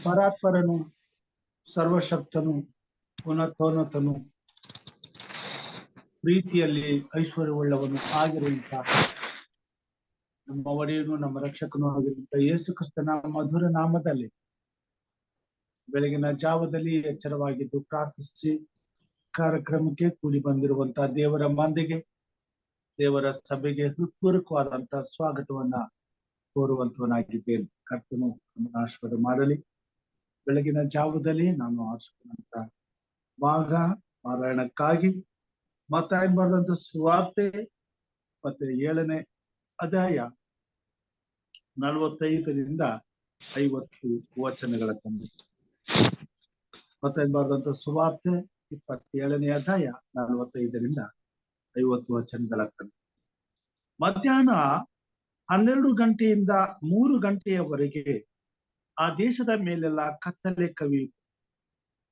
ಪರಾತ್ಪರನು, ಸರ್ವಶಕ್ತನು, ಉನ್ನತೋನ್ನತನು, ಪ್ರೀತಿಯಲ್ಲಿ ಐಶ್ವರ್ಯವುಳ್ಳವನು ಆಗಿರುವಂತ ನಮ್ಮ ಒಡೆಯನು, ನಮ್ಮ ರಕ್ಷಕನು ಆಗಿರುವಂತ ಯೇಸು ಕ್ರಿಸ್ತನ ಮಧುರ ನಾಮದಲ್ಲಿ ಬೆಳಗಿನ ಜಾವದಲ್ಲಿ ಎಚ್ಚರವಾಗಿದ್ದು ಪ್ರಾರ್ಥಿಸಿ ಕಾರ್ಯಕ್ರಮಕ್ಕೆ ಕೂಡಿ ಬಂದಿರುವಂತಹ ದೇವರ ಮಂದಿಗೆ, ದೇವರ ಸಭೆಗೆ ಹೃತ್ಪೂರ್ವಕವಾದಂತ ಸ್ವಾಗತವನ್ನ ಕೋರುವಂತವನಾಗಿದ್ದೇನೆ. ಕರ್ತನು ನಮ್ಮನ್ನು ಆಶೀರ್ವಾದ ಮಾಡಲಿ. ಬೆಳಗಿನ ಜಾವದಲ್ಲಿ ನಾನು ಆರಿಸಿಕೊಂಡಂತ ಭಾಗ ಪಾರಾಯಣಕ್ಕಾಗಿ ಮತ್ತಾಯ ಬರೆದಂತ ಸುವಾರ್ತೆ ಮತ್ತೆ 7ನೇ ಅಧ್ಯಾಯ 45ರಿಂದ 50 ವಚನಗಳ ತಂದೆ. ಮತ್ತಾಯ ಬರೆದಂತ ಸುವಾರ್ತೆ 27ನೇ ಅಧ್ಯಾಯ 45ರಿಂದ 50 ವಚನಗಳ ತಂದೆ. ಮಧ್ಯಾಹ್ನ 12 ಗಂಟೆಯಿಂದ 3 ಗಂಟೆಯವರೆಗೆ ಆ ದೇಶದ ಮೇಲೆಲ್ಲ ಕತ್ತಲೆ ಕವಿಯಿತು.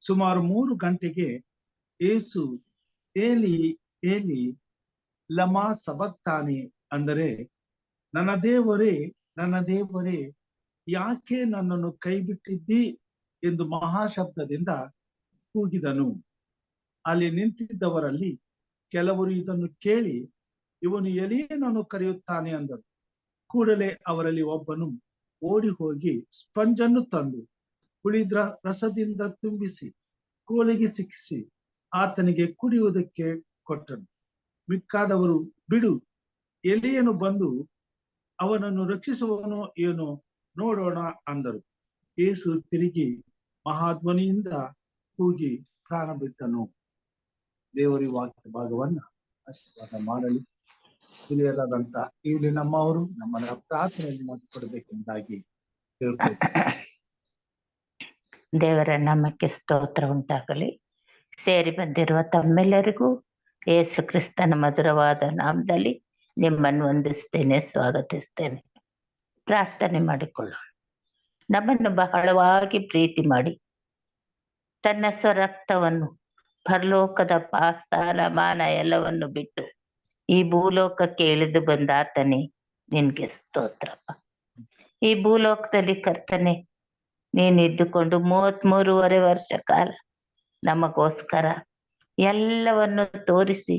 ಸುಮಾರು 3 ಗಂಟೆಗೆ ಯೇಸು ಏಲಿ ಏಲಿ ಲಮಾ ಸಬಕ್ತಾನಿ, ಅಂದರೆ ನನ್ನ ದೇವರೇ ನನ್ನ ದೇವರೇ ಯಾಕೆ ನನ್ನನ್ನು ಕೈಬಿಟ್ಟಿದ್ದಿ ಎಂದು ಮಹಾಶಬ್ದದಿಂದ ಕೂಗಿದನು. ಅಲ್ಲಿ ನಿಂತಿದ್ದವರಲ್ಲಿ ಕೆಲವರು ಇದನ್ನು ಕೇಳಿ, ಇವನು ಎಲೀಯನನ್ನು ಕರೆಯುತ್ತಾನೆ ಅಂದರು. ಕೂಡಲೇ ಅವರಲ್ಲಿ ಒಬ್ಬನು ಓಡಿ ಹೋಗಿ ಸ್ಪಂಜನ್ನು ತಂದು ಹುಳಿದ್ರ ರಸದಿಂದ ತುಂಬಿಸಿ ಕೋಲಿಗೆ ಸಿಕ್ಕಿಸಿ ಆತನಿಗೆ ಕುಡಿಯುವುದಕ್ಕೆ ಕೊಟ್ಟನು. ಮಿಕ್ಕಾದವರು, ಬಿಡು, ಎಲೀಯನು ಬಂದು ಅವನನ್ನು ರಕ್ಷಿಸುವವನು ಏನು ನೋಡೋಣ ಅಂದರು. ಯೇಸು ತಿರುಗಿ ಮಹಾಧ್ವನಿಯಿಂದ ಕೂಗಿ ಪ್ರಾಣ ಬಿಟ್ಟನು. ದೇವರಿ ವಾಕ್ಯ ಭಾಗವನ್ನ ಆಶೀರ್ವಾದ ಮಾಡಲಿ. ಹಿರಿಯರಾದಂತ ಇಲ್ಲಿ ನಮ್ಮವರು ನಮ್ಮನ್ನ ಪ್ರಾರ್ಥನೆಯಲ್ಲಿ ಮಾಡಿಸಿಕೊಡ್ಬೇಕೆಂದಾಗಿ ಹೇಳ್ಕೊಳ್ತಾರೆ. ದೇವರ ನಾಮಕ್ಕೆ ಸ್ತೋತ್ರ ಉಂಟಾಗಲಿ. ಸೇರಿ ಬಂದಿರುವ ತಮ್ಮೆಲ್ಲರಿಗೂ ಯೇಸು ಕ್ರಿಸ್ತನ ಮಧುರವಾದ ನಾಮದಲ್ಲಿ ನಿಮ್ಮನ್ನು ವಂದಿಸ್ತೇನೆ, ಸ್ವಾಗತಿಸ್ತೇನೆ. ಪ್ರಾರ್ಥನೆ ಮಾಡಿಕೊಳ್ಳೋಣ. ನಮ್ಮನ್ನು ಬಹಳವಾಗಿ ಪ್ರೀತಿ ಮಾಡಿ ತನ್ನ ಸ್ವರಕ್ತವನ್ನು ಪರಲೋಕದ ಪಾಸ್ತಾನ ಮಾನ ಎಲ್ಲವನ್ನು ಬಿಟ್ಟು ಈ ಭೂಲೋಕಕ್ಕೆ ಇಳಿದು ಬಂದ ಆತನೇ ನಿನ್ಗೆ ಸ್ತೋತ್ರಪ್ಪ. ಈ ಭೂಲೋಕದಲ್ಲಿ ಕರ್ತನೆ ನೀನ್ ಇದ್ದುಕೊಂಡು 33 ವರ್ಷ ಕಾಲ ನಮಗೋಸ್ಕರ ಎಲ್ಲವನ್ನು ತೋರಿಸಿ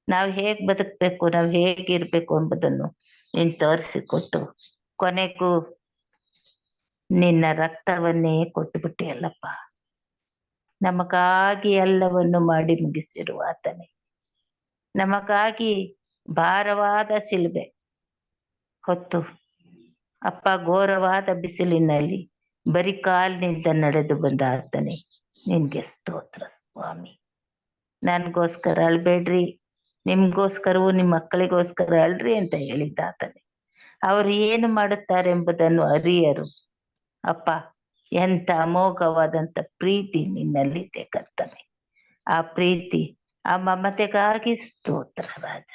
ನಾವು ಹೇಗ್ ಬದುಕಬೇಕು, ನಾವು ಹೇಗಿರ್ಬೇಕು ಎಂಬುದನ್ನು ನೀನ್ ತೋರಿಸಿಕೊಟ್ಟು ಕೊನೆಗೂ ನಿನ್ನ ರಕ್ತವನ್ನೇ ಕೊಟ್ಟು ಬಿಟ್ಟಿಯಲ್ಲಪ್ಪ. ನಮಗಾಗಿ ಎಲ್ಲವನ್ನು ಮಾಡಿ ಮುಗಿಸಿರುವ ಆತನೇ, ನಮಗಾಗಿ ಭಾರವಾದ ಶಿಲುಬೆ ಹೊತ್ತು ಅಪ್ಪ ಘೋರವಾದ ಬಿಸಿಲಿನಲ್ಲಿ ಬರೀ ಕಾಲಿನಿಂದ ನಡೆದು ಬಂದ ಆತನೇ ನಿನ್ಗೆ ಸ್ತೋತ್ರ ಸ್ವಾಮಿ. ನನ್ಗೋಸ್ಕರ ಅಳ್ಬೇಡ್ರಿ, ನಿಮ್ಗೋಸ್ಕರವೂ ನಿಮ್ಮ ಮಕ್ಕಳಿಗೋಸ್ಕರ ಅಳ್ರಿ ಅಂತ ಹೇಳಿದ್ದ ಆತನೇ. ಅವರು ಏನು ಮಾಡುತ್ತಾರೆ ಎಂಬುದನ್ನು ಅರಿಯರು. ಅಪ್ಪ, ಎಂತ ಅಮೋಘವಾದಂತ ಪ್ರೀತಿ ನಿನ್ನಲ್ಲಿದೆ ಕರ್ತನೆ. ಆ ಪ್ರೀತಿ, ಆ ಮಮತೆಗಾಗಿ ಸ್ತೋತ್ರ ರಾಜ.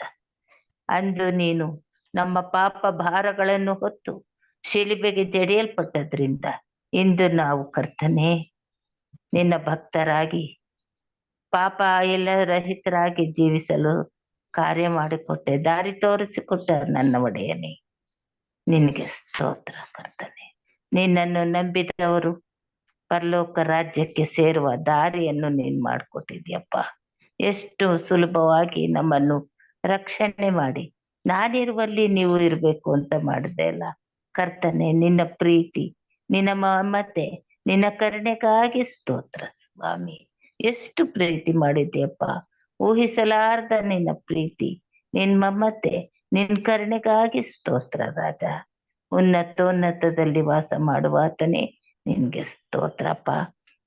ಅಂದು ನೀನು ನಮ್ಮ ಪಾಪ ಭಾರಗಳನ್ನು ಹೊತ್ತು ಶಿಲುಬೆಗೆ ಜಡಿಯಲ್ಪಟ್ಟದ್ರಿಂದ ಇಂದು ನಾವು ಕರ್ತನೆ ನಿನ್ನ ಭಕ್ತರಾಗಿ ಪಾಪ ಎಲ್ಲ ರಹಿತರಾಗಿ ಜೀವಿಸಲು ಕಾರ್ಯ ಮಾಡಿಕೊಟ್ಟೆ, ದಾರಿ ತೋರಿಸಿಕೊಟ್ಟ ನನ್ನ ಒಡೆಯನೇ ನಿನಗೆ ಸ್ತೋತ್ರ ಕರ್ತನೆ. ನಿನ್ನನ್ನು ನಂಬಿದವರು ಪರಲೋಕ ರಾಜ್ಯಕ್ಕೆ ಸೇರುವ ದಾರಿಯನ್ನು ನೀನ್ ಮಾಡಿಕೊಟ್ಟಿದ್ಯಪ್ಪ. ಎಷ್ಟು ಸುಲಭವಾಗಿ ನಮ್ಮನ್ನು ರಕ್ಷಣೆ ಮಾಡಿ ನಾನಿರುವಲ್ಲಿ ನೀವು ಇರ್ಬೇಕು ಅಂತ ಮಾಡಿದೆ ಅಲ್ಲ ಕರ್ತನೆ. ನಿನ್ನ ಪ್ರೀತಿ, ನಿನ್ನ ಮಮತೆ, ನಿನ್ನ ಕರುಣೆಗಾಗಿ ಸ್ತೋತ್ರ ಸ್ವಾಮಿ. ಎಷ್ಟು ಪ್ರೀತಿ ಮಾಡಿದ್ಯಪ್ಪ, ಊಹಿಸಲಾರ್ದ ನಿನ್ನ ಪ್ರೀತಿ, ನಿನ್ ಮಮತೆ, ನಿನ್ ಕರುಣೆಗಾಗಿ ಸ್ತೋತ್ರ ರಾಜ. ಉನ್ನತೋನ್ನತದಲ್ಲಿ ವಾಸ ಮಾಡುವಾತನೇ ನಿನ್ಗೆ ಸ್ತೋತ್ರಪ್ಪ.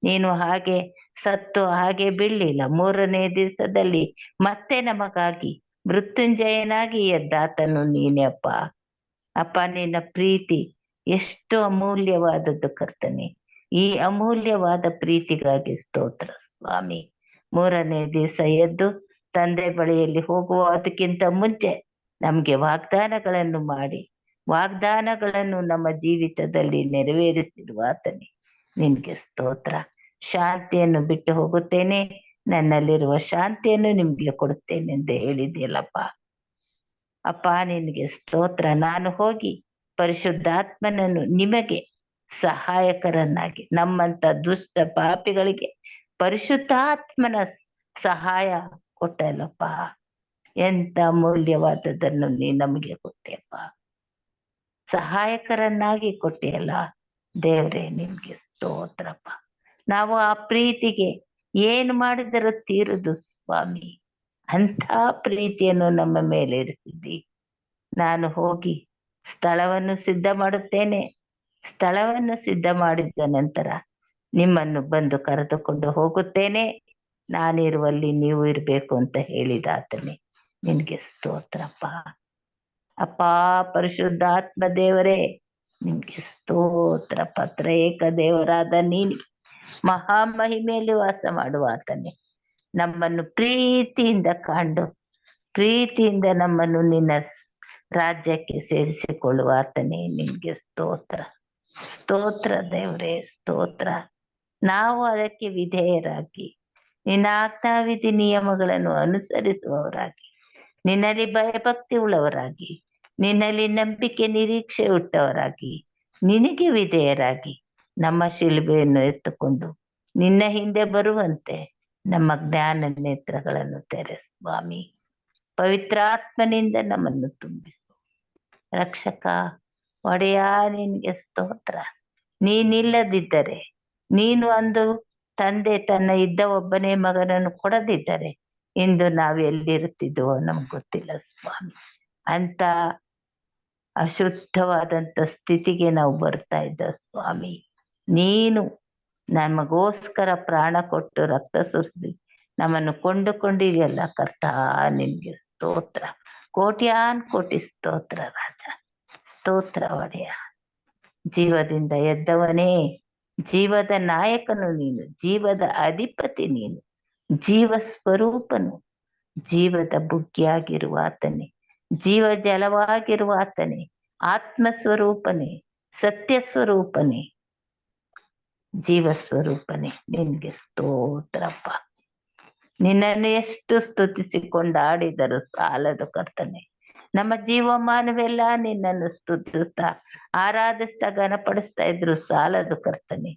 ನೀನು ಹಾಗೆ ಸತ್ತು ಹಾಗೆ ಬೀಳಲಿಲ್ಲ, 3ನೇ ದಿವಸದಲ್ಲಿ ಮತ್ತೆ ನಮಗಾಗಿ ಮೃತ್ಯುಂಜಯನಾಗಿ ಎದ್ದಾತನು ನೀನೇ ಅಪ್ಪ. ಅಪ್ಪ, ನಿನ್ನ ಪ್ರೀತಿ ಎಷ್ಟು ಅಮೂಲ್ಯವಾದದ್ದು ಕರ್ತನೆ. ಈ ಅಮೂಲ್ಯವಾದ ಪ್ರೀತಿಗಾಗಿ ಸ್ತೋತ್ರ ಸ್ವಾಮಿ. 3ನೇ ದಿವಸ ಎದ್ದು ತಂದೆ ಬಳಿಯಲ್ಲಿ ಹೋಗುವುದಕ್ಕಿಂತ ಮುಂಚೆ ನಮ್ಗೆ ವಾಗ್ದಾನಗಳನ್ನು ಮಾಡಿ ವಾಗ್ದಾನಗಳನ್ನು ನಮ್ಮ ಜೀವಿತದಲ್ಲಿ ನೆರವೇರಿಸಿರುವ ಆತನೇ ನಿನ್ಗೆ ಸ್ತೋತ್ರ. ಶಾಂತಿಯನ್ನು ಬಿಟ್ಟು ಹೋಗುತ್ತೇನೆ, ನನ್ನಲ್ಲಿರುವ ಶಾಂತಿಯನ್ನು ನಿಮ್ಗೆ ಕೊಡುತ್ತೇನೆ ಎಂದು ಹೇಳಿದೆಯಲ್ಲಪ್ಪ. ಅಪ್ಪ, ನಿನಗೆ ಸ್ತೋತ್ರ. ನಾನು ಹೋಗಿ ಪರಿಶುದ್ಧಾತ್ಮನನ್ನು ನಿಮಗೆ ಸಹಾಯಕರನ್ನಾಗಿ ನಮ್ಮಂತ ದುಷ್ಟ ಪಾಪಿಗಳಿಗೆ ಪರಿಶುದ್ಧಾತ್ಮನ ಸಹಾಯ ಕೊಟ್ಟಲ್ಲಪ್ಪ. ಎಂತ ಅಮೂಲ್ಯವಾದದನ್ನು ನೀ ನಮಗೆ ಕೊಟ್ಟೆಯಪ್ಪ, ಸಹಾಯಕರನ್ನಾಗಿ ಕೊಟ್ಟಿಯಲ್ಲ ದೇವ್ರೆ, ನಿಮ್ಗೆ ಸ್ತೋತ್ರಪ್ಪ. ನಾವು ಆ ಪ್ರೀತಿಗೆ ಏನು ಮಾಡಿದರೂ ತೀರುದು ಸ್ವಾಮಿ. ಅಂಥ ಪ್ರೀತಿಯನ್ನು ನಮ್ಮ ಮೇಲೆ ಇರಿಸಿದ್ದಿ. ನಾನು ಹೋಗಿ ಸ್ಥಳವನ್ನು ಸಿದ್ಧ ಮಾಡುತ್ತೇನೆ, ಸ್ಥಳವನ್ನು ಸಿದ್ಧ ಮಾಡಿದ ನಂತರ ನಿಮ್ಮನ್ನು ಬಂದು ಕರೆದುಕೊಂಡು ಹೋಗುತ್ತೇನೆ, ನಾನಿರುವಲ್ಲಿ ನೀವು ಇರಬೇಕು ಅಂತ ಹೇಳಿದ ಆತನೇ, ನಿನ್ಗೆ ಸ್ತೋತ್ರಪ್ಪ. ಅಪ್ಪ ಪರಿಶುದ್ಧಾತ್ಮ ದೇವರೇ, ನಿಮ್ಗೆ ಸ್ತೋತ್ರಪ್ಪ. ತ್ರಯೇಕ ದೇವರಾದ ನೀನು ಮಹಾಮಹಿಮೆಯಲ್ಲಿ ವಾಸ ಮಾಡುವ ಆತನೇ, ನಮ್ಮನ್ನು ಪ್ರೀತಿಯಿಂದ ಕಂಡು ಪ್ರೀತಿಯಿಂದ ನಮ್ಮನ್ನು ನಿನ್ನ ರಾಜ್ಯಕ್ಕೆ ಸೇರಿಸಿಕೊಳ್ಳುವ ಆತನೇ, ನಿನ್ಗೆ ಸ್ತೋತ್ರ. ಸ್ತೋತ್ರ ದೇವರೇ, ಸ್ತೋತ್ರ. ನಾವು ಅದಕ್ಕೆ ವಿಧೇಯರಾಗಿ ನಿನ್ನ ಆಜ್ಞಾವಿಧಿ ನಿಯಮಗಳನ್ನು ಅನುಸರಿಸುವವರಾಗಿ, ನಿನ್ನಲ್ಲಿ ಭಯಭಕ್ತಿ ಉಳ್ಳವರಾಗಿ, ನಿನ್ನಲ್ಲಿ ನಂಬಿಕೆ ನಿರೀಕ್ಷೆ ಉಟ್ಟವರಾಗಿ, ನಿನಗೆ ವಿಧೇಯರಾಗಿ ನಮ್ಮ ಶಿಲುಬೆಯನ್ನು ಎತ್ತುಕೊಂಡು ನಿನ್ನ ಹಿಂದೆ ಬರುವಂತೆ ನಮ್ಮ ಜ್ಞಾನ ನೇತ್ರಗಳನ್ನು ತೆರೆ ಸ್ವಾಮಿ. ಪವಿತ್ರಾತ್ಮನಿಂದ ನಮ್ಮನ್ನು ತುಂಬಿಸು ರಕ್ಷಕ. ಒಡೆಯ, ನಿನ್ಗೆ ಸ್ತೋತ್ರ. ನೀನಿಲ್ಲದಿದ್ದರೆ, ನೀನು ಅಂದು ತಂದೆ ತನ್ನ ಇದ್ದ ಒಬ್ಬನೇ ಮಗನನ್ನು ಕೊಡದಿದ್ದರೆ ಇಂದು ನಾವು ಎಲ್ಲಿರುತ್ತಿದ್ವೋ ನಮ್ಗೆ ಗೊತ್ತಿಲ್ಲ ಸ್ವಾಮಿ. ಅಂತ ಅಶುದ್ಧವಾದಂತ ಸ್ಥಿತಿಗೆ ನಾವು ಬರ್ತಾ ಇದ್ದ ಸ್ವಾಮಿ. ನೀನು ನಮಗೋಸ್ಕರ ಪ್ರಾಣ ಕೊಟ್ಟು ರಕ್ತ ಸುರಿಸಿ ನಮ್ಮನ್ನು ಕೊಂಡುಕೊಂಡಿದೆಯಲ್ಲ ಕರ್ತ, ನಿನ್ಗೆ ಸ್ತೋತ್ರ. ಕೋಟ್ಯಾನ್ ಕೋಟಿ ಸ್ತೋತ್ರ ರಾಜ, ಸ್ತೋತ್ರ ಒಡೆಯ. ಜೀವದಿಂದ ಎದ್ದವನೇ, ಜೀವದ ನಾಯಕನು ನೀನು, ಜೀವದ ಅಧಿಪತಿ ನೀನು, ಜೀವ ಸ್ವರೂಪನು, ಜೀವದ ಬುಗ್ಗಿಯಾಗಿರುವ ಆತನೇ, ಜೀವ ಜಲವಾಗಿರುವ ಆತನೇ, ಆತ್ಮ ಸ್ವರೂಪನೇ, ಸತ್ಯ ಸ್ವರೂಪನೇ, ಜೀವ ಸ್ವರೂಪನೇ, ನಿನ್ಗೆ ಸ್ತೋತ್ರಪ್ಪ. ನಿನ್ನನ್ನು ಎಷ್ಟು ಸ್ತುತಿಸಿಕೊಂಡಾಡಿದರು ಸಾಲದು ಕರ್ತನೆ. ನಮ್ಮ ಜೀವಮಾನವೆಲ್ಲ ನಿನ್ನನ್ನು ಸ್ತುತಿಸ್ತಾ ಆರಾಧಿಸ್ತಾ ಘನಪಡಿಸ್ತಾ ಇದ್ರು ಸಾಲದು ಕರ್ತನೆ.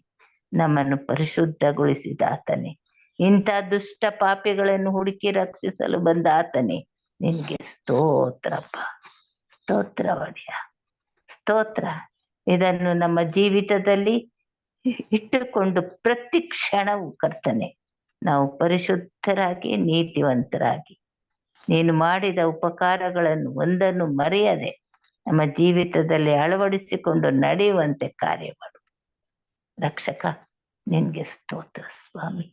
ನಮ್ಮನ್ನು ಪರಿಶುದ್ಧಗೊಳಿಸಿದ ಆತನೇ, ಇಂಥ ದುಷ್ಟ ಪಾಪಿಗಳನ್ನು ಹುಡುಕಿ ರಕ್ಷಿಸಲು ಬಂದ ಆತನೇ, ನಿನ್ಗೆ ಸ್ತೋತ್ರಪ್ಪ. ಸ್ತೋತ್ರ ಒಡೆಯ, ಸ್ತೋತ್ರ. ಇದನ್ನು ನಮ್ಮ ಜೀವಿತದಲ್ಲಿ ಇಟ್ಟುಕೊಂಡು ಪ್ರತಿ ಕ್ಷಣವೂ ಕರ್ತನೆ ನಾವು ಪರಿಶುದ್ಧರಾಗಿ ನೀತಿವಂತರಾಗಿ ನೀನು ಮಾಡಿದ ಉಪಕಾರಗಳನ್ನು ಒಂದನ್ನು ಮರೆಯದೆ ನಮ್ಮ ಜೀವಿತದಲ್ಲಿ ಅಳವಡಿಸಿಕೊಂಡು ನಡೆಯುವಂತೆ ಕಾರ್ಯ ಮಾಡು ರಕ್ಷಕ. ನಿನ್ಗೆ ಸ್ತೋತ್ರ ಸ್ವಾಮಿ.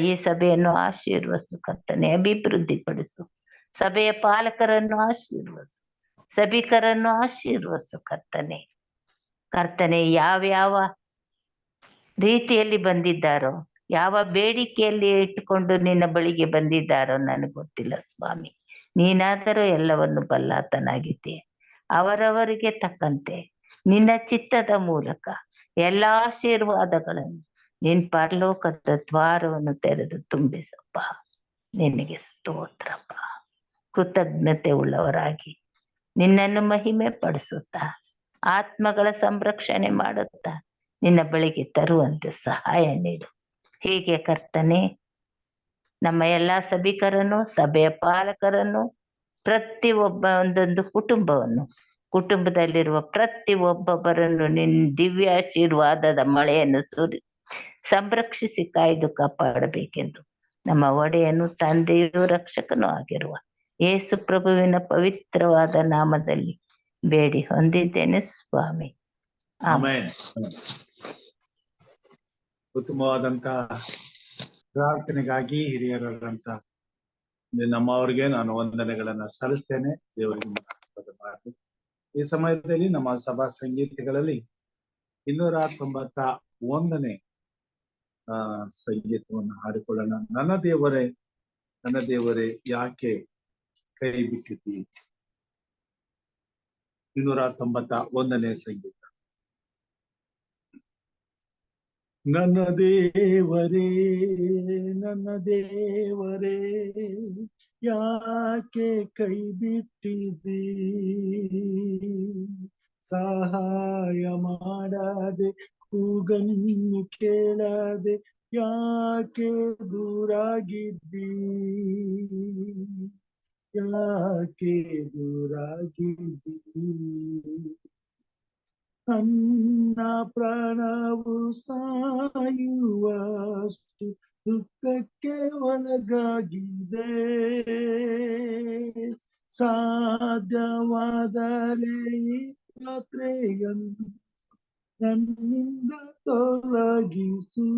ಈ ಸಭೆಯನ್ನು ಆಶೀರ್ವಸು ಕರ್ತನೆ, ಅಭಿವೃದ್ಧಿಪಡಿಸು. ಸಭೆಯ ಪಾಲಕರನ್ನು ಆಶೀರ್ವಸು, ಸಭಿಕರನ್ನು ಆಶೀರ್ವಸು ಕರ್ತನೆ. ಕರ್ತನೆ, ಯಾವ್ಯಾವ ರೀತಿಯಲ್ಲಿ ಬಂದಿದ್ದಾರೋ, ಯಾವ ಬೇಡಿಕೆಯಲ್ಲಿ ಇಟ್ಟುಕೊಂಡು ನಿನ್ನ ಬಳಿಗೆ ಬಂದಿದ್ದಾರೋ ನನಗೆ ಗೊತ್ತಿಲ್ಲ ಸ್ವಾಮಿ. ನೀನಾದರೂ ಎಲ್ಲವನ್ನು ಬಲ್ಲಾತನಾಗಿದ್ದೀಯ. ಅವರವರಿಗೆ ತಕ್ಕಂತೆ ನಿನ್ನ ಚಿತ್ತದ ಮೂಲಕ ಎಲ್ಲ ಆಶೀರ್ವಾದಗಳನ್ನು ನಿನ್ ಪರಲೋಕದ ದ್ವಾರವನ್ನು ತೆರೆದು ತುಂಬಿಸಪ್ಪ. ನಿನಗೆ ಸ್ತೋತ್ರಪ್ಪ. ಕೃತಜ್ಞತೆ ಉಳ್ಳವರಾಗಿ ನಿನ್ನನ್ನು ಮಹಿಮೆ ಪಡಿಸುತ್ತಾ ಆತ್ಮಗಳ ಸಂರಕ್ಷಣೆ ಮಾಡುತ್ತಾ ನಿನ್ನ ಬಳಿಗೆ ತರುವಂತೆ ಸಹಾಯ ನೀಡು. ಹೀಗೆ ಕರ್ತನೆ, ನಮ್ಮ ಎಲ್ಲಾ ಸಭಿಕರನ್ನು, ಸಭೆಯ ಪಾಲಕರನ್ನು, ಪ್ರತಿ ಒಬ್ಬ ಒಂದೊಂದು ಕುಟುಂಬದಲ್ಲಿರುವ ಪ್ರತಿ ಒಬ್ಬೊಬ್ಬರನ್ನು ನಿನ್ನ ದಿವ್ಯ ಆಶೀರ್ವಾದದ ಮಳೆಯನ್ನು ಸುರಿಸಿ ಸಂರಕ್ಷಿಸಿ ಕಾಯ್ದು ಕಾಪಾಡಬೇಕೆಂದು ನಮ್ಮ ಒಡೆಯನು, ತಂದೆಯೂ ರಕ್ಷಕನೂ ಆಗಿರುವ ಯೇಸು ಪ್ರಭುವಿನ ಪವಿತ್ರವಾದ ನಾಮದಲ್ಲಿ ಬೇಡಿ ಹೊಂದಿದ್ದೇನೆ ಸ್ವಾಮಿ. ಆಮೆನ್. ಉತ್ತಮವಾದಂತ ಪ್ರಾರ್ಥನೆಗಾಗಿ ಹಿರಿಯರಾದಂತ ನಮ್ಮವರಿಗೆ ನಾನು ವಂದನೆಗಳನ್ನ ಸಲ್ಲಿಸ್ತೇನೆ. ದೇವರಿಗೆ ಮಾಡಿ. ಈ ಸಮಯದಲ್ಲಿ ನಮ್ಮ ಸಭಾ ಸಂಗೀತಗಳಲ್ಲಿ 291ನೇ ಸಂಗೀತವನ್ನು ಹಾಡಿಕೊಳ್ಳೋಣ. ನನ್ನ ದೇವರೇ ಯಾಕೆ ಕೈ ಬಿಟ್ಟಿದ್ದೀ. 291ನೇ ಸಂಗೀತ. ನನ್ನ ದೇವರೇ ಯಾಕೆ ಕೈ ಬಿಟ್ಟಿದ್ದೀ. ಸಹಾಯ ಮಾಡದೆ ಕೂಗನ್ನು ಕೇಳದೆ ಯಾಕೆ ದೂರಾಗಿದ್ದಿ, ಯಾಕೆ ದೂರಾಗಿದ್ದಿ. ನನ್ನ ಪ್ರಾಣವು ಸಾಯುವಷ್ಟು ದುಃಖಕ್ಕೆ ಒಳಗಾಗಿದೆ. ಸಾಧ್ಯವಾದರೆ ಈ ಪಾತ್ರೆಯನ್ನು ನನ್ನಿಂದ ತೊಲಗಿಸು,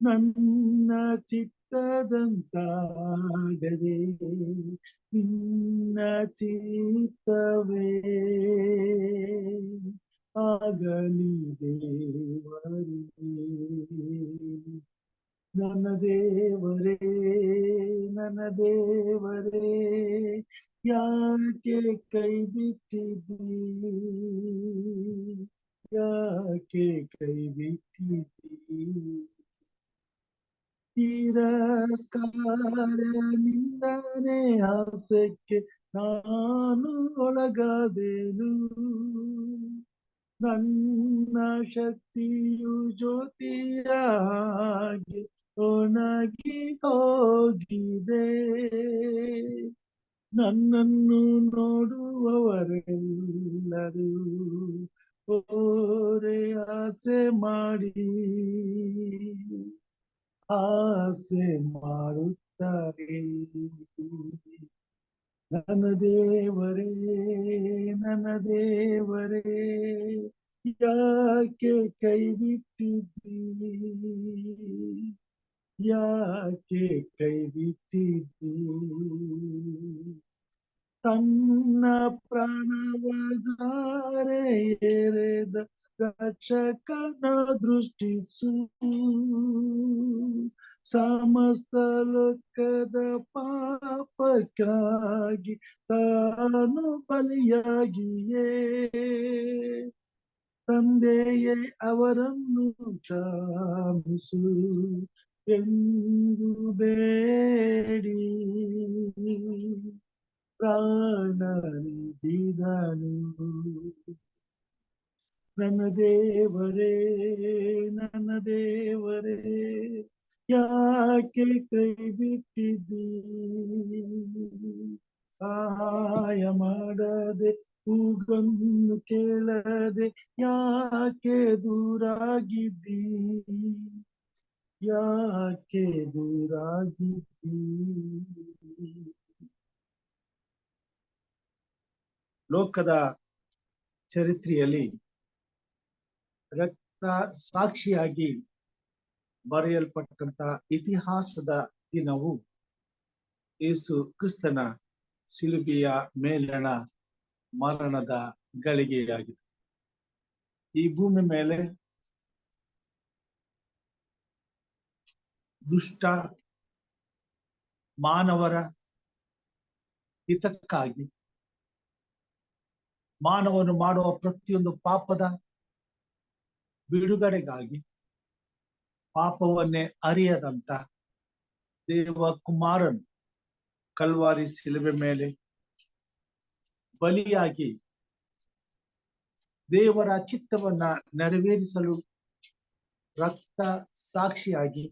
ನನ್ನ ಚಿತ್ತದಂತಾಗದೆ ನಿನ್ನ ಚಿತ್ತವೇ ಆಗಲಿ ದೇವರೇ. ನನ್ನ ದೇವರೇ, ನನ್ನ ದೇವರೇ, ಯಾಕೆ ಕೈ ಬಿಟ್ಟಿದ್ದೀ, ಯಾಕೆ ಕೈ ಬಿಟ್ಟಿದ್ದೀ. ತಿರಸ್ಕಾರ ನಿಂದನೆ ಹಾಸ್ಯಕ್ಕೆ ನಾನು ಒಳಗಾದೆನು. ನನ್ನ ಶಕ್ತಿಯು ಜ್ಯೋತಿಯ ಹಾಗೆ ಒಣಗಿ ಹೋಗಿದೆ. ನನ್ನನ್ನು ನೋಡುವವರೆಲ್ಲರೂ ಓರೆ ಆಸೆ ಮಾಡಿ ಆಸೆ ಮಾಡುತ್ತಾರೆ. ನನ್ನ ದೇವರೇ, ನನ್ನ ದೇವರೇ, ಯಾಕೆ ಕೈ ಬಿಟ್ಟಿದ್ದೀ, ಯಾಕೆ ಕೈ ಬಿಟ್ಟಿದ್ದೀ. ತನ್ನ ಪ್ರಾಣವಧಾರೆ ಎರೆದ ರಕ್ಷಕನ ದೃಷ್ಟಿಸು. ಸಮಸ್ತ ಲೋಕದ ಪಾಪಕ್ಕಾಗಿ ತಾನು ಬಲಿಯಾಗಿಯೇ ತಂದೆಯೇ ಅವರನ್ನು ಕ್ಷಮಿಸು ಎಂದು ಬೇಡಿ ಪ್ರಾಣನಿಡಿದನು. ನನ್ನ ದೇವರೇ, ನನ್ನ ದೇವರೇ, ಯಾಕೆ ಕೈ ಬಿಟ್ಟಿದ್ದೀ, ಸಹಾಯ ಮಾಡದೆ ಕೂಗನ್ನು ಕೇಳದೆ ಯಾಕೆ ದೂರಾಗಿದ್ದೀ, ಯಾಕೆ ದೂರಾಗಿದ್ದೀ. ಲೋಕದ ಚರಿತ್ರೆಯಲ್ಲಿ ರಕ್ತ ಸಾಕ್ಷಿಯಾಗಿ ಬರೆಯಲ್ಪಟ್ಟಂತ ಇತಿಹಾಸದ ದಿನವು ಯೇಸು ಕ್ರಿಸ್ತನ ಶಿಲುಬೆಯ ಮೇಲಣ ಮರಣದ ಗಳಿಗೆಯಾಗಿದೆ. ಈ ಭೂಮಿ ಮೇಲೆ ದುಷ್ಟ ಮಾನವರ ಹಿತಕ್ಕಾಗಿ, ಮಾನವನು ಮಾಡುವ ಪ್ರತಿಯೊಂದು ಪಾಪದ ಬಿಡುಗಡೆಗಾಗಿ, ಪಾಪವನ್ನೇ ಅರಿಯದಂತ ದೇವ ಕುಮಾರನು ಕಲ್ವಾರಿ ಶಿಲುಬೆ ಮೇಲೆ ಬಲಿಯಾಗಿ ದೇವರ ಚಿತ್ತವನ್ನ ನೆರವೇರಿಸಲು ರಕ್ತ ಸಾಕ್ಷಿಯಾಗಿ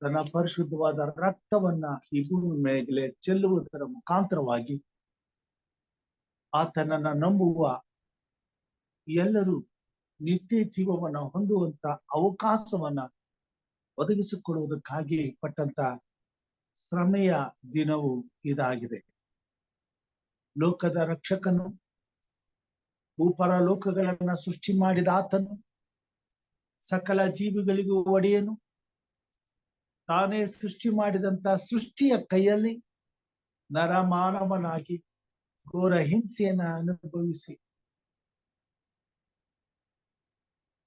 ತನ್ನ ಪರಿಶುದ್ಧವಾದ ರಕ್ತವನ್ನ ಈ ಭೂಮಿ ಮೇಲೆ ಚೆಲ್ಲುವುದರ ಮುಖಾಂತರವಾಗಿ ಆತನನ್ನ ನಂಬುವ ಎಲ್ಲರೂ ನಿತ್ಯ ಜೀವವನ್ನ ಹೊಂದುವಂತ ಅವಕಾಶವನ್ನ ಒದಗಿಸಿಕೊಡುವುದಕ್ಕಾಗಿ ಪಟ್ಟಂತ ಶ್ರಮೆಯ ದಿನವು ಇದಾಗಿದೆ. ಲೋಕದ ರಕ್ಷಕನು, ಭೂಪರ ಲೋಕಗಳನ್ನ ಸೃಷ್ಟಿ ಮಾಡಿದ ಆತನು, ಸಕಲ ಜೀವಿಗಳಿಗೂ ಒಡೆಯನು, ತಾನೇ ಸೃಷ್ಟಿ ಮಾಡಿದಂತ ಸೃಷ್ಟಿಯ ಕೈಯಲ್ಲಿ ನರಮಾನವನಾಗಿ ಘೋರ ಹಿಂಸೆಯನ್ನ ಅನುಭವಿಸಿ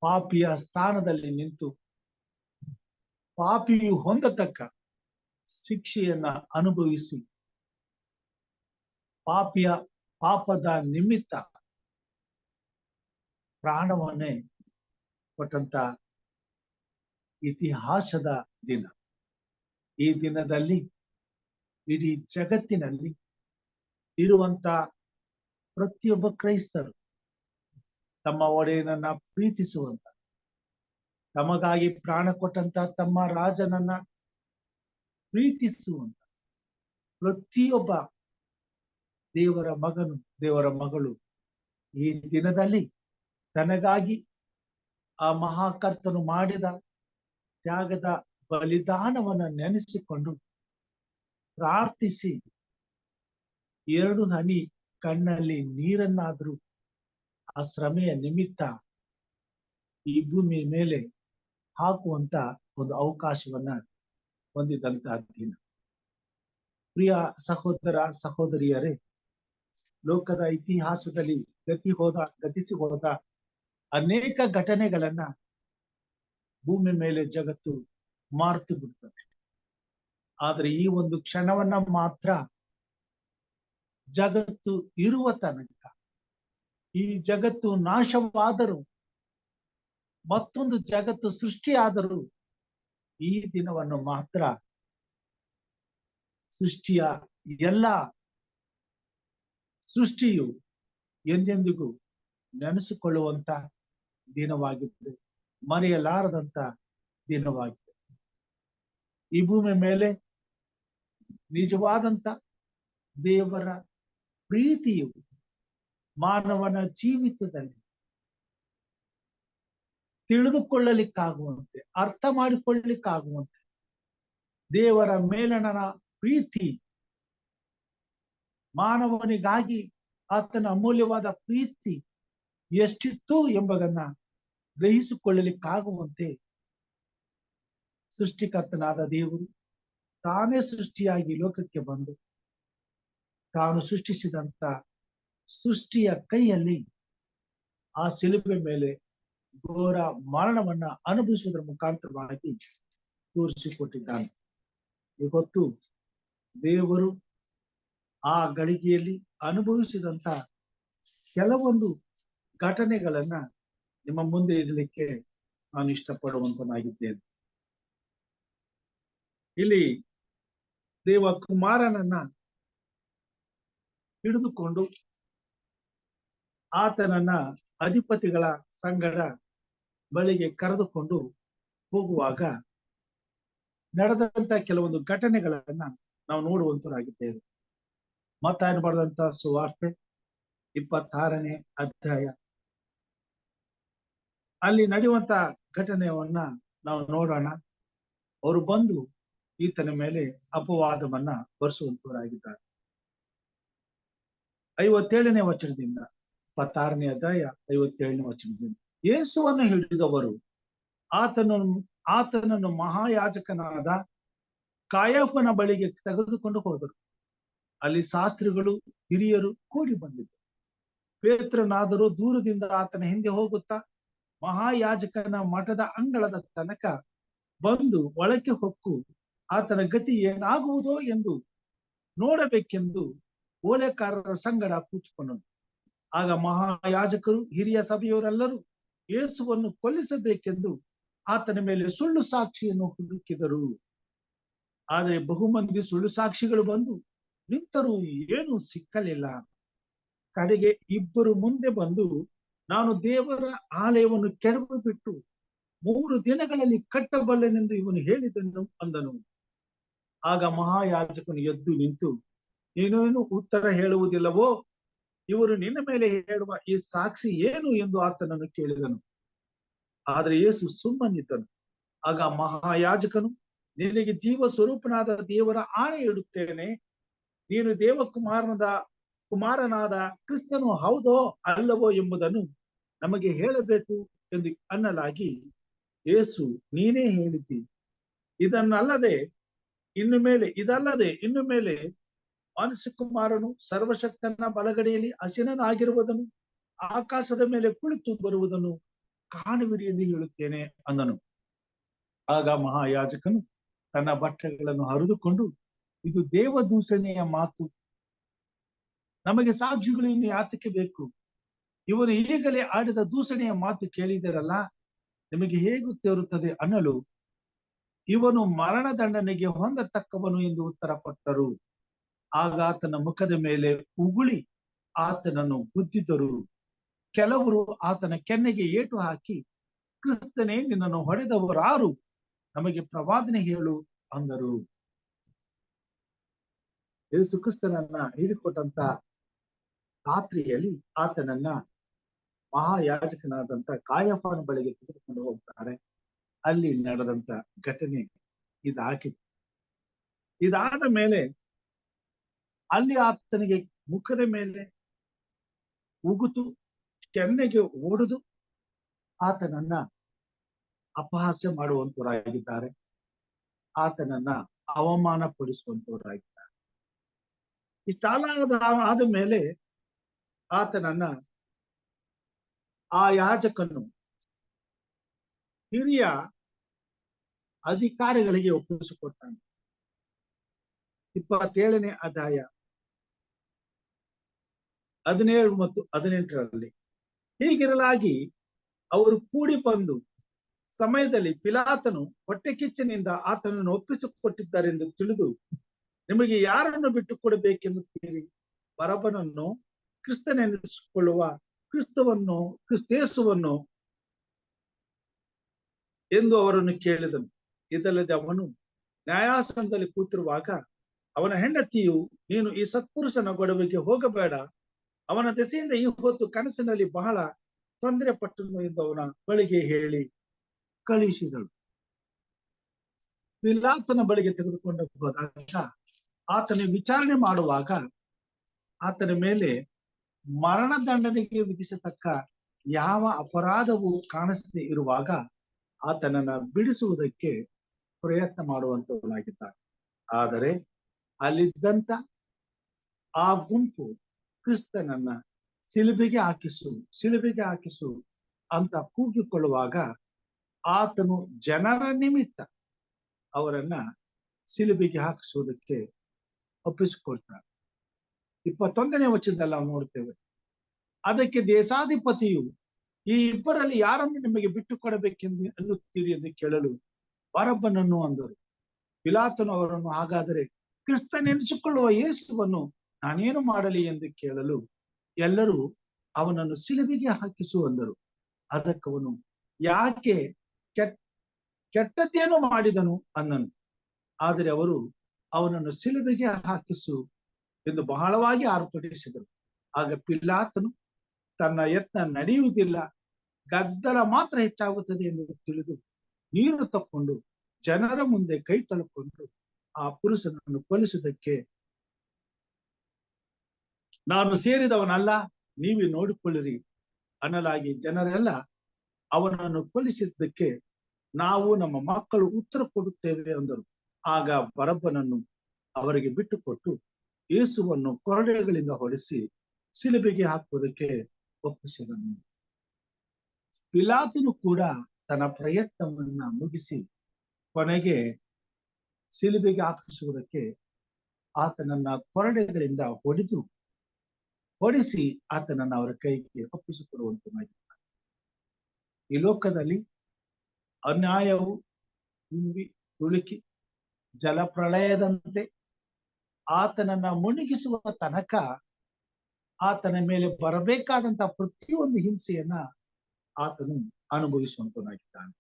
ಪಾಪಿಯ ಸ್ಥಾನದಲ್ಲಿ ನಿಂತು ಪಾಪಿಯು ಹೊಂದತಕ್ಕ ಶಿಕ್ಷೆಯನ್ನ ಅನುಭವಿಸಿ ಪಾಪದ ನಿಮಿತ್ತ ಪ್ರಾಣವನ್ನೇ ಕೊಟ್ಟಂತ ಇತಿಹಾಸದ ದಿನ. ಈ ದಿನದಲ್ಲಿ ಇಡೀ ಜಗತ್ತಿನಲ್ಲಿ ಇರುವಂತ ಪ್ರತಿಯೊಬ್ಬ ಕ್ರೈಸ್ತರು ತಮ್ಮ ಒಡೆಯನನ್ನ ಪ್ರೀತಿಸುವಂತ, ತಮಗಾಗಿ ಪ್ರಾಣ ಕೊಟ್ಟಂತ ತಮ್ಮ ರಾಜನನ್ನ ಪ್ರೀತಿಸುವಂತ ಪ್ರತಿಯೊಬ್ಬ ದೇವರ ಮಗನು, ದೇವರ ಮಗಳು ಈ ದಿನದಲ್ಲಿ ತನಗಾಗಿ ಆ ಮಹಾಕರ್ತನು ಮಾಡಿದ ತ್ಯಾಗದ ಬಲಿದಾನವನ್ನ ನೆನೆಸಿಕೊಂಡು ಪ್ರಾರ್ಥಿಸಿ 2 ಹನಿ ಕಣ್ಣಲ್ಲಿ ನೀರನ್ನಾದ್ರೂ ಆ ಶ್ರಮೆಯ ನಿಮಿತ್ತ ಈ ಭೂಮಿ ಮೇಲೆ ಹಾಕುವಂತ ಒಂದು ಅವಕಾಶವನ್ನ ಹೊಂದಿದಂತಹ ದಿನ. ಪ್ರಿಯ ಸಹೋದರ ಸಹೋದರಿಯರೇ, ಲೋಕದ ಇತಿಹಾಸದಲ್ಲಿ ಗತಿಸಿ ಹೋದ ಅನೇಕ ಘಟನೆಗಳನ್ನ ಭೂಮಿ ಮೇಲೆ ಜಗತ್ತು ಮಾರ್ತು ಬಿಡ್ತದೆ. ಆದ್ರೆ ಈ ಒಂದು ಕ್ಷಣವನ್ನ ಮಾತ್ರ ಜಗತ್ತು ಇರುವ ತನಕ, ಈ ಜಗತ್ತು ನಾಶವಾದರೂ ಮತ್ತೊಂದು ಜಗತ್ತು ಸೃಷ್ಟಿಯಾದರೂ ಈ ದಿನವನ್ನು ಮಾತ್ರ ಎಲ್ಲ ಸೃಷ್ಟಿಯು ಎಂದೆಂದಿಗೂ ನೆನೆಸಿಕೊಳ್ಳುವಂತ ದಿನವಾಗಿದೆ, ಮರೆಯಲಾರದಂತ ದಿನವಾಗಿದೆ. ಈ ಭೂಮಿ ಮೇಲೆ ನಿಜವಾದಂತ ದೇವರ ಪ್ರೀತಿಯು ಮಾನವನ ಜೀವಿತದಲ್ಲಿ ತಿಳಿದುಕೊಳ್ಳಲಿಕ್ಕಾಗುವಂತೆ, ಅರ್ಥ ಮಾಡಿಕೊಳ್ಳಲಿಕ್ಕಾಗುವಂತೆ ದೇವರ ಮೇಲಣನ ಪ್ರೀತಿ, ಮಾನವನಿಗಾಗಿ ಆತನ ಅಮೂಲ್ಯವಾದ ಪ್ರೀತಿ ಎಷ್ಟಿತ್ತು ಎಂಬುದನ್ನ ಗ್ರಹಿಸಿಕೊಳ್ಳಲಿಕ್ಕಾಗುವಂತೆ ಸೃಷ್ಟಿಕರ್ತನಾದ ದೇವರು ತಾನೇ ಸೃಷ್ಟಿಯಾಗಿ ಲೋಕಕ್ಕೆ ಬಂದು ತಾನು ಸೃಷ್ಟಿಸಿದಂತ ಸೃಷ್ಟಿಯ ಕೈಯಲ್ಲಿ ಆ ಶಿಲುಬೆ ಮೇಲೆ ಘೋರ ಮರಣವನ್ನ ಅನುಭವಿಸುವುದರ ಮುಖಾಂತರವಾಗಿ ತೋರಿಸಿಕೊಟ್ಟಿದ್ದಾನೆ. ಇವತ್ತು ದೇವರು ಆ ಗಳಿಗೆಯಲ್ಲಿ ಅನುಭವಿಸಿದಂತ ಕೆಲವೊಂದು ಘಟನೆಗಳನ್ನ ನಿಮ್ಮ ಮುಂದೆ ಇರಲಿಕ್ಕೆ ನಾನು ಇಷ್ಟಪಡುವಂತನಾಗಿದ್ದೇನೆ. ಇಲ್ಲಿ ದೇವಕುಮಾರನನ್ನ ಹಿಡಿದುಕೊಂಡು ಆತನನ್ನ ಅಧಿಪತಿಗಳ ಸಂಗಡ ಬಳಿಗೆ ಕರೆದುಕೊಂಡು ಹೋಗುವಾಗ ನಡೆದಂತ ಕೆಲವೊಂದು ಘಟನೆಗಳನ್ನ ನಾವು ನೋಡುವಂತರಾಗಿದ್ದೇವೆ. ಮತ್ತಾಯನು ಬರೆದಂತ ಸುವಾರ್ತೆ 26ನೇ ಅಧ್ಯಾಯ, ಅಲ್ಲಿ ನಡೆಯುವಂತ ಘಟನೆಯನ್ನ ನಾವು ನೋಡೋಣ. ಅವರು ಬಂದು ಈತನ ಮೇಲೆ ಅಪವಾದವನ್ನ ಹೊರಿಸುವಂತವರಾಗಿದ್ದಾರೆ. 57ನೇ ವಚನದಿಂದ 26ನೇ ಅಧ್ಯಾಯ 57ನೇ ವಚನದಿಂದ, ಯೇಸುವನ್ನು ಹಿಡಿದವರು ಆತನನ್ನು ಮಹಾಯಾಜಕನಾದ ಕಾಯಫನ ಬಳಿಗೆ ತೆಗೆದುಕೊಂಡು ಹೋದರು. ಅಲ್ಲಿ ಶಾಸ್ತ್ರಿಗಳು ಹಿರಿಯರು ಕೂಡಿ ಬಂದಿದ್ದರು. ಪೇತ್ರನಾದರೂ ದೂರದಿಂದ ಆತನ ಹಿಂದೆ ಹೋಗುತ್ತಾ ಮಹಾಯಾಜಕನ ಮಠದ ಅಂಗಳದ ತನಕ ಬಂದು ಒಳಕ್ಕೆ ಹೊಕ್ಕು ಆತನ ಗತಿ ಏನಾಗುವುದೋ ಎಂದು ನೋಡಬೇಕೆಂದು ಓಲೆಕಾರರ ಸಂಗಡ ಕೂತ್ಕೊಂಡನು. ಆಗ ಮಹಾಯಾಜಕರು ಹಿರಿಯ ಸಭೆಯವರೆಲ್ಲರೂ ಯೇಸುವನ್ನು ಕೊಲ್ಲಿಸಬೇಕೆಂದು ಆತನ ಮೇಲೆ ಸುಳ್ಳು ಸಾಕ್ಷಿಯನ್ನು ಹುಡುಕಿದರು. ಆದರೆ ಬಹುಮಂದಿ ಸುಳ್ಳು ಸಾಕ್ಷಿಗಳು ಬಂದು ನಿಂತರೂ ಏನೂ ಸಿಕ್ಕಲಿಲ್ಲ. ಕಡೆಗೆ 2 ಮುಂದೆ ಬಂದು, ನಾನು ದೇವರ ಆಲಯವನ್ನು ಕೆಡವು ಬಿಟ್ಟು 3 ದಿನಗಳಲ್ಲಿ ಕಟ್ಟಬಲ್ಲೆನೆಂದು ಇವನು ಹೇಳಿದನು ಅಂದನು. ಆಗ ಮಹಾಯಾಜಕನು ಎದ್ದು ನಿಂತು, ನೀನೇನು ಉತ್ತರ ಹೇಳುವುದಿಲ್ಲವೋ? ಇವರು ನಿನ್ನ ಮೇಲೆ ಹೇಳುವ ಈ ಸಾಕ್ಷಿ ಏನು ಎಂದು ಆತನನ್ನು ಕೇಳಿದನು. ಆದ್ರೆ ಯೇಸು ಸುಮ್ಮನಿದ್ದನು. ಆಗ ಮಹಾಯಾಜಕನು, ನಿನಗೆ ಜೀವ ಸ್ವರೂಪನಾದ ದೇವರ ಆಣೆ ಇಡುತ್ತೇನೆ, ನೀನು ಕುಮಾರನಾದ ಕ್ರಿಸ್ತನು ಹೌದೋ ಅಲ್ಲವೋ ಎಂಬುದನ್ನು ನಮಗೆ ಹೇಳಬೇಕು ಎಂದು ಅನ್ನಲಾಗಿ, ಯೇಸು, ನೀನೇ ಹೇಳಿದ್ದಿ. ಇದಲ್ಲದೆ ಇನ್ನು ಮೇಲೆ ಮನುಷ್ಯ ಕುಮಾರನು ಸರ್ವಶಕ್ತನ ಬಲಗಡೆಯಲ್ಲಿ ಹಸಿನನಾಗಿರುವುದನ್ನು, ಆಕಾಶದ ಮೇಲೆ ಕುಳಿತು ಬರುವುದನ್ನು ಕಾಣುವಿರಿ ಎಂದು ಹೇಳುತ್ತೇನೆ ಅಂದನು. ಆಗ ಮಹಾಯಾಜಕನು ತನ್ನ ಬಟ್ಟೆಗಳನ್ನು ಹರಿದುಕೊಂಡು, ಇದು ದೇವದೂಷಣೆಯ ಮಾತು, ನಮಗೆ ಸಾಕ್ಷಿಗಳು ಇನ್ನು ಯಾತಕ್ಕೆ ಬೇಕು? ಇವನು ಈಗಲೇ ಆಡಿದ ದೂಷಣೆಯ ಮಾತು ಕೇಳಿದರಲ್ಲ, ನಿಮಗೆ ಹೇಗೆ ತೋರುತ್ತದೆ ಅನ್ನಲು, ಇವನು ಮರಣದಂಡನೆಗೆ ಹೊಂದತಕ್ಕವನು ಎಂದು ಉತ್ತರ ಕೊಟ್ಟರು. ಆಗ ಆತನ ಮುಖದ ಮೇಲೆ ಉಗುಳಿ ಆತನನ್ನು ಗುದ್ದಿದರು. ಕೆಲವರು ಆತನ ಕೆನ್ನೆಗೆ ಏಟು ಹಾಕಿ, ಕ್ರಿಸ್ತನೇ, ನಿನ್ನನ್ನು ಹೊಡೆದವರಾರು, ನಮಗೆ ಪ್ರವಾದನೆ ಹೇಳು ಅಂದರು. ಯೇಸು ಕ್ರಿಸ್ತನನ್ನ ಹಿಡಿಕೊಟ್ಟಂತ ರಾತ್ರಿಯಲ್ಲಿ ಆತನನ್ನ ಮಹಾಯಾಜಕನಾದಂತ ಕಾಯಫನ ಬಳಿಗೆ ತೆಗೆದುಕೊಂಡು ಹೋಗ್ತಾರೆ. ಅಲ್ಲಿ ನಡೆದಂತ ಘಟನೆ ಇದಾಗಿದೆ. ಇದಾದ ಮೇಲೆ ಅಲ್ಲಿ ಆತನಿಗೆ ಮುಖದ ಮೇಲೆ ಉಗುತು ಕೆನ್ನೆಗೆ ಓಡಿದು ಆತನನ್ನ ಅಪಹಾಸ್ಯ ಮಾಡುವಂತವರಾಗಿದ್ದಾರೆ. ಆತನನ್ನ ಅವಮಾನ ಪಡಿಸುವಂತವರಾಗಿದ್ದಾರೆ. ಇಷ್ಟೆಲ್ಲ ಆದ ಮೇಲೆ ಆತನನ್ನ ಆ ಯಾಜಕನು ಹಿರಿಯ ಅಧಿಕಾರಿಗಳಿಗೆ ಒಪ್ಪಿಸಿಕೊಟ್ಟಾನೆ. 27ನೇ ಅಧ್ಯಾಯ 17 ಮತ್ತು 18ರಲ್ಲಿ. ಹೀಗಿರಲಾಗಿ ಅವರು ಕೂಡಿ ಬಂದು ಸಮಯದಲ್ಲಿ ಪಿಲಾತನು ಹೊಟ್ಟೆ ಕಿಚ್ಚನಿಂದ ಆತನನ್ನು ಒಪ್ಪಿಸಿಕೊಟ್ಟಿದ್ದಾರೆಂದು ತಿಳಿದು, ನಿಮಗೆ ಯಾರನ್ನು ಬಿಟ್ಟು ಕೊಡಬೇಕೆನ್ನುತ್ತೀರಿ? ಬರಬ್ಬನನ್ನು, ಕ್ರಿಸ್ತನೆನಿಸಿಕೊಳ್ಳುವ ಕ್ರಿಸ್ತೇಸುವನ್ನು ಎಂದು ಅವರನ್ನು ಕೇಳಿದನು. ಇದಲ್ಲದೆ ಅವನು ನ್ಯಾಯಾಸನದಲ್ಲಿ ಕೂತಿರುವಾಗ ಅವನ ಹೆಂಡತಿಯು, ನೀನು ಈ ಸತ್ಪುರುಷನ ಗೊಡವೆಗೆ ಹೋಗಬೇಡ, ಅವನ ದೆಸೆಯಿಂದ ಈ ಹೊತ್ತು ಕನಸಿನಲ್ಲಿ ಬಹಳ ತೊಂದರೆ ಪಟ್ಟನು ಎಂದು ಅವನ ಬಳಿಗೆ ಹೇಳಿ ಕಳುಹಿಸಿದಳು. ಪಿಲಾತನ ಬಳಿಗೆ ತೆಗೆದುಕೊಂಡು ಹೋದಾಗ ಆತನ ವಿಚಾರಣೆ ಮಾಡುವಾಗ ಆತನ ಮೇಲೆ ಮರಣದಂಡನೆಗೆ ವಿಧಿಸತಕ್ಕ ಯಾವ ಅಪರಾಧವೂ ಕಾಣಿಸದೆ ಇರುವಾಗ ಆತನನ್ನ ಬಿಡಿಸುವುದಕ್ಕೆ ಪ್ರಯತ್ನ ಮಾಡುವಂತವನಾಗಿದ್ದಾನೆ. ಆದರೆ ಅಲ್ಲಿದ್ದಂತ ಆ ಗುಂಪು ಕ್ರಿಸ್ತನನ್ನ ಸಿಲುಬೆಗೆ ಹಾಕಿಸು ಅಂತ ಕೂಗಿಕೊಳ್ಳುವಾಗ ಆತನು ಜನರ ನಿಮಿತ್ತ ಅವರನ್ನ ಸಿಲುಬೆಗೆ ಹಾಕಿಸುವುದಕ್ಕೆ ಒಪ್ಪಿಸಿಕೊಳ್ತಾನೆ. 21ನೇ ವಚನದಲ್ಲಿ ನಾವು ನೋಡ್ತೇವೆ, ಅದಕ್ಕೆ ದೇಶಾಧಿಪತಿಯು, ಈ ಇಬ್ಬರಲ್ಲಿ ಯಾರನ್ನು ನಿಮಗೆ ಬಿಟ್ಟು ಕೊಡಬೇಕೆಂದು ಅನ್ನುತ್ತೀರಿ ಎಂದು ಕೇಳಲು ಬರಬ್ಬನನ್ನು ಅಂದರು. ಪಿಲಾತನು ಅವರನ್ನು, ಹಾಗಾದರೆ ಕ್ರಿಸ್ತನೆನಿಸಿಕೊಳ್ಳುವ ಯೇಸುವನ್ನು ನಾನೇನು ಮಾಡಲಿ ಎಂದು ಕೇಳಲು ಎಲ್ಲರೂ ಅವನನ್ನು ಸಿಲುಬೆಗೆ ಹಾಕಿಸು ಅಂದರು. ಅದಕ್ಕವನು, ಯಾಕೆ ಕೆಟ್ಟದ್ದೇನು ಮಾಡಿದನು ಅನ್ನನು. ಆದರೆ ಅವರು ಅವನನ್ನು ಸಿಲುಬೆಗೆ ಹಾಕಿಸು ಎಂದು ಬಹಳವಾಗಿ ಆರ್ಭಟಿಸಿದರು. ಆಗ ಪಿಲಾತನು ತನ್ನ ಯತ್ನ ನಡೆಯುವುದಿಲ್ಲ, ಗದ್ದಲ ಮಾತ್ರ ಹೆಚ್ಚಾಗುತ್ತದೆ ಎಂದು ತಿಳಿದು ನೀರು ತಕ್ಕೊಂಡು ಜನರ ಮುಂದೆ ಕೈ ತಳ್ಕೊಂಡು ಆ ಪುರುಷನನ್ನು ಕೊಲ್ಲಿಸುವುದಕ್ಕೆ, ನಾನು ಸೇರಿದವನಲ್ಲ, ನೀವೇ ನೋಡಿಕೊಳ್ಳಿರಿ ಅನ್ನಲಾಗಿ ಜನರೆಲ್ಲ ಅವನನ್ನು ಕೊಲ್ಲಿಸಿದ್ದಕ್ಕೆ ನಾವು ನಮ್ಮ ಮಕ್ಕಳು ಉತ್ತರ ಕೊಡುತ್ತೇವೆ ಅಂದರು. ಆಗ ಬರಬ್ಬನನ್ನು ಅವರಿಗೆ ಬಿಟ್ಟುಕೊಟ್ಟು ಯೇಸುವನ್ನು ಕೊರಡೆಗಳಿಂದ ಹೊಡೆಸಿ ಸಿಲುಬೆಗೆ ಹಾಕುವುದಕ್ಕೆ ಒಪ್ಪಿಸಿದನು. ಪಿಲಾತನು ಕೂಡ ತನ್ನ ಪ್ರಯತ್ನವನ್ನ ಮುಗಿಸಿ ಕೊನೆಗೆ ಸಿಲುಬೆಗೆ ಹಾಕಿಸುವುದಕ್ಕೆ ಆತನನ್ನ ಕೊರಡೆಗಳಿಂದ ಹೊಡಿಸಿ ಆತನನ್ನ ಅವರ ಕೈಗೆ ಒಪ್ಪಿಸಿಕೊಡುವಂತಾಗಿದ್ದಾನೆ. ಈ ಲೋಕದಲ್ಲಿ ಅನ್ಯಾಯವು ತುಂಬಿ ತುಳುಕಿ ಜಲಪ್ರಳಯದಂತೆ ಆತನನ್ನ ಮುಳುಗಿಸುವ ತನಕ ಆತನ ಮೇಲೆ ಬರಬೇಕಾದಂತ ಪ್ರತಿಯೊಂದು ಹಿಂಸೆಯನ್ನ ಆತನು ಅನುಭವಿಸುವಂತನಾಗಿದ್ದಾನೆ.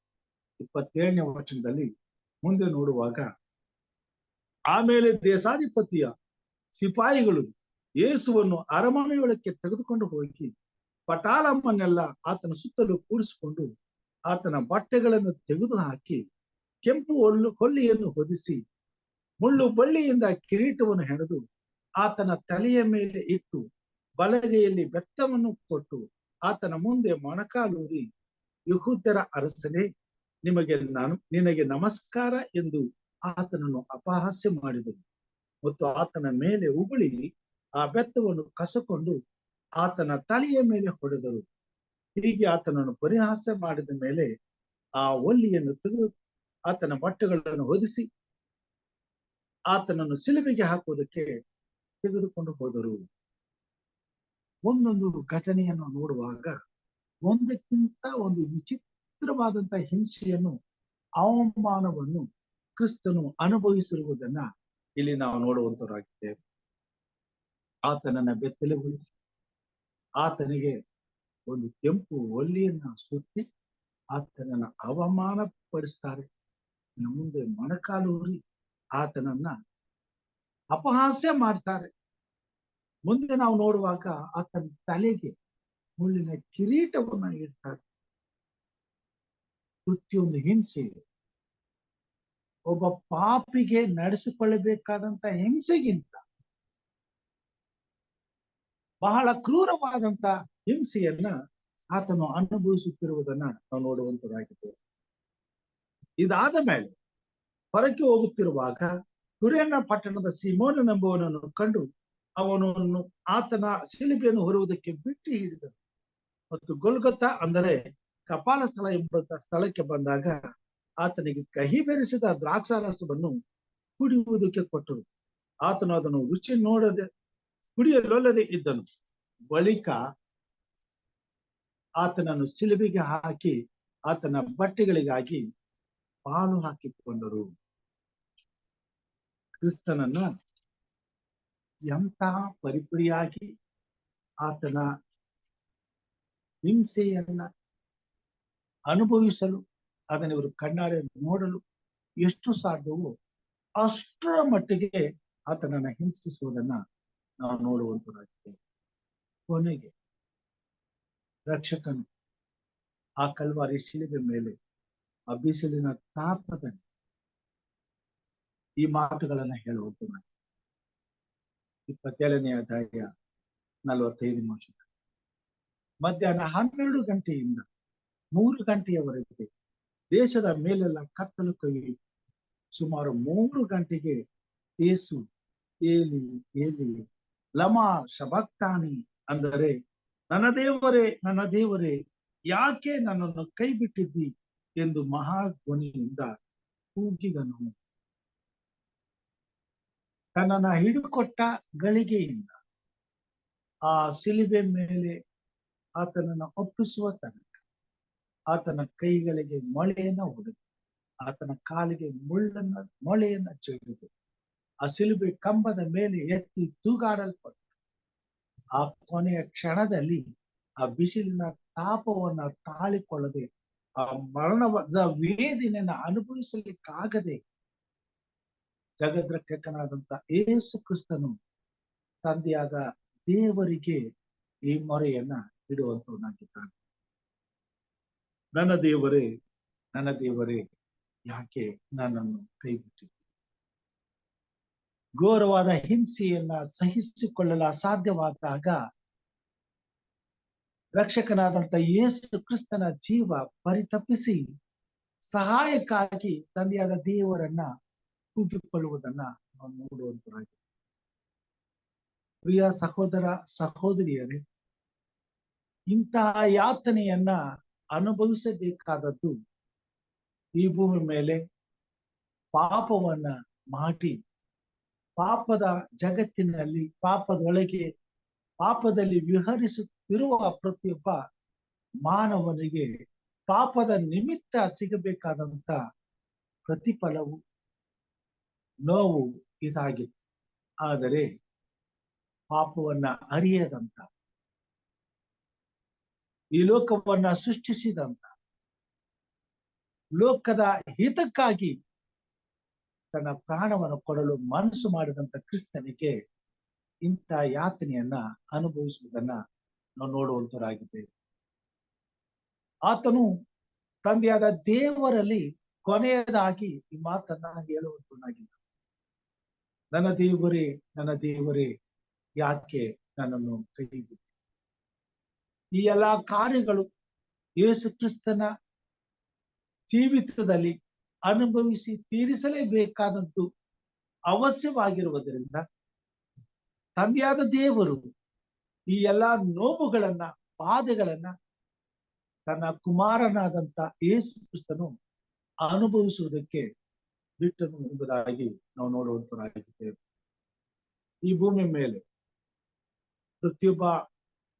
27ನೇ ವಚನದಲ್ಲಿ ಮುಂದೆ ನೋಡುವಾಗ, ಆಮೇಲೆ ದೇಶಾಧಿಪತಿಯ ಸಿಪಾಯಿಗಳು ಯೇಸುವನ್ನು ಅರಮನೆಯೊಳಕ್ಕೆ ತೆಗೆದುಕೊಂಡು ಹೋಗಿ ಪಟಾಲಮ್ಮನ್ನೆಲ್ಲ ಆತನ ಸುತ್ತಲೂ ಕೂಡಿಸಿಕೊಂಡು ಆತನ ಬಟ್ಟೆಗಳನ್ನು ತೆಗೆದು ಹಾಕಿ ಕೆಂಪು ಹೊಲ್ಲಿಯನ್ನು ಹೊದಿಸಿ ಮುಳ್ಳು ಬಳ್ಳಿಯಿಂದ ಕಿರೀಟವನ್ನು ಹೆಣೆದು ಆತನ ತಲೆಯ ಮೇಲೆ ಇಟ್ಟು ಬಲಗೈಯಲ್ಲಿ ಬೆತ್ತವನ್ನು ಕೊಟ್ಟು ಆತನ ಮುಂದೆ ಮೊಣಕಾಲೂರಿ, ಯೆಹೂದ್ಯರ ಅರಸನೇ, ನಿನಗೆ ನಮಸ್ಕಾರ ಎಂದು ಆತನನ್ನು ಅಪಹಾಸ್ಯ ಮಾಡಿದರು. ಮತ್ತು ಆತನ ಮೇಲೆ ಉಗುಳಿ ಆ ಬೆತ್ತವನ್ನು ಕಸಕೊಂಡು ಆತನ ತಲೆಯ ಮೇಲೆ ಹೊಡೆದರು. ಹೀಗೆ ಆತನನ್ನು ಪರಿಹಾಸ್ಯ ಮಾಡಿದ ಮೇಲೆ ಆ ಒಲ್ಲಿಯನ್ನು ತೆಗೆದು ಆತನ ಬಟ್ಟೆಗಳನ್ನು ಹೊದಿಸಿ ಆತನನ್ನು ಸಿಲುಬೆಗೆ ಹಾಕುವುದಕ್ಕೆ ತೆಗೆದುಕೊಂಡು ಹೋದರು. ಒಂದೊಂದು ಘಟನೆಯನ್ನು ನೋಡುವಾಗ ಒಂದಕ್ಕಿಂತ ಒಂದು ವಿಚಿತ್ರವಾದಂತಹ ಹಿಂಸೆಯನ್ನು, ಅವಮಾನವನ್ನು ಕ್ರಿಸ್ತನು ಅನುಭವಿಸಿರುವುದನ್ನ ಇಲ್ಲಿ ನಾವು ನೋಡುವಂತರಾಗಿದ್ದೇವೆ. ಆತನನ್ನ ಬೆತ್ತಲೆಗೊಳಿಸಿ ಆತನಿಗೆ ಒಂದು ಕೆಂಪು ಒಲ್ಲಿಯನ್ನ ಸುತ್ತಿ ಆತನನ್ನ ಅವಮಾನ ಪಡಿಸ್ತಾರೆ. ಮುಂದೆ ಮೊಣಕಾಲೂರಿ ಆತನನ್ನ ಅಪಹಾಸ್ಯ ಮಾಡ್ತಾರೆ. ಮುಂದೆ ನಾವು ನೋಡುವಾಗ ಆತನ ತಲೆಗೆ ಮುಳ್ಳಿನ ಕಿರೀಟವನ್ನ ಇಡ್ತಾರೆ. ಪ್ರತಿಯೊಂದು ಹಿಂಸೆ ಒಬ್ಬ ಪಾಪಿಗೆ ನಡೆಸಿಕೊಳ್ಳಬೇಕಾದಂತ ಹಿಂಸೆಗಿಂತ ಬಹಳ ಕ್ರೂರವಾದಂತ ಹಿಂಸೆಯನ್ನ ಆತನು ಅನುಭವಿಸುತ್ತಿರುವುದನ್ನ ನಾವು ನೋಡುವಂತರಾಗಿದ್ದೇವೆ. ಇದಾದ ಮೇಲೆ ಹೊರಕ್ಕೆ ಹೋಗುತ್ತಿರುವಾಗ ಕುರೇನ ಪಟ್ಟಣದ ಸೀಮೋನನೆಂಬುವನನ್ನು ಕಂಡು ಅವನನ್ನು ಆತನ ಶಿಲುಬೆಯನ್ನು ಹೊರುವುದಕ್ಕೆ ಬಿಟ್ಟು ಹಿಡಿದನು. ಮತ್ತು ಗೊಲ್ಗೊಥಾ ಅಂದರೆ ಕಪಾಲ ಸ್ಥಳ ಎಂಬ ಸ್ಥಳಕ್ಕೆ ಬಂದಾಗ ಆತನಿಗೆ ಕಹಿ ಬೆರೆಸಿದ ದ್ರಾಕ್ಷಾರಸವನ್ನು ಕುಡಿಯುವುದಕ್ಕೆ ಕೊಟ್ಟರು. ಆತನು ಅದನ್ನು ರುಚಿ ನೋಡದೆ ಕುಡಿಯಲೊಲ್ಲದೆ ಇದ್ದನು. ಬಳಿಕ ಆತನನ್ನು ಶಿಲುಬೆಗೆ ಹಾಕಿ ಆತನ ಬಟ್ಟೆಗಳಿಗಾಗಿ ಪಾಲು ಹಾಕಿಕೊಂಡರು. ಕ್ರಿಸ್ತನನ್ನ ಎಂತಹ ಪರಿಪರಿಯಾಗಿ ಆತನ ಹಿಂಸೆಯನ್ನ ಅನುಭವಿಸಲು, ಅದನ್ನು ಇವರು ಕಣ್ಣಾರೆ ನೋಡಲು ಎಷ್ಟು ಸಾಧ್ಯವೋ ಅಷ್ಟರ ಮಟ್ಟಿಗೆ ಆತನನ್ನ ಹಿಂಸಿಸುವುದನ್ನ ನಾವು ನೋಡುವಂತರಾಗಿದ್ದೇವೆ. ಕೊನೆಗೆ ರಕ್ಷಕನು ಆ ಕಲ್ವಾರಿ ಶಿಲುಬೆ ಮೇಲೆ ಆ ಬಿಸಿಲಿನ ತಾಪದಲ್ಲಿ ಈ ಮಾತುಗಳನ್ನ ಹೇಳುವಂತ 27ನೇ ಅಧ್ಯಾಯ 45 ನಿಮಿಷ. ಮಧ್ಯಾಹ್ನ 12 ಗಂಟೆಯಿಂದ 3 ಗಂಟೆಯವರೆಗೆ ದೇಶದ ಮೇಲೆಲ್ಲ ಕತ್ತಲು ಕವಿಯಿತು. ಸುಮಾರು 3 ಗಂಟೆಗೆ ಯೇಸು ಏಲಿ ಏಲಿ ಲಮಾ ಶಬಕ್ತಾನಿ ಅಂದರೆ ನನ್ನ ದೇವರೇ ನನ್ನ ದೇವರೇ ಯಾಕೆ ನನ್ನನ್ನು ಕೈ ಬಿಟ್ಟಿದ್ದಿ ಎಂದು ಮಹಾಧ್ವನಿಯಿಂದ ಕೂಗಿದನು. ತನ್ನನ್ನ ಹಿಡಿಕೊಟ್ಟ ಗಳಿಗೆಯಿಂದ ಆ ಶಿಲುಬೆ ಮೇಲೆ ಆತನನ್ನ ಒಪ್ಪಿಸುವ ತನಕ ಆತನ ಕೈಗಳಿಗೆ ಮೊಳೆಯನ್ನ ಹೊಡೆದು ಆತನ ಕಾಲಿಗೆ ಮೊಳೆಯನ್ನ ಚೆಲ್ಲಿದು ಆ ಶಿಲುಬೆ ಕಂಬದ ಮೇಲೆ ಎತ್ತಿ ತೂಗಾಡಲ್ಪಟ್ಟು ಆ ಕೊನೆಯ ಕ್ಷಣದಲ್ಲಿ ಆ ಬಿಸಿಲಿನ ತಾಪವನ್ನ ತಾಳಿಕೊಳ್ಳದೆ ಆ ಮರಣದ ವೇದನೆಯನ್ನ ಅನುಭವಿಸಲಿಕ್ಕಾಗದೆ ಜಗದ್ರಕ್ಷಕನಾದಂತ ಯೇಸು ಕ್ರಿಸ್ತನು ತಂದೆಯಾದ ದೇವರಿಗೆ ಈ ಮೊರೆಯನ್ನ ಇಡುವಂತವನಾಗಿದ್ದಾನೆ. ನನ್ನ ದೇವರೇ ಯಾಕೆ ನನ್ನನ್ನು ಕೈ ಬಿಟ್ಟಿದ್ದು? ಘೋರವಾದ ಹಿಂಸೆಯನ್ನ ಸಹಿಸಿಕೊಳ್ಳಲು ಅಸಾಧ್ಯವಾದಾಗ ರಕ್ಷಕನಾದಂತ ಯೇಸು ಕ್ರಿಸ್ತನ ಜೀವ ಪರಿತಪಿಸಿ ಸಹಾಯಕ್ಕಾಗಿ ತಂದೆಯಾದ ದೇವರನ್ನ ಕೂಗಿಕೊಳ್ಳುವುದನ್ನ ನಾವು ನೋಡುವಂತರಾಗಿದೆ. ಪ್ರಿಯ ಸಹೋದರ ಸಹೋದರಿಯರೇ, ಇಂತಹ ಯಾತನೆಯನ್ನ ಅನುಭವಿಸಬೇಕಾದದ್ದು ಈ ಭೂಮಿ ಮೇಲೆ ಪಾಪವನ್ನ ಮಾಡಿ ಪಾಪದ ಜಗತ್ತಿನಲ್ಲಿ ಪಾಪದೊಳಗೆ ಪಾಪದಲ್ಲಿ ವಿಹರಿಸುತ್ತಿರುವ ಪ್ರತಿಯೊಬ್ಬ ಮಾನವನಿಗೆ ಪಾಪದ ನಿಮಿತ್ತ ಸಿಗಬೇಕಾದಂತ ಪ್ರತಿಫಲವು ನೋವು ಇದಾಗಿತ್ತು. ಆದರೆ ಪಾಪವನ್ನ ಅರಿಯದಂತ ಈ ಲೋಕವನ್ನ ಸೃಷ್ಟಿಸಿದಂತ ಲೋಕದ ಹಿತಕ್ಕಾಗಿ ತನ್ನ ಪ್ರಾಣವನ್ನು ಕೊಡಲು ಮನಸ್ಸು ಮಾಡಿದಂತ ಕ್ರಿಸ್ತನಿಗೆ ಇಂಥ ಯಾತನೆಯನ್ನ ಅನುಭವಿಸುವುದನ್ನ ನಾವು ನೋಡುವಂತರಾಗಿದ್ದೇವೆ. ಆತನು ತಂದೆಯಾದ ದೇವರಲ್ಲಿ ಕೊನೆಯದಾಗಿ ಈ ಮಾತನ್ನ ಹೇಳುವಂತನಾಗಿದ್ದ. ನನ್ನ ದೇವರೇ ಯಾಕೆ ನನ್ನನ್ನು ಕೈ ಬಿಟ್ಟು? ಈ ಎಲ್ಲಾ ಕಾರ್ಯಗಳು ಯೇಸು ಕ್ರಿಸ್ತನ ಜೀವಿತದಲ್ಲಿ ಅನುಭವಿಸಿ ತೀರಿಸಲೇಬೇಕಾದದ್ದು ಅವಶ್ಯವಾಗಿರುವುದರಿಂದ ತಂದೆಯಾದ ದೇವರು ಈ ಎಲ್ಲಾ ನೋವುಗಳನ್ನ ಬಾಧೆಗಳನ್ನ ತನ್ನ ಕುಮಾರನಾದಂತ ಯೇಸು ಕ್ರಿಸ್ತನು ಅನುಭವಿಸುವುದಕ್ಕೆ ಬಿಟ್ಟನು ಎಂಬುದಾಗಿ ನಾವು ನೋಡುವಂತರಾಗಿದ್ದೇವೆ. ಈ ಭೂಮಿ ಮೇಲೆ ಪ್ರತಿಯೊಬ್ಬ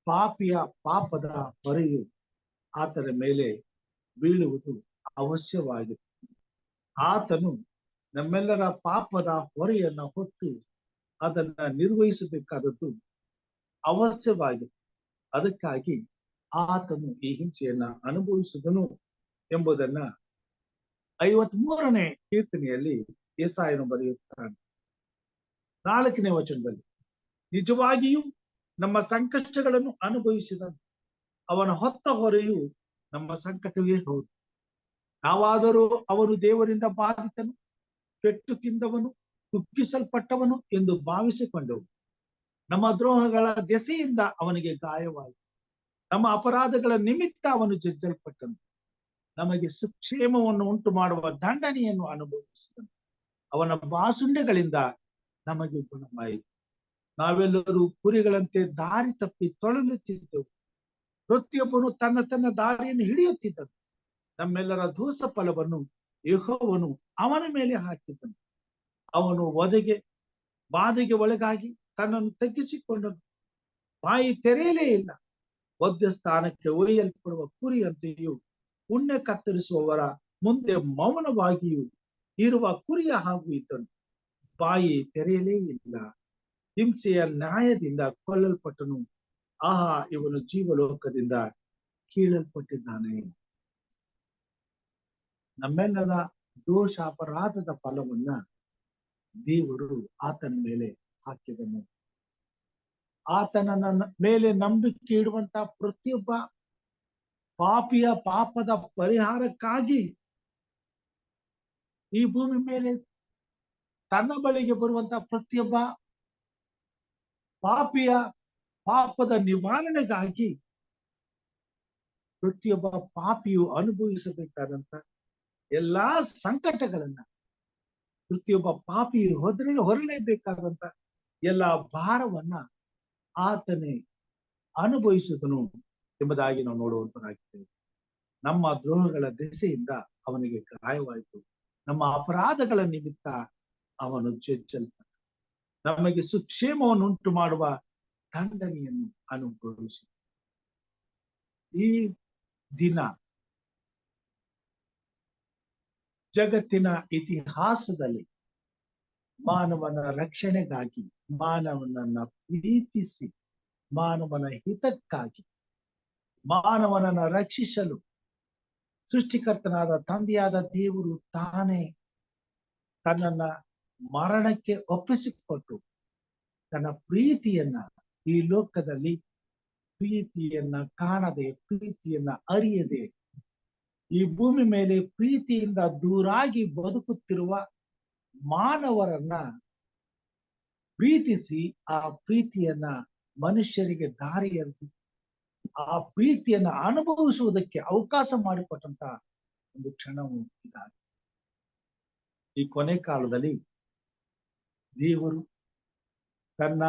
ಪಾಪಿಯ ಪಾಪದ ಹೊರೆಯು ಆತನ ಮೇಲೆ ಬೀಳುವುದು ಅವಶ್ಯವಾಗಿದೆ. ಆತನು ನಮ್ಮೆಲ್ಲರ ಪಾಪದ ಹೊರೆಯನ್ನ ಹೊತ್ತು ಅದನ್ನ ನಿರ್ವಹಿಸಬೇಕಾದದ್ದು ಅವಶ್ಯವಾಗಿದೆ. ಅದಕ್ಕಾಗಿ ಆತನು ಈ ಹಿಂಸೆಯನ್ನ ಅನುಭವಿಸಿದನು ಎಂಬುದನ್ನ 53ನೇ ಕೀರ್ತನೆಯಲ್ಲಿ ಯೆಶಾಯನು ಬರೆಯುತ್ತಾನೆ. 4ನೇ ವಚನದಲ್ಲಿ, ನಿಜವಾಗಿಯೂ ನಮ್ಮ ಸಂಕಷ್ಟಗಳನ್ನು ಅನುಭವಿಸಿದನು, ಅವನ ಹೊತ್ತ ಹೊರೆಯು ನಮ್ಮ ಸಂಕಟವೇ ಹೌದು. ನಾವಾದರೂ ಅವನು ದೇವರಿಂದ ಬಾಧಿತನು, ಪೆಟ್ಟು ತಿಂದವನು, ಕುಗ್ಗಿಸಲ್ಪಟ್ಟವನು ಎಂದು ಭಾವಿಸಿಕೊಂಡೆವು. ನಮ್ಮ ದ್ರೋಹಗಳ ದೆಸೆಯಿಂದ ಅವನಿಗೆ ಗಾಯವಾಯಿತು, ನಮ್ಮ ಅಪರಾಧಗಳ ನಿಮಿತ್ತ ಅವನು ಜಜ್ಜಲ್ಪಟ್ಟನು. ನಮಗೆ ಸುಕ್ಷೇಮವನ್ನು ಉಂಟು ಮಾಡುವ ದಂಡನೆಯನ್ನು ಅನುಭವಿಸಿದನು, ಅವನ ಬಾಸುಂಡೆಗಳಿಂದ ನಮಗೆ ಗುಣವಾಯಿತು. ನಾವೆಲ್ಲರೂ ಕುರಿಗಳಂತೆ ದಾರಿ ತಪ್ಪಿ ತೊಳಲುತ್ತಿದ್ದೆವು, ಪ್ರತಿಯೊಬ್ಬನು ತನ್ನ ತನ್ನ ದಾರಿಯನ್ನು ಹಿಡಿಯುತ್ತಿದ್ದನು. ನಮ್ಮೆಲ್ಲರ ದೋಷ ಫಲವನ್ನು ಯೆಹೋವನು ಅವನ ಮೇಲೆ ಹಾಕಿದನು. ಅವನು ಬಾಧೆಗೆ ಒಳಗಾಗಿ ತನ್ನನ್ನು ತಗ್ಗಿಸಿಕೊಂಡನು, ಬಾಯಿ ತೆರೆಯಲೇ ಇಲ್ಲ. ವಧ್ಯ ಸ್ಥಾನಕ್ಕೆ ಒಯ್ಯಲ್ಪಡುವ ಕುರಿಯಂತೆಯೂ ಪುಣ್ಯ ಕತ್ತರಿಸುವವರ ಮುಂದೆ ಮೌನವಾಗಿಯೂ ಇರುವ ಕುರಿಯ ಹಾಗೂ ಇದ್ದನು, ಬಾಯಿ ತೆರೆಯಲೇ ಇಲ್ಲ. ಹಿಂಸೆಯ ನ್ಯಾಯದಿಂದ ಕೊಲ್ಲಲ್ಪಟ್ಟನು, ಆಹಾ, ಇವನು ಜೀವಲೋಕದಿಂದ ಕೀಳಲ್ಪಟ್ಟಿದ್ದಾನೆ. ನಮ್ಮೆಲ್ಲರ ದೋಷ ಅಪರಾಧದ ಫಲವನ್ನ ದೇವರು ಆತನ ಮೇಲೆ ಹಾಕಿದನು. ಆತನ ಮೇಲೆ ನಂಬಿಕೆ ಇಡುವಂತ ಪ್ರತಿಯೊಬ್ಬ ಪಾಪಿಯ ಪಾಪದ ಪರಿಹಾರಕ್ಕಾಗಿ ಈ ಭೂಮಿ ಮೇಲೆ ತನ್ನ ಬಳಿಗೆ ಬರುವಂತ ಪ್ರತಿಯೊಬ್ಬ ಪಾಪಿಯ ಪಾಪದ ನಿವಾರಣೆಗಾಗಿ ಪ್ರತಿಯೊಬ್ಬ ಪಾಪಿಯು ಅನುಭವಿಸಬೇಕಾದಂತ ಎಲ್ಲಾ ಸಂಕಟಗಳನ್ನ ಪ್ರತಿಯೊಬ್ಬ ಪಾಪಿಯು ಹೊರಲೇಬೇಕಾದಂತ ಎಲ್ಲಾ ಭಾರವನ್ನ ಆತನೇ ಅನುಭವಿಸಿದನು ಎಂಬುದಾಗಿ ನಾವು ನೋಡುವಂತರಾಗಿದ್ದೇವೆ. ನಮ್ಮ ದ್ರೋಹಗಳ ದೆಸೆಯಿಂದ ಅವನಿಗೆ ಗಾಯವಾಯಿತು, ನಮ್ಮ ಅಪರಾಧಗಳ ನಿಮಿತ್ತ ಅವನು ಜಜ್ಜಲ್ಪಟ್ಟ, ನಮಗೆ ಸುಕ್ಷೇಮವನ್ನು ಉಂಟು ಮಾಡುವ ದಂಡನೆಯನ್ನು ಅನುಭವಿಸಿ. ಈ ದಿನ ಜಗತ್ತಿನ ಇತಿಹಾಸದಲ್ಲಿ ಮಾನವನ ರಕ್ಷಣೆಗಾಗಿ, ಮಾನವನನ್ನ ಪ್ರೀತಿಸಿ, ಮಾನವನ ಹಿತಕ್ಕಾಗಿ, ಮಾನವನನ್ನ ರಕ್ಷಿಸಲು ಸೃಷ್ಟಿಕರ್ತನಾದ ತಂದೆಯಾದ ದೇವರು ತಾನೇ ತನ್ನನ್ನ ಮರಣಕ್ಕೆ ಒಪ್ಪಿಸಿಕೊಟ್ಟು ತನ್ನ ಪ್ರೀತಿಯನ್ನ ಈ ಲೋಕದಲ್ಲಿ, ಪ್ರೀತಿಯನ್ನ ಕಾಣದೆ, ಪ್ರೀತಿಯನ್ನ ಅರಿಯದೆ, ಈ ಭೂಮಿ ಮೇಲೆ ಪ್ರೀತಿಯಿಂದ ದೂರಾಗಿ ಬದುಕುತ್ತಿರುವ ಮಾನವರನ್ನ ಪ್ರೀತಿಸಿ ಆ ಪ್ರೀತಿಯನ್ನ ಮನುಷ್ಯರಿಗೆ ದಾರಿಯಲ್ಲಿ ಆ ಪ್ರೀತಿಯನ್ನ ಅನುಭವಿಸುವುದಕ್ಕೆ ಅವಕಾಶ ಮಾಡಿಕೊಟ್ಟಂತ ಒಂದು ಕ್ಷಣವು ಇದಾಗಿದೆ. ಈ ಕೊನೆ ಕಾಲದಲ್ಲಿ ದೇವರು ತನ್ನ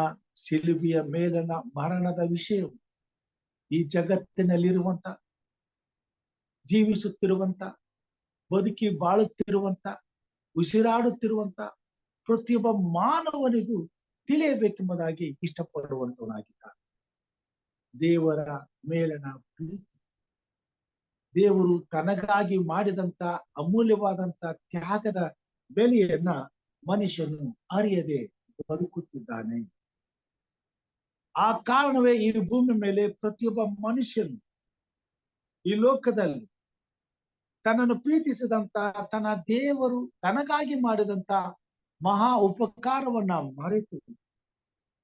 ಶಿಲುಬೆಯ ಮೇಲಿನ ಮರಣದ ವಿಷಯವು ಈ ಜಗತ್ತಿನಲ್ಲಿರುವಂತ, ಜೀವಿಸುತ್ತಿರುವಂತ, ಬದುಕಿ ಬಾಳುತ್ತಿರುವಂತ, ಉಸಿರಾಡುತ್ತಿರುವಂತ ಪ್ರತಿಯೊಬ್ಬ ಮಾನವನಿಗೂ ತಿಳಿಯಬೇಕೆಂಬುದಾಗಿ ಇಷ್ಟಪಡುವಂತವನಾಗಿದ್ದಾನೆ. ದೇವರ ಮೇಲಿನ ಪ್ರೀತಿ, ದೇವರು ತನಗಾಗಿ ಮಾಡಿದಂತ ಅಮೂಲ್ಯವಾದಂತ ತ್ಯಾಗದ ಬೆಲೆಯನ್ನ ಮನುಷ್ಯನು ಅರಿಯದೆ ಬದುಕುತ್ತಿದ್ದಾನೆ. ಆ ಕಾರಣವೇ ಈ ಭೂಮಿ ಮೇಲೆ ಪ್ರತಿಯೊಬ್ಬ ಮನುಷ್ಯನು ಈ ಲೋಕದಲ್ಲಿ ತನ್ನನ್ನು ಪ್ರೀತಿಸಿದಂತ ತನ್ನ ದೇವರು ತನಗಾಗಿ ಮಾಡಿದಂತ ಮಹಾ ಉಪಕಾರವನ್ನ ಮರೆತು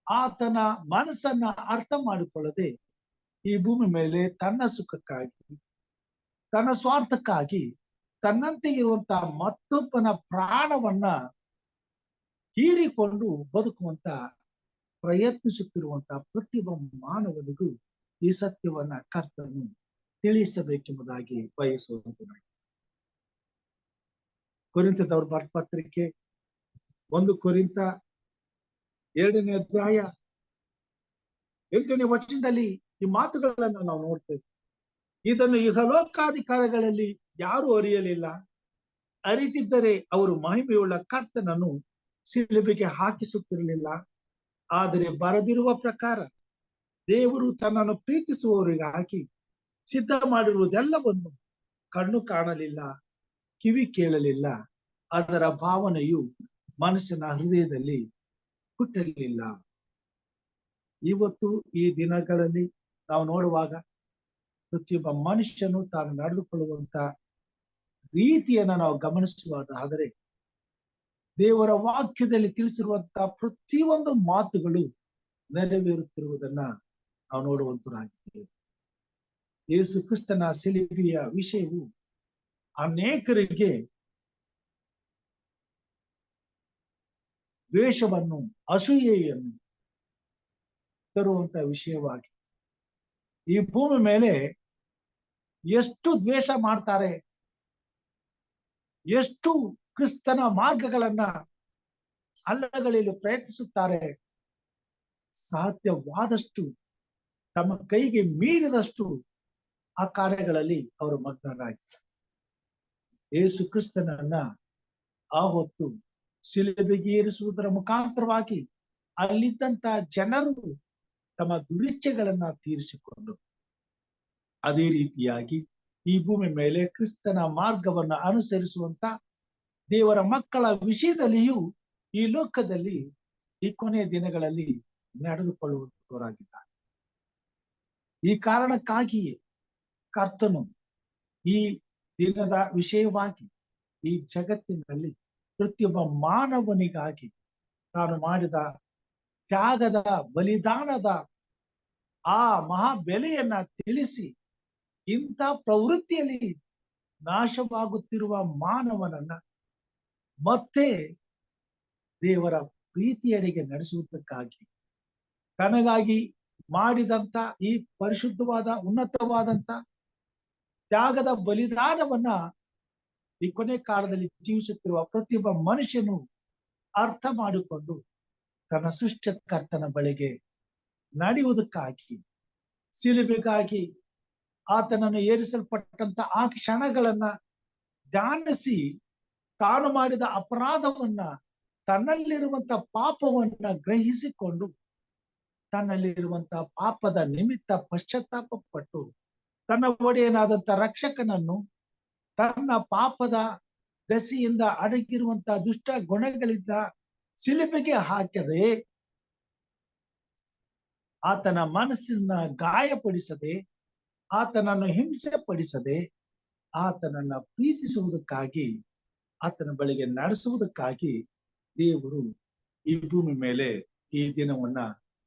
ಆತನ ಮನಸ್ಸನ್ನ ಅರ್ಥ ಮಾಡಿಕೊಳ್ಳದೆ ಈ ಭೂಮಿ ಮೇಲೆ ತನ್ನ ಸುಖಕ್ಕಾಗಿ, ತನ್ನ ಸ್ವಾರ್ಥಕ್ಕಾಗಿ, ತನ್ನಂತೆ ಇರುವಂತ ಮತ್ತೊಬ್ಬನ ಪ್ರಾಣವನ್ನ ಹೀರಿಕೊಂಡು ಬದುಕುವಂತ ಪ್ರಯತ್ನಿಸುತ್ತಿರುವಂತ ಪ್ರತಿಯೊಬ್ಬ ಮಾನವನಿಗೂ ಈ ಸತ್ಯವನ್ನ ಕರ್ತನು ತಿಳಿಸಬೇಕೆಂಬುದಾಗಿ ಬಯಸುವಂತ ಕೊರಿಂಥದವರ ಬರೆದ ಪತ್ರಿಕೆ 1 ಕೊರಿಂಥ 2ನೇ ಅಧ್ಯಾಯ 8ನೇ ವಚನದಲ್ಲಿ ಈ ಮಾತುಗಳನ್ನ ನಾವು ನೋಡ್ತೇವೆ. ಇದನ್ನು ಇಹಲೋಕಾಧಿಕಾರಗಳಲ್ಲಿ ಯಾರು ಅರಿಯಲಿಲ್ಲ, ಅರಿತಿದ್ದರೆ ಅವರು ಮಹಿಮೆಯುಳ್ಳ ಕರ್ತನನ್ನು ಶಿಲುಬೆಗೆ ಹಾಕಿಸುತ್ತಿರಲಿಲ್ಲ. ಆದರೆ ಬರೆದಿರುವ ಪ್ರಕಾರ ದೇವರು ತನ್ನನ್ನು ಪ್ರೀತಿಸುವವರಿಗಾಗಿ ಸಿದ್ಧ ಮಾಡಿರುವುದೆಲ್ಲವನ್ನು ಕಣ್ಣು ಕಾಣಲಿಲ್ಲ, ಕಿವಿ ಕೇಳಲಿಲ್ಲ, ಅದರ ಭಾವನೆಯು ಮನುಷ್ಯನ ಹೃದಯದಲ್ಲಿ ಹುಟ್ಟಲಿಲ್ಲ. ಇವತ್ತು ಈ ದಿನಗಳಲ್ಲಿ ನಾವು ನೋಡುವಾಗ ಪ್ರತಿಯೊಬ್ಬ ಮನುಷ್ಯನು ತಾನು ನಡೆದುಕೊಳ್ಳುವಂತ ರೀತಿಯನ್ನ ನಾವು ಗಮನಿಸುವುದಾದರೆ ದೇವರ ವಾಕ್ಯದಲ್ಲಿ ತಿಳಿಸಿರುವಂತಹ ಪ್ರತಿಯೊಂದು ಮಾತುಗಳು ನೆರವೇರುತ್ತಿರುವುದನ್ನ ನಾವು ನೋಡುವಂತರಾಗಿದ್ದೇವೆ. ಯೇಸು ಕ್ರಿಸ್ತನ ಶಿಲುಬೆಯ ವಿಷಯವು ಅನೇಕರಿಗೆ ದ್ವೇಷವನ್ನು, ಅಸೂಯೆಯನ್ನು ತರುವಂತ ವಿಷಯವಾಗಿ ಈ ಭೂಮಿ ಮೇಲೆ ಎಷ್ಟು ದ್ವೇಷ ಮಾಡ್ತಾರೆ, ಎಷ್ಟು ಕ್ರಿಸ್ತನ ಮಾರ್ಗಗಳನ್ನ ಅಲ್ಲಗಳೆಯಲು ಪ್ರಯತ್ನಿಸುತ್ತಾರೆ, ಸಾಧ್ಯವಾದಷ್ಟು ತಮ್ಮ ಕೈಗೆ ಮೀರಿದಷ್ಟು ಆ ಕಾರ್ಯಗಳಲ್ಲಿ ಅವರು ಮಗ್ನರಾಗಿದ್ದಾರೆ. ಯೇಸು ಕ್ರಿಸ್ತನನ್ನ ಆ ಹೊತ್ತು ಶಿಲುಬೆಗೆ ಏರಿಸುವುದರ ಮುಖಾಂತರವಾಗಿ ಅಲ್ಲಿದ್ದಂತ ಜನರು ತಮ್ಮ ದುರಿಚ್ಛೆಗಳನ್ನ ತೀರಿಸಿಕೊಂಡು ಅದೇ ರೀತಿಯಾಗಿ ಈ ಭೂಮಿ ಮೇಲೆ ಕ್ರಿಸ್ತನ ಮಾರ್ಗವನ್ನ ಅನುಸರಿಸುವಂತ ದೇವರ ಮಕ್ಕಳ ವಿಷಯದಲ್ಲಿಯೂ ಈ ಲೋಕದಲ್ಲಿ ಈ ಕೊನೆಯ ದಿನಗಳಲ್ಲಿ ನಡೆದುಕೊಳ್ಳುವವರಾಗಿದ್ದಾರೆ. ಈ ಕಾರಣಕ್ಕಾಗಿಯೇ ಕರ್ತನು ಈ ದಿನದ ವಿಷಯವಾಗಿ ಈ ಜಗತ್ತಿನಲ್ಲಿ ಪ್ರತಿಯೊಬ್ಬ ಮಾನವನಿಗಾಗಿ ತಾನು ಮಾಡಿದ ತ್ಯಾಗದ, ಬಲಿದಾನದ ಆ ಮಹಾ ಬೆಲೆಯನ್ನ ತಿಳಿಸಿ ಇಂಥ ಪ್ರವೃತ್ತಿಯಲ್ಲಿ ನಾಶವಾಗುತ್ತಿರುವ ಮಾನವನನ್ನ ಮತ್ತೆ ದೇವರ ಪ್ರೀತಿಯಡೆಗೆ ನಡೆಸುವುದಕ್ಕಾಗಿ ತನಗಾಗಿ ಮಾಡಿದಂತ ಈ ಪರಿಶುದ್ಧವಾದ, ಉನ್ನತವಾದಂತ ತ್ಯಾಗದ ಬಲಿದಾನವನ್ನ ಈ ಕೊನೆ ಕಾಲದಲ್ಲಿ ಜೀವಿಸುತ್ತಿರುವ ಪ್ರತಿಯೊಬ್ಬ ಮನುಷ್ಯನು ಅರ್ಥ ಮಾಡಿಕೊಂಡು ತನ್ನ ಸೃಷ್ಟಿಕರ್ತನ ಬಳಿಗೆ ನಡೆಯುವುದಕ್ಕಾಗಿ, ಶಿಲುಬೆಗಾಗಿ ಆತನನ್ನು ಏರಿಸಲ್ಪಟ್ಟಂತ ಆ ಕ್ಷಣಗಳನ್ನ ಧ್ಯಾನಿಸಿ ತಾನು ಮಾಡಿದ ಅಪರಾಧವನ್ನ, ತನ್ನಲ್ಲಿರುವಂತ ಪಾಪವನ್ನ ಗ್ರಹಿಸಿಕೊಂಡು ತನ್ನಲ್ಲಿರುವಂತಹ ಪಾಪದ ನಿಮಿತ್ತ ಪಶ್ಚಾತ್ತಾಪ ಪಟ್ಟು ತನ್ನ ಒಡೆಯನಾದಂತ ರಕ್ಷಕನನ್ನು ತನ್ನ ಪಾಪದ ದೆಸೆಯಿಂದ ಅಡಗಿರುವಂತಹ ದುಷ್ಟ ಗುಣಗಳಿಂದ ಶಿಲುಬೆಗೆ ಹಾಕದೆ, ಆತನ ಮನಸ್ಸನ್ನ ಗಾಯಪಡಿಸದೆ, ಆತನನ್ನು ಹಿಂಸೆ ಪಡಿಸದೆ, ಆತನನ್ನ ಪ್ರೀತಿಸುವುದಕ್ಕಾಗಿ, ಆತನ ಬಳಿಗೆ ನಡೆಸುವುದಕ್ಕಾಗಿ ದೇವರು ಈ ಭೂಮಿ ಮೇಲೆ ಈ ದಿನವನ್ನ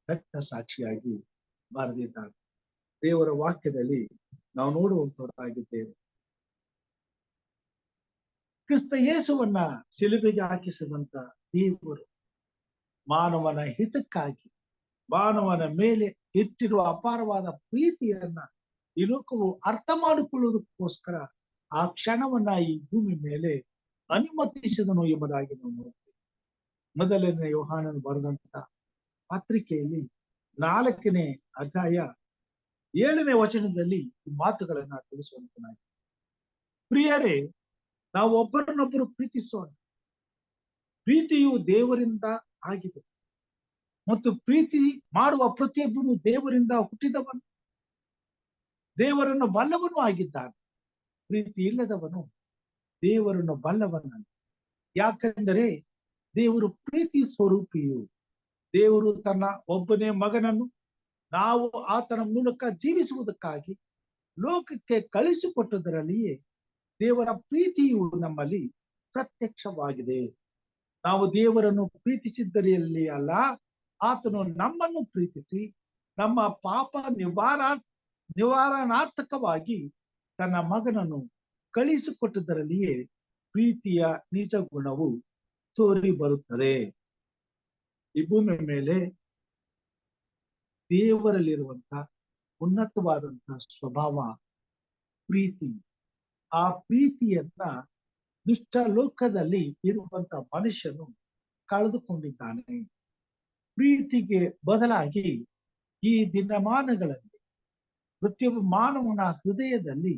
ರಕ್ತ ಸಾಕ್ಷಿಯಾಗಿ ಬರೆದಿದ್ದಾನೆ. ದೇವರ ವಾಕ್ಯದಲ್ಲಿ ನಾವು ನೋಡುವಂತವರಾಗಿದ್ದೇವೆ. ಕ್ರಿಸ್ತ ಯೇಸುವನ್ನ ಶಿಲುಬೆಗೆ ಹಾಕಿಸಿದಂತ ದೇವರು ಮಾನವನ ಹಿತಕ್ಕಾಗಿ, ಮಾನವನ ಮೇಲೆ ಇಟ್ಟಿರುವ ಅಪಾರವಾದ ಪ್ರೀತಿಯನ್ನ ಈ ಲೋಕವು ಅರ್ಥ ಮಾಡಿಕೊಳ್ಳುವುದಕ್ಕೋಸ್ಕರ ಆ ಕ್ಷಣವನ್ನ ಈ ಭೂಮಿ ಮೇಲೆ ಅನುಮತಿಸಿದನು ಎಂಬುದಾಗಿ ನಾವು ನೋಡ್ತೇವೆ. ಮೊದಲನೇ ಯೋಹಾನನು ಬರೆದಂತ ಪತ್ರಿಕೆಯಲ್ಲಿ 4ನೇ ಅಧ್ಯಾಯ 7ನೇ ವಚನದಲ್ಲಿ ಈ ಮಾತುಗಳನ್ನ ತಿಳಿಸುವಂತನಾಗಿ, ಪ್ರಿಯರೇ, ನಾವು ಒಬ್ಬರನ್ನೊಬ್ಬರು ಪ್ರೀತಿಸೋಣ. ಪ್ರೀತಿಯು ದೇವರಿಂದ ಆಗಿದೆ ಮತ್ತು ಪ್ರೀತಿ ಮಾಡುವ ಪ್ರತಿಯೊಬ್ಬನು ದೇವರಿಂದ ಹುಟ್ಟಿದವನು, ದೇವರನ್ನು ಬಲ್ಲವನು ಆಗಿದ್ದಾನೆ. ಪ್ರೀತಿ ಇಲ್ಲದವನು ದೇವರನ್ನು ಬಲ್ಲವನಲ್ಲ. ಯಾಕೆಂದರೆ ದೇವರು ಪ್ರೀತಿ ಸ್ವರೂಪಿಯು. ದೇವರು ತನ್ನ ಒಬ್ಬನೇ ಮಗನನ್ನು ನಾವು ಆತನ ಮೂಲಕ ಜೀವಿಸುವುದಕ್ಕಾಗಿ ಲೋಕಕ್ಕೆ ಕಳಿಸಿಕೊಟ್ಟದರಲ್ಲಿಯೇ ದೇವರ ಪ್ರೀತಿಯು ನಮ್ಮಲ್ಲಿ ಪ್ರತ್ಯಕ್ಷವಾಗಿದೆ. ನಾವು ದೇವರನ್ನು ಪ್ರೀತಿಸಿದ್ದರಲ್ಲಿ ಅಲ್ಲ, ಆತನು ನಮ್ಮನ್ನು ಪ್ರೀತಿಸಿ ನಮ್ಮ ಪಾಪ ನಿವಾರಣಾರ್ಥಕವಾಗಿ ತನ್ನ ಮಗನನ್ನು ಕಳಿಸಿಕೊಟ್ಟದರಲ್ಲಿಯೇ ಪ್ರೀತಿಯ ನಿಜ ಗುಣವು ತೋರಿ ಬರುತ್ತದೆ. ಈ ಭೂಮಿ ಮೇಲೆ ದೇವರಲ್ಲಿರುವಂತ ಉನ್ನತವಾದಂತ ಸ್ವಭಾವ ಪ್ರೀತಿ. ಆ ಪ್ರೀತಿಯನ್ನ ದುಷ್ಟ ಲೋಕದಲ್ಲಿ ಇರುವಂತ ಮನುಷ್ಯನು ಕಳೆದುಕೊಂಡಿದ್ದಾನೆ. ಪ್ರೀತಿಗೆ ಬದಲಾಗಿ ಈ ದಿನಮಾನಗಳಲ್ಲಿ ಪ್ರತಿಯೊಬ್ಬ ಮಾನವನ ಹೃದಯದಲ್ಲಿ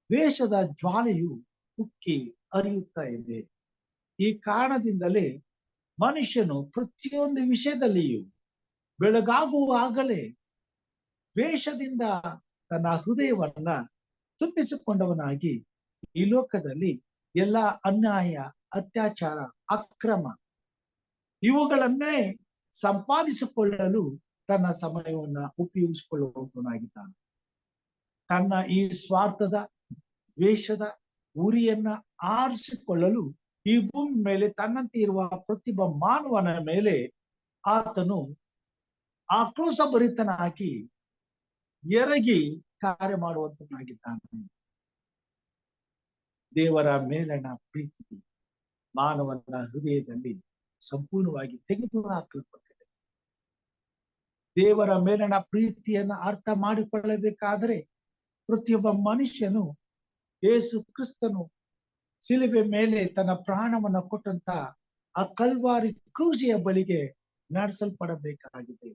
ದ್ವೇಷದ ಜ್ವಾಲೆಯು ಉಕ್ಕಿ ಹರಿಯುತ್ತಾ ಇದೆ. ಈ ಕಾರಣದಿಂದಲೇ ಮನುಷ್ಯನು ಪ್ರತಿಯೊಂದು ವಿಷಯದಲ್ಲಿಯೂ ಬೆಳಗಾಗುವಾಗಲೇ ದ್ವೇಷದಿಂದ ತನ್ನ ಹೃದಯವನ್ನ ತುಂಬಿಸಿಕೊಂಡವನಾಗಿ ಈ ಲೋಕದಲ್ಲಿ ಎಲ್ಲ ಅನ್ಯಾಯ, ಅತ್ಯಾಚಾರ, ಅಕ್ರಮ ಇವುಗಳನ್ನೇ ಸಂಪಾದಿಸಿಕೊಳ್ಳಲು ತನ್ನ ಸಮಯವನ್ನ ಉಪಯೋಗಿಸಿಕೊಳ್ಳುವವನಾಗಿದ್ದಾನೆ. ತನ್ನ ಈ ಸ್ವಾರ್ಥದ ದ್ವೇಷದ ಉರಿಯನ್ನ ಆರಿಸಿಕೊಳ್ಳಲು ಈ ಭೂಮಿ ಮೇಲೆ ತನ್ನಂತೆ ಇರುವ ಪ್ರತಿಯೊಬ್ಬ ಮಾನವನ ಮೇಲೆ ಆತನು ಆಕ್ರೋಶಭರಿತನಾಗಿ ಎರಗಿ ಕಾರ್ಯ ಮಾಡುವಂತನಾಗಿದ್ದಾನೆ. ದೇವರ ಮೇಲಣ ಪ್ರೀತಿ ಮಾನವನ ಹೃದಯದಲ್ಲಿ ಸಂಪೂರ್ಣವಾಗಿ ತೆಗೆದುಹಾಕಲ್ಪಟ್ಟಿದೆ. ದೇವರ ಮೇಲಣ ಪ್ರೀತಿಯನ್ನ ಅರ್ಥ ಮಾಡಿಕೊಳ್ಳಬೇಕಾದರೆ ಪ್ರತಿಯೊಬ್ಬ ಮನುಷ್ಯನು ಯೇಸು ಕ್ರಿಸ್ತನು ಶಿಲುಬೆ ಮೇಲೆ ತನ್ನ ಪ್ರಾಣವನ್ನ ಕೊಟ್ಟಂತ ಆ ಕಲ್ವಾರಿ ಕ್ರೂಜೆಯ ಬಳಿಗೆ ನಡೆಸಲ್ಪಡಬೇಕಾಗಿದೆ.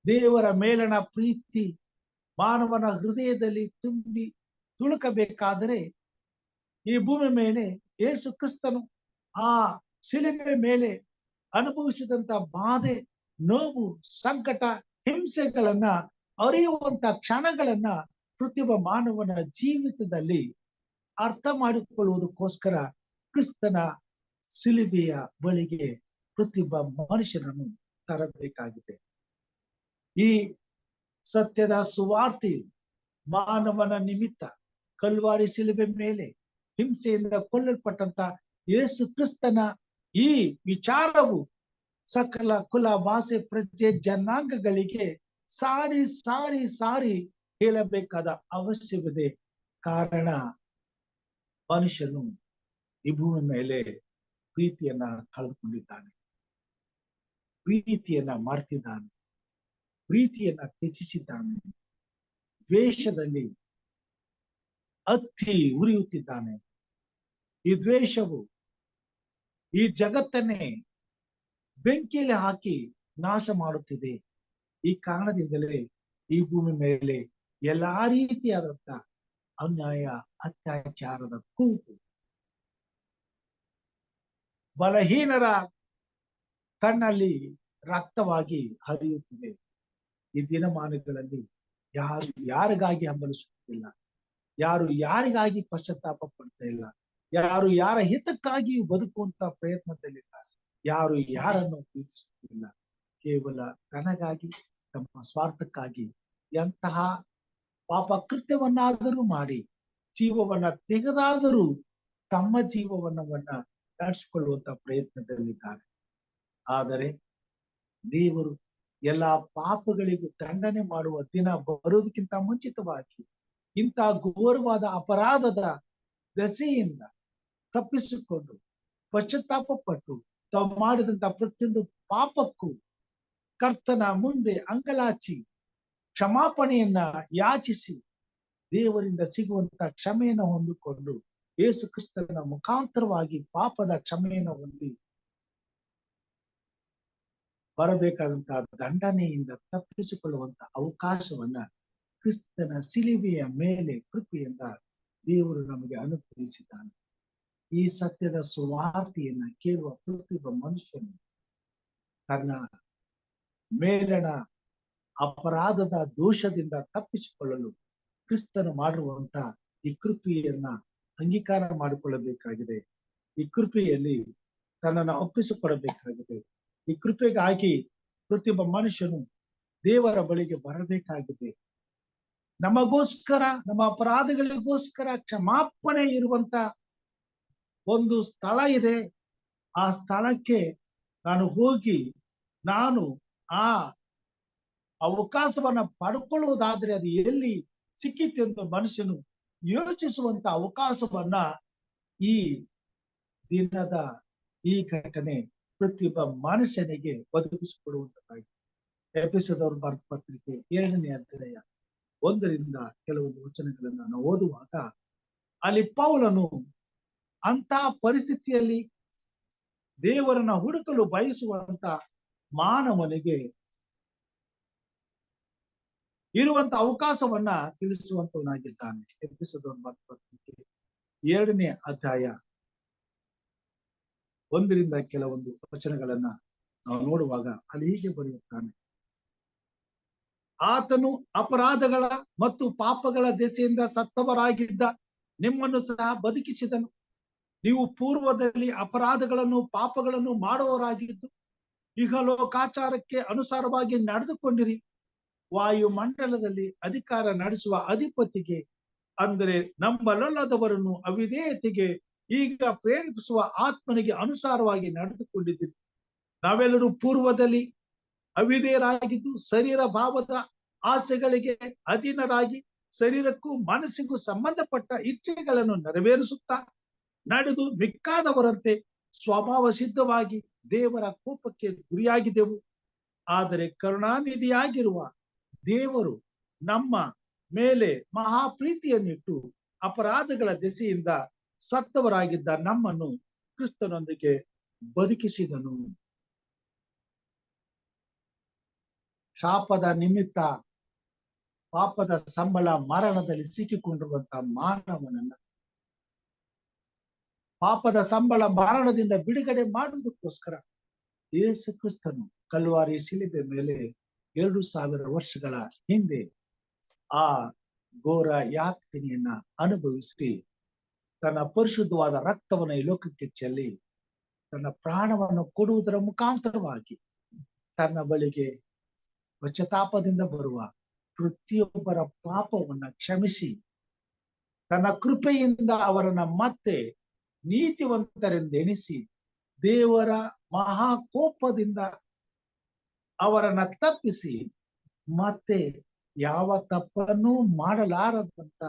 ದೇವರ ಮೇಲಣ ಪ್ರೀತಿ ಮಾನವನ ಹೃದಯದಲ್ಲಿ ತುಂಬಿ ತುಳುಕಬೇಕಾದರೆ ಈ ಭೂಮಿ ಮೇಲೆ ಯೇಸು ಕ್ರಿಸ್ತನು ಆ ಶಿಲುಬೆ ಮೇಲೆ ಅನುಭವಿಸಿದಂತ ಬಾಧೆ, ನೋವು, ಸಂಕಟ, ಹಿಂಸೆಗಳನ್ನ ಅರಿಯುವಂತ ಕ್ಷಣಗಳನ್ನ ಪ್ರತಿಯೊಬ್ಬ ಮಾನವನ ಜೀವಿತದಲ್ಲಿ ಅರ್ಥ ಮಾಡಿಕೊಳ್ಳುವುದಕ್ಕೋಸ್ಕರ ಕ್ರಿಸ್ತನ ಶಿಲುಬೆಯ ಬಳಿಗೆ ಪ್ರತಿಯೊಬ್ಬ ಮನುಷ್ಯನನ್ನು ತರಬೇಕಾಗಿದೆ. ಈ ಸತ್ಯದ ಸುವಾರ್ತೆಯು ಮಾನವನ ನಿಮಿತ್ತ ಕಲ್ವಾರಿ ಶಿಲುಬೆ ಮೇಲೆ ಹಿಂಸೆಯಿಂದ ಕೊಲ್ಲಲ್ಪಟ್ಟಂತ ಯೇಸು ಕ್ರಿಸ್ತನ ಈ ವಿಚಾರವು ಸಕಲ ಕುಲ, ಭಾಷೆ, ಪ್ರಜೆ, ಜನಾಂಗಗಳಿಗೆ ಸಾರಿ ಸಾರಿ ಸಾರಿ ಹೇಳಬೇಕಾದ ಅವಶ್ಯವಿದೆ. ಕಾರಣ ಮನುಷ್ಯನು ಈ ಭೂಮಿ ಮೇಲೆ ಪ್ರೀತಿಯನ್ನ ಕಳೆದುಕೊಂಡಿದ್ದಾನೆ, ಪ್ರೀತಿಯನ್ನ ಮರೆತಿದ್ದಾನೆ, ಪ್ರೀತಿಯನ್ನ ತ್ಯಜಿಸಿದ್ದಾನೆ, ದ್ವೇಷದಲ್ಲಿ ಅತ್ತಿ ಉರಿಯುತ್ತಿದ್ದಾನೆ. ಈ ದ್ವೇಷವು ಈ ಜಗತ್ತನ್ನೇ ಬೆಂಕಿಯಲ್ಲಿ ಹಾಕಿ ನಾಶ ಮಾಡುತ್ತಿದೆ. ಈ ಕಾರಣದಿಂದಲೇ ಈ ಭೂಮಿ ಮೇಲೆ ಎಲ್ಲಾ ರೀತಿಯಾದಂತ ಅನ್ಯಾಯ, ಅತ್ಯಾಚಾರದ ಕೂಗು ಬಲಹೀನರ ಕಣ್ಣಲ್ಲಿ ರಕ್ತವಾಗಿ ಹರಿಯುತ್ತಿದೆ. ಈ ದಿನಮಾನಗಳಲ್ಲಿ ಯಾರು ಯಾರಿಗಾಗಿ ಹಂಬಲಿಸುತ್ತಿಲ್ಲ, ಯಾರು ಯಾರಿಗಾಗಿ ಪಶ್ಚಾತ್ತಾಪ ಪಡ್ತಾ ಇಲ್ಲ, ಯಾರು ಯಾರ ಹಿತಕ್ಕಾಗಿಯೂ ಬದುಕುವಂತ ಪ್ರಯತ್ನದಲ್ಲಿಲ್ಲ, ಯಾರು ಯಾರನ್ನು ಪ್ರೀತಿಸುತ್ತಿಲ್ಲ. ಕೇವಲ ತನಗಾಗಿ, ತಮ್ಮ ಸ್ವಾರ್ಥಕ್ಕಾಗಿ ಎಂತಹ ಪಾಪ ಕೃತ್ಯವನ್ನಾದರೂ ಮಾಡಿ ಜೀವವನ್ನ ತೆಗೆದಾದರೂ ತಮ್ಮ ಜೀವವನ್ನ ನಡೆಸಿಕೊಳ್ಳುವಂತ ಪ್ರಯತ್ನದಲ್ಲಿದ್ದಾರೆ. ಆದರೆ ದೇವರು ಎಲ್ಲಾ ಪಾಪಗಳಿಗೂ ದಂಡನೆ ಮಾಡುವ ದಿನ ಬರುವುದಕ್ಕಿಂತ ಮುಂಚಿತವಾಗಿ ಇಂಥ ಘೋರವಾದ ಅಪರಾಧದ ದೆಸೆಯಿಂದ ತಪ್ಪಿಸಿಕೊಂಡು ಪಶ್ಚಾತ್ತಾಪ ಪಟ್ಟು ತಾವು ಮಾಡಿದಂತ ಪ್ರತಿಯೊಂದು ಪಾಪಕ್ಕೂ ಕರ್ತನ ಮುಂದೆ ಅಂಗಲಾಚಿ ಕ್ಷಮಾಪಣೆಯನ್ನ ಯಾಚಿಸಿ ದೇವರಿಂದ ಸಿಗುವಂತ ಕ್ಷಮೆಯನ್ನು ಹೊಂದಿಕೊಂಡು ಯೇಸು ಕ್ರಿಸ್ತನ ಮುಖಾಂತರವಾಗಿ ಪಾಪದ ಕ್ಷಮೆಯನ್ನು ಹೊಂದಿ ಬರಬೇಕಾದಂತಹ ದಂಡನೆಯಿಂದ ತಪ್ಪಿಸಿಕೊಳ್ಳುವಂತ ಅವಕಾಶವನ್ನ ಕ್ರಿಸ್ತನ ಶಿಲುಬೆಯ ಮೇಲೆ ಕೃಪೆಯಿಂದ ದೇವರು ನಮಗೆ ಅನುಗ್ರಹಿಸಿದ್ದಾನೆ. ಈ ಸತ್ಯದ ಸುವಾರ್ತೆಯನ್ನ ಕೇಳುವ ಪ್ರತಿಯೊಬ್ಬ ಮನುಷ್ಯನು ತನ್ನ ಮೇಲಣ ಅಪರಾಧದ ದೋಷದಿಂದ ತಪ್ಪಿಸಿಕೊಳ್ಳಲು ಕ್ರಿಸ್ತನು ಮಾಡಿರುವಂತ ಈ ಕೃಪೆಯನ್ನ ಅಂಗೀಕಾರ ಮಾಡಿಕೊಳ್ಳಬೇಕಾಗಿದೆ. ಈ ಕೃಪೆಯಲ್ಲಿ ತನ್ನನ್ನು ಒಪ್ಪಿಸಿಕೊಡಬೇಕಾಗಿದೆ. ಈ ಕೃಪೆಗಾಗಿ ಪ್ರತಿಯೊಬ್ಬ ಮನುಷ್ಯನು ದೇವರ ಬಳಿಗೆ ಬರಬೇಕಾಗಿದೆ. ನಮಗೋಸ್ಕರ, ನಮ್ಮ ಅಪರಾಧಗಳಿಗೋಸ್ಕರ ಕ್ಷಮಾಪಣೆ ಇರುವಂತ ಒಂದು ಸ್ಥಳ ಇದೆ. ಆ ಸ್ಥಳಕ್ಕೆ ನಾನು ಹೋಗಿ ನಾನು ಆ ಅವಕಾಶವನ್ನ ಪಡ್ಕೊಳ್ಳುವುದಾದ್ರೆ ಅದು ಎಲ್ಲಿ ಸಿಕ್ಕಿತೆಂದು ಮನುಷ್ಯನು ಯೋಚಿಸುವಂತ ಅವಕಾಶವನ್ನ ಈ ದಿನದ ಈ ಘಟನೆ ಪ್ರತಿಯೊಬ್ಬ ಮನುಷ್ಯನಿಗೆ ಒದಗಿಸಿಕೊಡುವಂತದ್ದಾಗಿದೆ. ಎಫೆಸದವರ ಬರೆದ ಪತ್ರಿಕೆ 2ನೇ ಅಧ್ಯಾಯ 1ರಿಂದ ಕೆಲವೊಂದು ವಚನಗಳನ್ನ ನಾವು ಓದುವಾಗ ಅಲ್ಲಿ ಪೌಲನು ಅಂತ ಪರಿಸ್ಥಿತಿಯಲ್ಲಿ ದೇವರನ್ನ ಹುಡುಕಲು ಬಯಸುವಂತ ಮಾನವನಿಗೆ ಇರುವಂತ ಅವಕಾಶವನ್ನ ತಿಳಿಸುವಂತವನಾಗಿದ್ದಾನೆ. ಎಫೆಸದವರ ಬರೆದ ಪತ್ರಿಕೆ 2ನೇ ಅಧ್ಯಾಯ 1ರಿಂದ ಕೆಲವೊಂದು ವಚನಗಳನ್ನ ನಾವು ನೋಡುವಾಗ ಅಲ್ಲಿ ಹೀಗೆ ಬರೆಯುತ್ತಾನೆ. ಆತನು ಅಪರಾಧಗಳ ಮತ್ತು ಪಾಪಗಳ ದೆಸೆಯಿಂದ ಸತ್ತವರಾಗಿದ್ದ ನಿಮ್ಮನ್ನು ಸಹ ಬದುಕಿಸಿದನು. ನೀವು ಪೂರ್ವದಲ್ಲಿ ಅಪರಾಧಗಳನ್ನು ಪಾಪಗಳನ್ನು ಮಾಡುವವರಾಗಿದ್ದು ಇಹಲೋಕಾಚಾರಕ್ಕೆ ಅನುಸಾರವಾಗಿ ನಡೆದುಕೊಂಡಿರಿ. ವಾಯುಮಂಡಲದಲ್ಲಿ ಅಧಿಕಾರ ನಡೆಸುವ ಅಧಿಪತಿಗೆ, ಅಂದರೆ ನಂಬಲಲ್ಲದವರನ್ನು ಅವಿಧೇಯತೆಗೆ ಈಗ ಪ್ರೇರೇಪಿಸುವ ಆತ್ಮನಿಗೆ ಅನುಸಾರವಾಗಿ ನಡೆದುಕೊಂಡಿದ್ದೀರಿ. ನಾವೆಲ್ಲರೂ ಪೂರ್ವದಲ್ಲಿ ಅವಿಧೇಯರಾಗಿದ್ದು ಶರೀರ ಭಾವದ ಆಸೆಗಳಿಗೆ ಅಧೀನರಾಗಿ ಶರೀರಕ್ಕೂ ಮನಸ್ಸಿಗೂ ಸಂಬಂಧಪಟ್ಟ ಇಚ್ಛೆಗಳನ್ನು ನೆರವೇರಿಸುತ್ತಾ ನಡೆದು ಮಿಕ್ಕಾದವರಂತೆ ಸ್ವಭಾವ ಸಿದ್ಧವಾಗಿ ದೇವರ ಕೋಪಕ್ಕೆ ಗುರಿಯಾಗಿದ್ದೆವು. ಆದರೆ ಕರುಣಾನಿಧಿಯಾಗಿರುವ ದೇವರು ನಮ್ಮ ಮೇಲೆ ಮಹಾಪ್ರೀತಿಯನ್ನಿಟ್ಟು ಅಪರಾಧಗಳ ದೆಸೆಯಿಂದ ಸತ್ತವರಾಗಿದ್ದ ನಮ್ಮನ್ನು ಕ್ರಿಸ್ತನೊಂದಿಗೆ ಬದುಕಿಸಿದನು. ಶಾಪದ ನಿಮಿತ್ತ ಪಾಪದ ಸಂಬಳ ಮರಣದಲ್ಲಿ ಸಿಕ್ಕಿಕೊಂಡಿರುವಂತ ಮಾನವನನ್ನ ಪಾಪದ ಸಂಬಳ ಮರಣದಿಂದ ಬಿಡುಗಡೆ ಮಾಡುವುದಕ್ಕೋಸ್ಕರ ಯೇಸು ಕ್ರಿಸ್ತನು ಕಲ್ವಾರಿ ಶಿಲುಬೆ ಮೇಲೆ 2000 ವರ್ಷಗಳ ಹಿಂದೆ ಆ ಘೋರ ಯಾತನೆಯನ್ನ ಅನುಭವಿಸಿ ತನ್ನ ಪರಿಶುದ್ಧವಾದ ರಕ್ತವನ್ನು ಈ ಲೋಕಕ್ಕೆ ಚೆಲ್ಲಿ ತನ್ನ ಪ್ರಾಣವನ್ನು ಕೊಡುವುದರ ಮುಖಾಂತರವಾಗಿ ತನ್ನ ಬಳಿಗೆ ಪಶ್ಚಾತ್ತಾಪದಿಂದ ಬರುವ ಪ್ರತಿಯೊಬ್ಬರ ಪಾಪವನ್ನ ಕ್ಷಮಿಸಿ ತನ್ನ ಕೃಪೆಯಿಂದ ಅವರನ್ನ ಮತ್ತೆ ನೀತಿವಂತರೆಂದೆಣಿಸಿ ದೇವರ ಮಹಾಕೋಪದಿಂದ ಅವರನ್ನ ತಪ್ಪಿಸಿ ಮತ್ತೆ ಯಾವ ತಪ್ಪನ್ನೂ ಮಾಡಲಾರದಂತ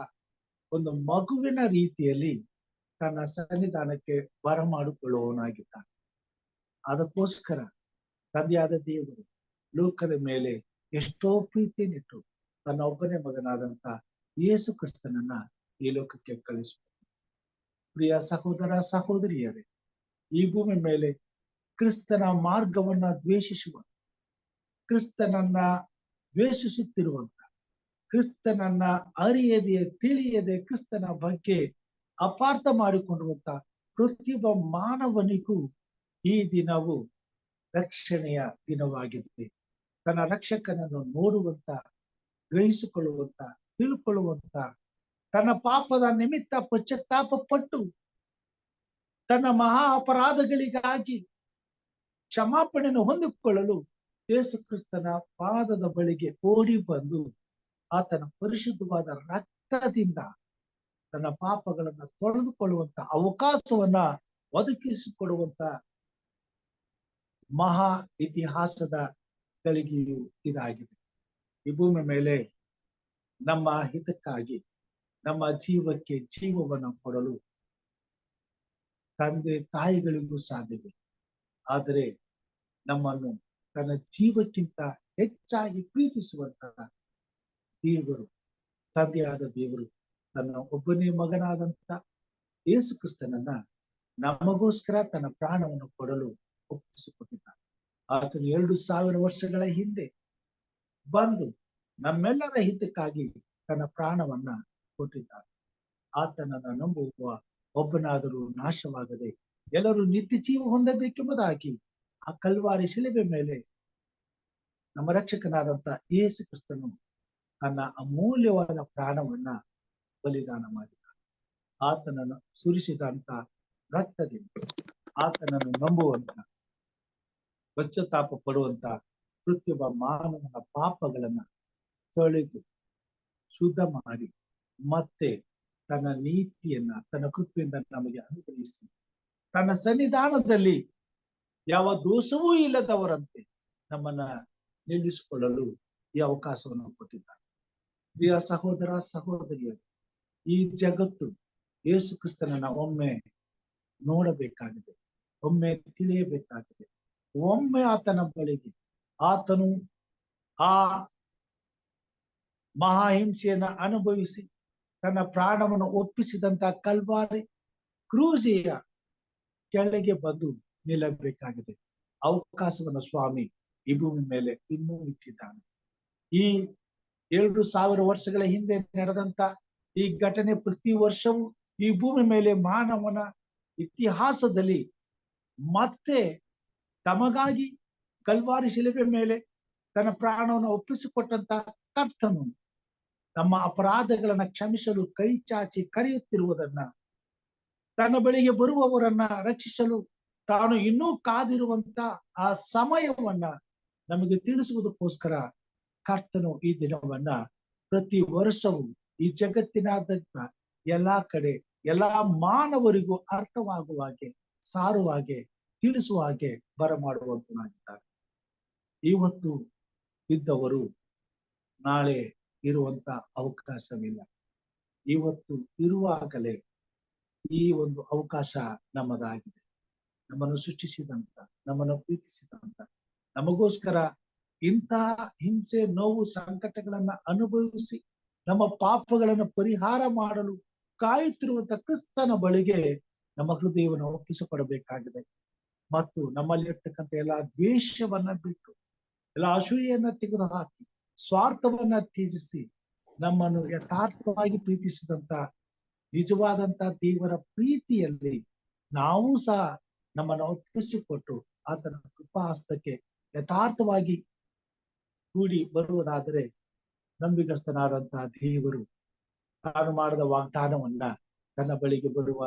ಒಂದು ಮಗುವಿನ ರೀತಿಯಲ್ಲಿ ತನ್ನ ಸನ್ನಿಧಾನಕ್ಕೆ ಬರಮಾಡಿಕೊಳ್ಳುವವನಾಗಿದ್ದಾನೆ. ಅದಕ್ಕೋಸ್ಕರ ತಂದೆಯಾದ ದೇವರು ಲೋಕದ ಮೇಲೆ ಎಷ್ಟೋ ಪ್ರೀತಿಯನ್ನಿಟ್ಟು ತನ್ನ ಒಬ್ಬನೇ ಮಗನಾದಂತ ಯೇಸು ಕ್ರಿಸ್ತನನ್ನ ಈ ಲೋಕಕ್ಕೆ ಕಳಿಸುವ. ಪ್ರಿಯ ಸಹೋದರ ಸಹೋದರಿಯರೇ, ಈ ಭೂಮಿ ಮೇಲೆ ಕ್ರಿಸ್ತನ ಮಾರ್ಗವನ್ನ ದ್ವೇಷಿಸುವ, ಕ್ರಿಸ್ತನನ್ನ ದ್ವೇಷಿಸುತ್ತಿರುವಂತ, ಕ್ರಿಸ್ತನನ್ನ ಅರಿಯದೆ ತಿಳಿಯದೆ ಕ್ರಿಸ್ತನ ಬಗ್ಗೆ ಅಪಾರ್ಥ ಮಾಡಿಕೊಂಡಿರುವಂತ ಪ್ರತಿಯೊಬ್ಬ ಮಾನವನಿಗೂ ಈ ದಿನವು ರಕ್ಷಣೆಯ ದಿನವಾಗಿದೆ. ತನ್ನ ರಕ್ಷಕನನ್ನು ನೋಡುವಂತ, ಗ್ರಹಿಸಿಕೊಳ್ಳುವಂತ, ತಿಳ್ಕೊಳ್ಳುವಂತ, ತನ್ನ ಪಾಪದ ನಿಮಿತ್ತ ಪಶ್ಚಾತ್ತಾಪ ಪಟ್ಟು ತನ್ನ ಮಹಾ ಅಪರಾಧಗಳಿಗಾಗಿ ಕ್ಷಮಾಪಣೆಯನ್ನು ಹೊಂದಿಕೊಳ್ಳಲು ಯೇಸು ಕ್ರಿಸ್ತನ ಪಾದದ ಬಳಿಗೆ ಓಡಿ ಬಂದು ಆತನ ಪರಿಶುದ್ಧವಾದ ರಕ್ತದಿಂದ ತನ್ನ ಪಾಪಗಳನ್ನ ತೊಳೆದುಕೊಳ್ಳುವಂತ ಅವಕಾಶವನ್ನ ಒದಗಿಸಿಕೊಡುವಂತ ಮಹಾ ಇತಿಹಾಸದ ಗಳಿಗೆಯು ಇದಾಗಿದೆ. ಈ ಭೂಮಿ ಮೇಲೆ ನಮ್ಮ ಹಿತಕ್ಕಾಗಿ ನಮ್ಮ ಜೀವಕ್ಕೆ ಜೀವವನ್ನು ಕೊಡಲು ತಂದೆ ತಾಯಿಗಳಿಗೂ ಸಾಧ್ಯವಿಲ್ಲ. ಆದರೆ ನಮ್ಮನ್ನು ತನ್ನ ಜೀವಕ್ಕಿಂತ ಹೆಚ್ಚಾಗಿ ಪ್ರೀತಿಸುವಂತಹ ದೇವರು, ತಂದೆಯಾದ ದೇವರು ತನ್ನ ಒಬ್ಬನೇ ಮಗನಾದಂತ ಯೇಸು ಕ್ರಿಸ್ತನನ್ನ ನಮಗೋಸ್ಕರ ತನ್ನ ಪ್ರಾಣವನ್ನು ಕೊಡಲು ಒಪ್ಪಿಸಿಕೊಟ್ಟಿದ್ದಾನೆ. ಆತನು 2000 ವರ್ಷಗಳ ಹಿಂದೆ ಬಂದು ನಮ್ಮೆಲ್ಲರ ಹಿತಕ್ಕಾಗಿ ತನ್ನ ಪ್ರಾಣವನ್ನ ಕೊಟ್ಟಿದ್ದಾನೆ. ಆತನನ್ನ ನಂಬುವ ಒಬ್ಬನಾದರೂ ನಾಶವಾಗದೆ ಎಲ್ಲರೂ ನಿತ್ಯ ಜೀವ ಹೊಂದಬೇಕೆಂಬುದಾಗಿ ಆ ಕಲ್ವಾರಿ ಶಿಲುಬೆ ಮೇಲೆ ನಮ್ಮ ರಕ್ಷಕನಾದಂತ ಯೇಸು ಕ್ರಿಸ್ತನು ತನ್ನ ಅಮೂಲ್ಯವಾದ ಪ್ರಾಣವನ್ನ ಬಲಿದಾನ ಮಾಡಿದ್ದಾನೆ. ಆತನನ್ನು ಸುರಿಸಿದಂತ ರಕ್ತದಿಂದ ಆತನನ್ನು ನಂಬುವಂತ, ಪಶ್ಚಾತ್ತಾಪ ಪಡುವಂತ ಪ್ರತಿಯೊಬ್ಬ ಮಾನವನ ಪಾಪಗಳನ್ನ ತೊಳೆದು ಶುದ್ಧ ಮಾಡಿ ಮತ್ತೆ ತನ್ನ ನೀತಿಯನ್ನ ತನ್ನ ಕೃಪೆಯಿಂದ ನಮಗೆ ಅನುಗ್ರಹಿಸಿ ತನ್ನ ಸನ್ನಿಧಾನದಲ್ಲಿ ಯಾವ ದೋಷವೂ ಇಲ್ಲದವರಂತೆ ನಮ್ಮನ್ನ ನಿಲ್ಲಿಸಿಕೊಳ್ಳಲು ಈ ಅವಕಾಶವನ್ನು ಕೊಟ್ಟಿದ್ದಾನೆ. ಪ್ರಿಯ ಸಹೋದರ ಸಹೋದರಿಯರು, ಈ ಜಗತ್ತು ಯೇಸು ಕ್ರಿಸ್ತನನ್ನ ಒಮ್ಮೆ ನೋಡಬೇಕಾಗಿದೆ, ಒಮ್ಮೆ ತಿಳಿಯಬೇಕಾಗಿದೆ, ಒಮ್ಮೆ ಆತನ ಬಳಿಗೆ ಆತನು ಆ ಮಹಾಹಿಂಸೆಯನ್ನ ಅನುಭವಿಸಿ ತನ್ನ ಪ್ರಾಣವನ್ನು ಒಪ್ಪಿಸಿದಂತ ಕಲ್ವಾರಿ ಕ್ರೂಜಿಯ ಕೆಳಗೆ ಬಂದು ನಿಲ್ಲಬೇಕಾಗಿದೆ. ಅವಕಾಶವನ್ನು ಸ್ವಾಮಿ ಈ ಭೂಮಿ ಮೇಲೆ ಇನ್ನೂ ಇಟ್ಟಿದ್ದಾನೆ. ಈ 2000 ವರ್ಷಗಳ ಹಿಂದೆ ನಡೆದಂತ ಈ ಘಟನೆ ಪ್ರತಿ ವರ್ಷವೂ ಈ ಭೂಮಿ ಮೇಲೆ ಮಾನವನ ಇತಿಹಾಸದಲ್ಲಿ ಮತ್ತೆ ತಮಗಾಗಿ ಕಲ್ವಾರಿ ಶಿಲುಬೆ ಮೇಲೆ ತನ್ನ ಪ್ರಾಣವನ್ನು ಒಪ್ಪಿಸಿಕೊಟ್ಟಂತ ಕರ್ತನು ನಮ್ಮ ಅಪರಾಧಗಳನ್ನ ಕ್ಷಮಿಸಲು ಕೈ ಚಾಚಿ ಕರೆಯುತ್ತಿರುವುದನ್ನ, ತನ್ನ ಬಳಿಗೆ ಬರುವವರನ್ನ ರಕ್ಷಿಸಲು ತಾನು ಇನ್ನೂ ಕಾದಿರುವಂತ ಆ ಸಮಯವನ್ನ ನಮಗೆ ತಿಳಿಸುವುದಕ್ಕೋಸ್ಕರ ಕರ್ತನು ಈ ದಿನವನ್ನ ಪ್ರತಿ ವರ್ಷವೂ ಈ ಜಗತ್ತಿನಾದ್ಯಂತ ಎಲ್ಲಾ ಕಡೆ ಎಲ್ಲಾ ಮಾನವರಿಗೂ ಅರ್ಥವಾಗುವ ಹಾಗೆ, ಸಾರುವ ಹಾಗೆ, ತಿಳಿಸುವ ಹಾಗೆ ಬರಮಾಡುವಂತನಾಗಿದ್ದಾರೆ. ಇವತ್ತು ಇದ್ದವರು ನಾಳೆ ಇರುವಂತ ಅವಕಾಶವಿಲ್ಲ. ಇವತ್ತು ಇರುವಾಗಲೇ ಈ ಒಂದು ಅವಕಾಶ ನಮ್ಮದಾಗಿದೆ. ನಮ್ಮನ್ನು ಸೃಷ್ಟಿಸಿದಂತ, ನಮ್ಮನ್ನು ಪ್ರೀತಿಸಿದಂತ, ನಮಗೋಸ್ಕರ ಇಂತಹ ಹಿಂಸೆ, ನೋವು, ಸಂಕಟಗಳನ್ನ ಅನುಭವಿಸಿ ನಮ್ಮ ಪಾಪಗಳನ್ನು ಪರಿಹಾರ ಮಾಡಲು ಕಾಯುತ್ತಿರುವಂತ ಕ್ರಿಸ್ತನ ಬಳಿಗೆ ನಮ್ಮ ಹೃದಯವನ್ನು ಒಪ್ಪಿಸಿಕೊಡಬೇಕಾಗಿದೆ. ಮತ್ತು ನಮ್ಮಲ್ಲಿರ್ತಕ್ಕಂಥ ಎಲ್ಲಾ ದ್ವೇಷವನ್ನ ಬಿಟ್ಟು, ಎಲ್ಲ ಅಸೂಯೆಯನ್ನ ತೆಗೆದುಹಾಕಿ, ಸ್ವಾರ್ಥವನ್ನ ತ್ಯಜಿಸಿ, ನಮ್ಮನ್ನು ಯಥಾರ್ಥವಾಗಿ ಪ್ರೀತಿಸಿದಂತ ನಿಜವಾದಂತ ದೇವರ ಪ್ರೀತಿಯಲ್ಲಿ ನಾವು ಸಹ ನಮ್ಮನ್ನು ಒಪ್ಪಿಸಿಕೊಟ್ಟು ಆತನ ಕೃಪಾಹಸ್ತಕ್ಕೆ ಯಥಾರ್ಥವಾಗಿ ಕೂಡಿ ಬರುವುದಾದರೆ, ನಂಬಿಗಸ್ತನಾದಂತಹ ದೇವರು ತಾನು ಮಾಡಿದ ವಾಗ್ದಾನವನ್ನ ತನ್ನ ಬಳಿಗೆ ಬರುವ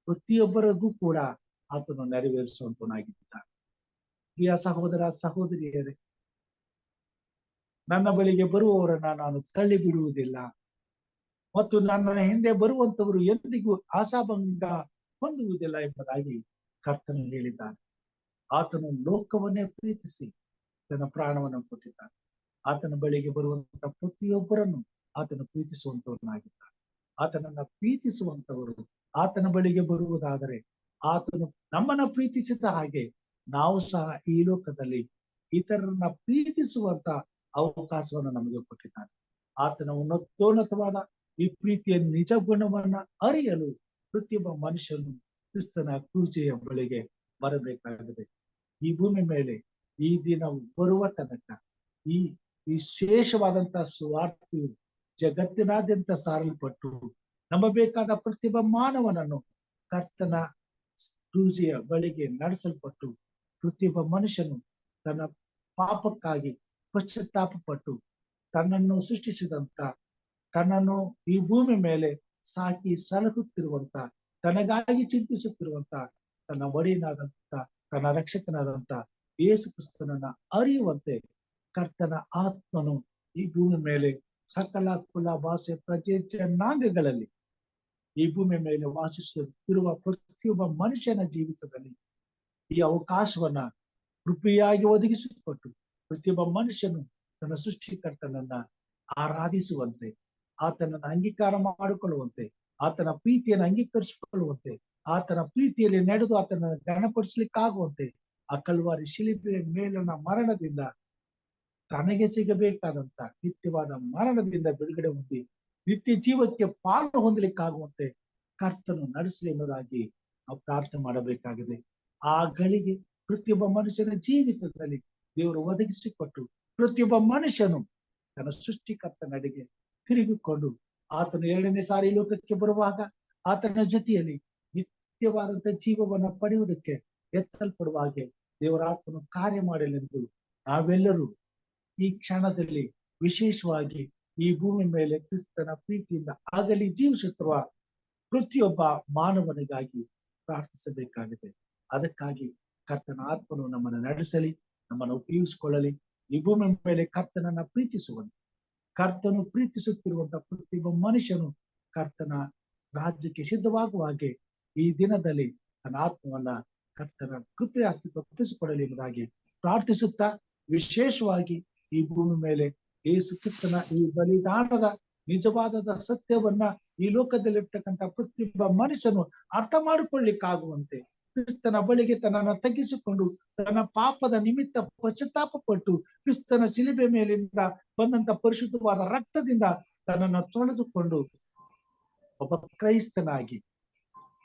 ಪ್ರತಿಯೊಬ್ಬರಿಗೂ ಕೂಡ ಆತನು ನೆರವೇರಿಸುವಂತನಾಗಿದ್ದಾನೆ. ಪ್ರಿಯ ಸಹೋದರ ಸಹೋದರಿಯರೇ, ನನ್ನ ಬಳಿಗೆ ಬರುವವರನ್ನ ನಾನು ತಳ್ಳಿ ಬಿಡುವುದಿಲ್ಲ ಮತ್ತು ನನ್ನ ಹಿಂದೆ ಬರುವಂತವರು ಎಂದಿಗೂ ಆಶಾಭಂಗ ಹೊಂದುವುದಿಲ್ಲ ಎಂಬುದಾಗಿ ಕರ್ತನು ಹೇಳಿದ್ದಾನೆ. ಆತನು ಲೋಕವನ್ನೇ ಪ್ರೀತಿಸಿ ತನ್ನ ಪ್ರಾಣವನ್ನು ಕೊಟ್ಟಿದ್ದಾನೆ. ಆತನ ಬಳಿಗೆ ಬರುವಂತ ಪ್ರತಿಯೊಬ್ಬರನ್ನು ಆತನು ಪ್ರೀತಿಸುವಂತವನಾಗಿದ್ದಾನೆ. ಆತನನ್ನ ಪ್ರೀತಿಸುವಂತವರು ಆತನ ಬಳಿಗೆ ಬರುವುದಾದರೆ, ಆತನು ನಮ್ಮನ್ನ ಪ್ರೀತಿಸಿದ ಹಾಗೆ ನಾವು ಸಹ ಈ ಲೋಕದಲ್ಲಿ ಇತರರನ್ನ ಪ್ರೀತಿಸುವಂತ ಅವಕಾಶವನ್ನು ನಮಗೆ ಕೊಟ್ಟಿದ್ದಾನೆ. ಆತನ ಉನ್ನತೋನ್ನತವಾದ ಈ ಪ್ರೀತಿಯ ನಿಜ ಗುಣವನ್ನ ಅರಿಯಲು ಪ್ರತಿಯೊಬ್ಬ ಮನುಷ್ಯನು ಕ್ರಿಸ್ತನ ಕ್ರೂಜೆಯ ಬಳಿಗೆ ಬರಬೇಕಾಗಿದೆ. ಈ ಭೂಮಿ ಮೇಲೆ ಈ ದಿನವು ಬರುವ ತನಕ ಈ ವಿಶೇಷವಾದಂತಹ ಸ್ವಾರ್ಥಿಯು ಜಗತ್ತಿನಾದ್ಯಂತ ಸಾರಲ್ಪಟ್ಟು ನಂಬಬೇಕಾದ ಪ್ರತಿಯೊಬ್ಬ ಮಾನವನನ್ನು ಕರ್ತನ ಕ್ರೂಜೆಯ ಬಳಿಗೆ ನಡೆಸಲ್ಪಟ್ಟು ಪ್ರತಿಯೊಬ್ಬ ಮನುಷ್ಯನು ತನ್ನ ಪಾಪಕ್ಕಾಗಿ ಪಶ್ಚಾತ್ತಾಪ ಪಟ್ಟು ತನ್ನನ್ನು ಸೃಷ್ಟಿಸಿದಂತ, ತನ್ನನ್ನು ಈ ಭೂಮಿ ಮೇಲೆ ಸಾಕಿ ಸಲಹುತ್ತಿರುವಂತ, ತನಗಾಗಿ ಚಿಂತಿಸುತ್ತಿರುವಂತ ತನ್ನ ಒಡೆಯನಾದಂತ, ತನ್ನ ರಕ್ಷಕನಾದಂತ ಯೇಸು ಕ್ರಿಸ್ತನನ್ನ ಅರಿಯುವಂತೆ ಕರ್ತನ ಆತ್ಮನು ಈ ಭೂಮಿ ಮೇಲೆ ಸಕಲ ಕುಲ, ಭಾಷೆ, ಪ್ರಜೆ, ಜನಾಂಗಗಳಲ್ಲಿ ಈ ಭೂಮಿ ಮೇಲೆ ವಾಸಿಸುತ್ತಿರುವ ಪ್ರತಿಯೊಬ್ಬ ಮನುಷ್ಯನ ಜೀವಿತದಲ್ಲಿ ಈ ಅವಕಾಶವನ್ನ ಕೃಪೆಯಾಗಿ ಒದಗಿಸಿಕೊಟ್ಟು ಪ್ರತಿಯೊಬ್ಬ ಮನುಷ್ಯನು ತನ್ನ ಸೃಷ್ಟಿಕರ್ತನನ್ನ ಆರಾಧಿಸುವಂತೆ, ಆತನನ್ನು ಅಂಗೀಕಾರ ಮಾಡಿಕೊಳ್ಳುವಂತೆ, ಆತನ ಪ್ರೀತಿಯನ್ನು ಅಂಗೀಕರಿಸಿಕೊಳ್ಳುವಂತೆ, ಆತನ ಪ್ರೀತಿಯಲ್ಲಿ ನಡೆದು ಆತನನ್ನು ಘನಪಡಿಸ್ಲಿಕ್ಕಾಗುವಂತೆ ಆ ಕಲ್ವಾರಿ ಶಿಲುಬೆಯ ಮೇಲಿನ ಮರಣದಿಂದ ತನಗೆ ಸಿಗಬೇಕಾದಂತ ನಿತ್ಯವಾದ ಮರಣದಿಂದ ಬಿಡುಗಡೆ ಹೊಂದಿ ನಿತ್ಯ ಜೀವಕ್ಕೆ ಪಾಲು ಹೊಂದಲಿಕ್ಕಾಗುವಂತೆ ಕರ್ತನು ನಡೆಸಲಿ ಎಂಬುದಾಗಿ ನಾವು ಪ್ರಾರ್ಥನೆ ಮಾಡಬೇಕಾಗಿದೆ. ಆ ಗಳಿಗೆ ಪ್ರತಿಯೊಬ್ಬ ಮನುಷ್ಯನ ಜೀವಿತದಲ್ಲಿ ದೇವರು ಒದಗಿಸಿಕೊಟ್ಟು ಪ್ರತಿಯೊಬ್ಬ ಮನುಷ್ಯನು ತನ್ನ ಸೃಷ್ಟಿಕರ್ತ ನಡೆಗೆ ತಿರುಗಿಕೊಂಡು ಆತನು ಎರಡನೇ ಸಾರಿ ಲೋಕಕ್ಕೆ ಬರುವಾಗ ಆತನ ಜೊತೆಯಲ್ಲಿ ನಿತ್ಯವಾದಂತ ಜೀವವನ್ನ ಪಡೆಯುವುದಕ್ಕೆ ಎತ್ತಲ್ಪಡುವ ಹಾಗೆ ದೇವರ ಆತ್ಮನು ಕಾರ್ಯ ಮಾಡಲೆಂದು ನಾವೆಲ್ಲರೂ ಈ ಕ್ಷಣದಲ್ಲಿ ವಿಶೇಷವಾಗಿ ಈ ಭೂಮಿ ಮೇಲೆ ಕ್ರಿಸ್ತನ ಪ್ರೀತಿಯಿಂದ ಆಗಲಿ ಜೀವಿಸುತ್ತಿರುವ ಪ್ರತಿಯೊಬ್ಬ ಮಾನವನಿಗಾಗಿ ಪ್ರಾರ್ಥಿಸಬೇಕಾಗಿದೆ. ಅದಕ್ಕಾಗಿ ಕರ್ತನ ಆತ್ಮನು ನಮ್ಮನ್ನು ನಡೆಸಲಿ, ನಮ್ಮನ್ನು ಉಪಯೋಗಿಸಿಕೊಳ್ಳಲಿ. ಈ ಭೂಮಿ ಮೇಲೆ ಕರ್ತನನ್ನ ಪ್ರೀತಿಸುವಂತೆ, ಕರ್ತನು ಪ್ರೀತಿಸುತ್ತಿರುವಂತ ಪ್ರತಿಯೊಬ್ಬ ಮನುಷ್ಯನು ಕರ್ತನ ರಾಜ್ಯಕ್ಕೆ ಸಿದ್ಧವಾಗುವ ಹಾಗೆ ಈ ದಿನದಲ್ಲಿ ತನ್ನ ಆತ್ಮವನ್ನ ಕರ್ತನ ಕೃಪೆ ಹಸ್ತಕ್ಕೆ ಒಪ್ಪಿಸಿಕೊಡಲಿ ಎಂಬುದಾಗಿ ಪ್ರಾರ್ಥಿಸುತ್ತಾ, ವಿಶೇಷವಾಗಿ ಈ ಭೂಮಿ ಮೇಲೆ ಯೇಸು ಕ್ರಿಸ್ತನ ಈ ಬಲಿದಾನದ ನಿಜವಾದ ಸತ್ಯವನ್ನ ಈ ಲೋಕದಲ್ಲಿರ್ತಕ್ಕಂಥ ಪ್ರತಿಯೊಬ್ಬ ಮನುಷ್ಯನು ಅರ್ಥ ಮಾಡಿಕೊಳ್ಳಿಕ್ಕಾಗುವಂತೆ ಕ್ರಿಸ್ತನ ಬಳಿಗೆ ತನ್ನನ್ನು ತಗ್ಗಿಸಿಕೊಂಡು ತನ್ನ ಪಾಪದ ನಿಮಿತ್ತ ಪಶ್ಚಾತ್ತಾಪ ಪಟ್ಟು ಕ್ರಿಸ್ತನ ಶಿಲುಬೆ ಮೇಲಿಂದ ಬಂದಂತ ಪರಿಶುದ್ಧವಾದ ರಕ್ತದಿಂದ ತನ್ನನ್ನು ತೊಳೆದುಕೊಂಡು ಒಬ್ಬ ಕ್ರೈಸ್ತನಾಗಿ